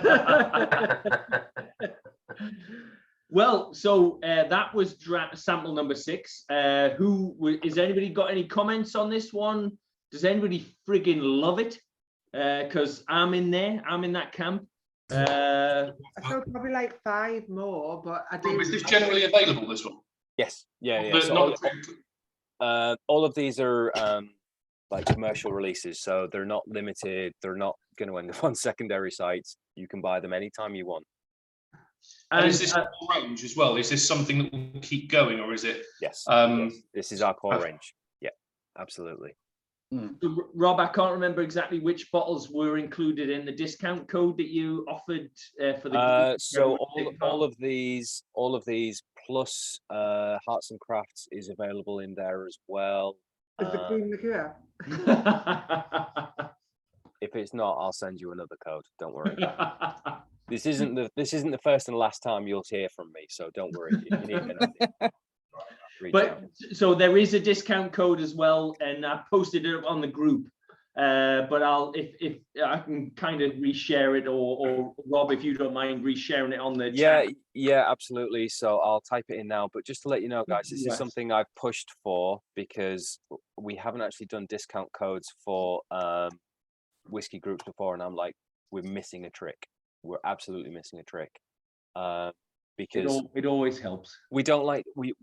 Well, so that was sample number 6. Is anybody got any comments on this one? Does anybody friggin' love it? Because I'm in there. I'm in that camp. I feel probably like 5 more, but I do. Rob, is this generally available, this one? Yes. Yeah. But So not all of these are like commercial releases, so they're not limited. They're not going to end up on secondary sites. You can buy them anytime you want. And is this range as well? Is this something that will keep going, or is it? Yes. Yes. This is our core range. Yeah, absolutely. Rob, I can't remember exactly which bottles were included in the discount code that you offered for the. So all of these plus Hearts and Crafts is available in there as well. Is the cream liqueur? If it's not, I'll send you another code. Don't worry. This isn't the first and last time you'll hear from me, so don't worry. If you need anything. But so there is a discount code as well, and I posted it up on the group. But I'll if I can kind of reshare it, or Rob, if you don't mind resharing it on the chat. Yeah, absolutely. So I'll type it in now. But just to let you know, guys, this is something I've pushed for because we haven't actually done discount codes for whiskey groups before, and I'm like, we're missing a trick. We're absolutely missing a trick. Because it always helps. We don't like we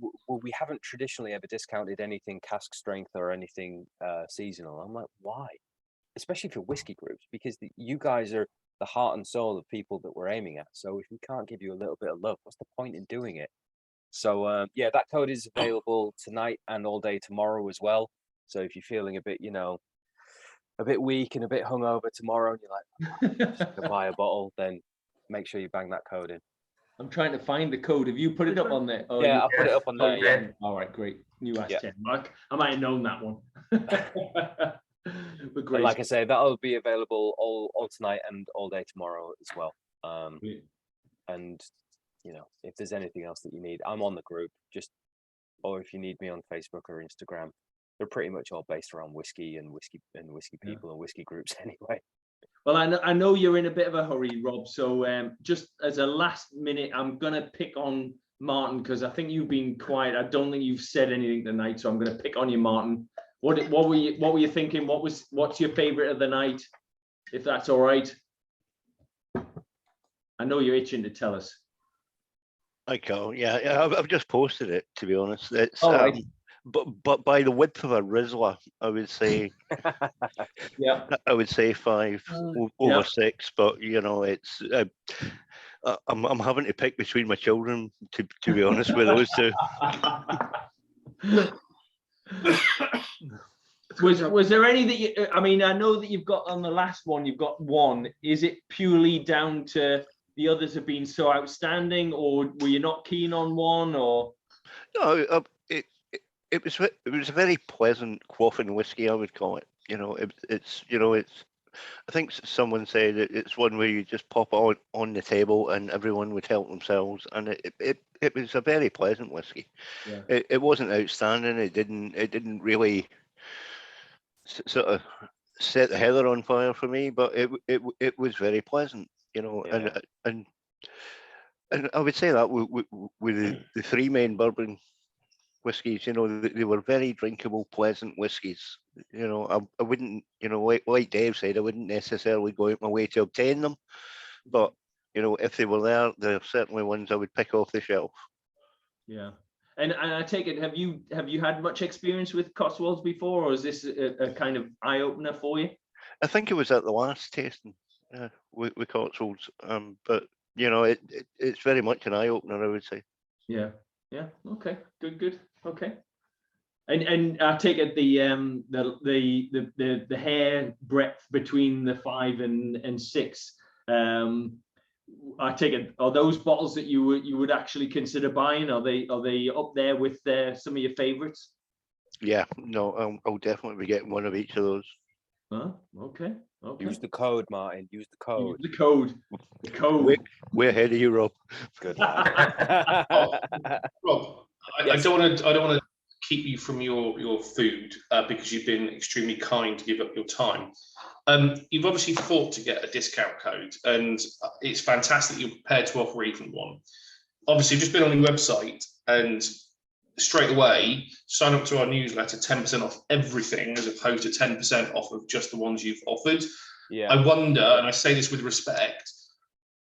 haven't traditionally ever discounted anything cask strength or anything seasonal. I'm like, why? Especially for whiskey groups, because you guys are the heart and soul of people that we're aiming at. So if we can't give you a little bit of love, what's the point in doing it? So yeah, that code is available tonight and all day tomorrow as well. So if you're feeling a bit, a bit weak and a bit hungover tomorrow, and you're like, I'm just gonna buy a bottle, then make sure you bang that code in. I'm trying to find the code. Have you put it up on there? Oh, yeah, I'll put it up on there. Yeah. All right, great. NEWAS 10. I might have known that one. But great. But like I say, that'll be available all tonight and all day tomorrow as well. And if there's anything else that you need, I'm on the group. Or if you need me on Facebook or Instagram, they're pretty much all based around whiskey and whiskey people and whiskey groups anyway. Well, I know you're in a bit of a hurry, Rob. So just as a last minute, I'm going to pick on Martin because I think you've been quiet. I don't think you've said anything tonight, so I'm going to pick on you, Martin. What were you thinking? What's your favourite of the night, if that's all right? I know you're itching to tell us. I go, yeah. I've just posted it, to be honest. It's right. But by the width of a Rizla, I would say, yeah, I would say 5 over 6. But it's I'm having to pick between my children to be honest with those two. Was there any that you? I mean, I know that you've got on the last one. You've got 1. Is it purely down to the others have been so outstanding, or were you not keen on one, or? No, it was a very pleasant quaffing whiskey, I would call it. It's I think someone said it's one where you just pop on the table and everyone would help themselves, and it was a very pleasant whiskey. Yeah. It wasn't outstanding. It didn't really sort of set the heather on fire for me, but it was very pleasant. Yeah. And I would say that with the 3 main bourbon whiskies, they were very drinkable, pleasant whiskies. I wouldn't, like Dave said, I wouldn't necessarily go out my way to obtain them, but if they were there, they're certainly ones I would pick off the shelf. Yeah, and I take it, have you had much experience with Cotswolds before, or is this a kind of eye opener for you? I think it was at the last tasting with Cotswolds, but it's very much an eye opener, I would say. Yeah. Okay. Good. Okay. And I take it the hair breadth between the 5 and 6. I take it, are those bottles that you would actually consider buying? Are they up there with some of your favorites? Yeah, no, I'll definitely be getting one of each of those. Huh? Okay. Use the code, Martin. Use the code. Use the code. The code. We're ahead of you, Rob. Good. Rob, I don't want to keep you from your food because you've been extremely kind to give up your time. You've obviously fought to get a discount code, and it's fantastic you're prepared to offer even one. Obviously, you've just been on your website, and straight away sign up to our newsletter, 10% off everything, as opposed to 10% off of just the ones you've offered. Yeah. I wonder, and I say this with respect,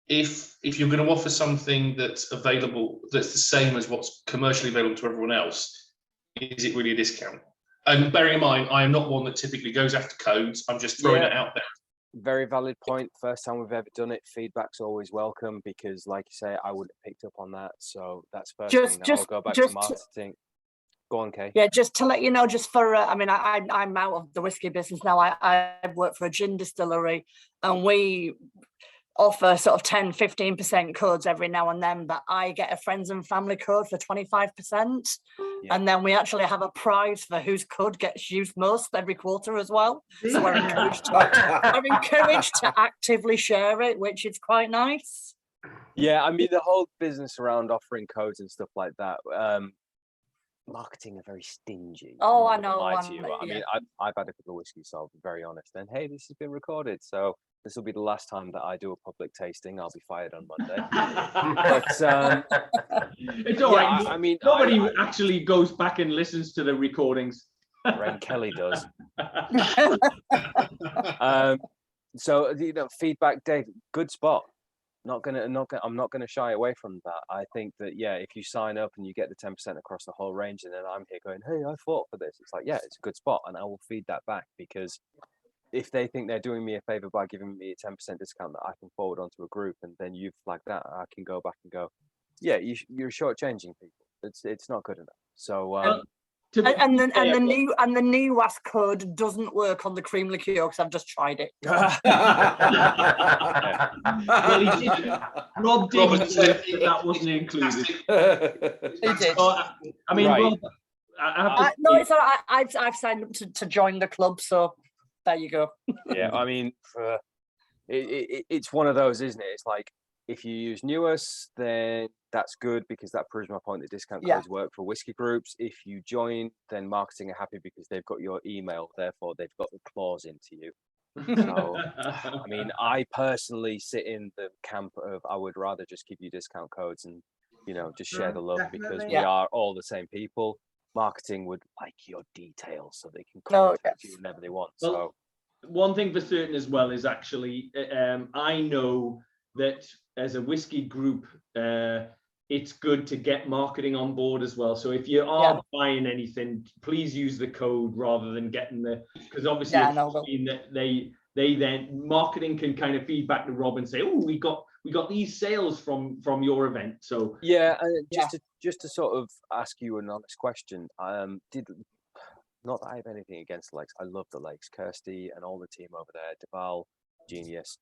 if you're going to offer something that's available, that's the same as what's commercially available to everyone else, is it really a discount? And bearing in mind, I am not one that typically goes after codes. I'm just throwing it out there. Very valid point. First time we've ever done it. Feedback's always welcome because, like you say, I would have picked up on that. So that's first thing. I'll go back to marketing. Go on, Kay. Yeah, just to let you know, just for, I mean, I'm out of the whiskey business now. I work for a gin distillery, and we offer sort of 10-15% codes every now and then, but I get a friends and family code for 25%. And then we actually have a prize for whose code gets used most every quarter as well. So we're encouraged to actively share it, which is quite nice. Yeah, I mean, the whole business around offering codes and stuff like that, marketing are very stingy. Oh, I know. I mean, I've had a couple of whiskeys, so I'll be very honest. And hey, this has been recorded, so this will be the last time that I do a public tasting. I'll be fired on Monday. But it's all right. I mean, nobody actually goes back and listens to the recordings. Ren Kelly does. So you know, feedback, Dave. Good spot. I'm not gonna shy away from that. I think that if you sign up and you get the 10% across the whole range, and then I'm here going, hey, I fought for this. It's like, yeah, it's a good spot, and I will feed that back because if they think they're doing me a favor by giving me a 10% discount that I can forward onto a group, and then you've flagged that, I can go back and go, yeah, you're shortchanging people. It's not good enough. So and the NEWAS code doesn't work on the cream liqueur because I've just tried it. Rob did say that wasn't included. He did. I mean, right. Rob, no, it's all right. I've signed up to join the club, so there you go. Yeah, I mean, it's one of those, isn't it? It's like if you use NEWAS, then that's good because that proves my point that discount codes work for whiskey groups. If you join, then marketing are happy because they've got your email, therefore they've got the clause into you. So, I mean, I personally sit in the camp of I would rather just give you discount codes and, you know, just share the love because we are all the same people. Marketing would like your details so they can contact you whenever they want. Well, one thing for certain as well is actually, I know that as a whiskey group, it's good to get marketing on board as well. So if you are buying anything, please use the code rather than getting because obviously they then marketing can kind of feedback to Rob and say, oh, we got these sales from your event. So just to sort of ask you an honest question, not that I have anything against the Lakes. I love the Lakes. Kirsty and all the team over there, Deval, genius.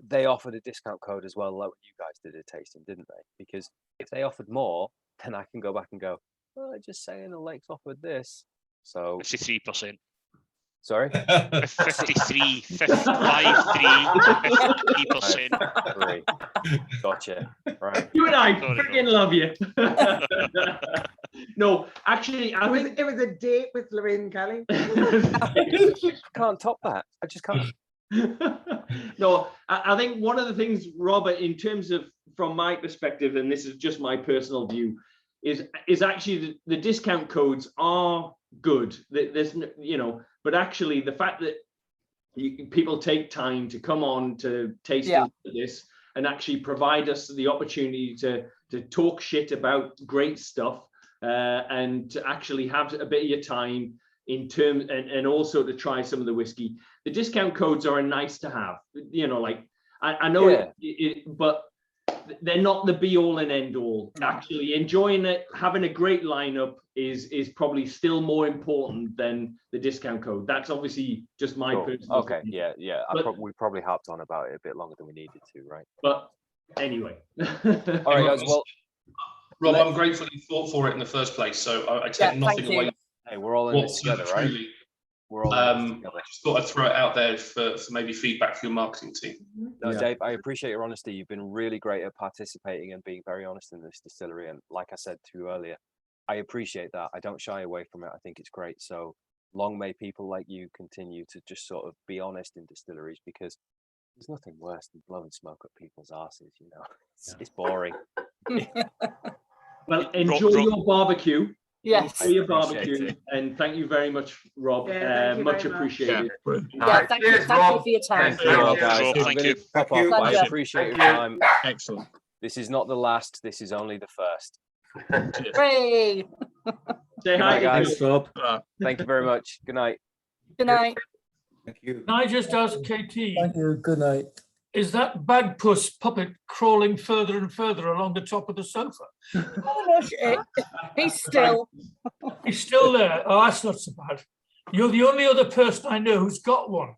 They offered a discount code as well, like when you guys did a tasting, didn't they? Because if they offered more, then I can go back and go, well, just saying the Lakes offered this. So 53%. Sorry? 53, 53%. Gotcha. Right. You and I freaking love you. No, actually, I think it was a date with Lorraine Kelly. Can't top that. I just can't. No, I think one of the things, Robert, in terms of from my perspective, and this is just my personal view, is actually the discount codes are good. There's, you know, but actually the fact that people take time to come on to tasting this and actually provide us the opportunity to talk shit about great stuff and to actually have a bit of your time in terms and also to try some of the whiskey. The discount codes are a nice to have, you know, like I know but they're not the be all and end all. Actually, enjoying it, having a great lineup is probably still more important than the discount code. That's obviously just my personal. Okay, opinion. yeah. We probably harped on about it a bit longer than we needed to, right? But anyway. All right, guys. Well, Rob, I'm grateful you thought for it in the first place, so I take nothing away. Hey, we're all in this together, right? We're all in this together. I just thought I'd throw it out there for maybe feedback for your marketing team. No, Dave, I appreciate your honesty. You've been really great at participating and being very honest in this distillery. And like I said to you earlier, I appreciate that. I don't shy away from it. I think it's great. So long may people like you continue to just sort of be honest in distilleries, because there's nothing worse than blowing smoke at people's asses, you know. It's boring. Well, enjoy your barbecue. Yes. Enjoy your barbecue, and thank you very much, Rob. Yeah, much appreciated. Yeah, thank you for your time. Thank you, guys. Thank you. Pop off. I appreciate your time. Excellent. This is not the last. This is only the first. Hooray! Say Good hi, night, guys. Rob. Thank you very much. Good night. Good night. Thank you. Can I just ask KT, Thank you. Good night. is that Bagpuss puppet crawling further and further along the top of the sofa? Oh, no, he's still. He's still there. Oh, that's not so bad. You're the only other person I know who's got one.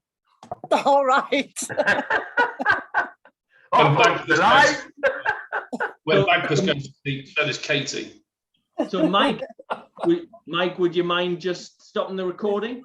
All right. When Bagpuss goes to sleep, so does Katie. So, Mike, would you mind just stopping the recording?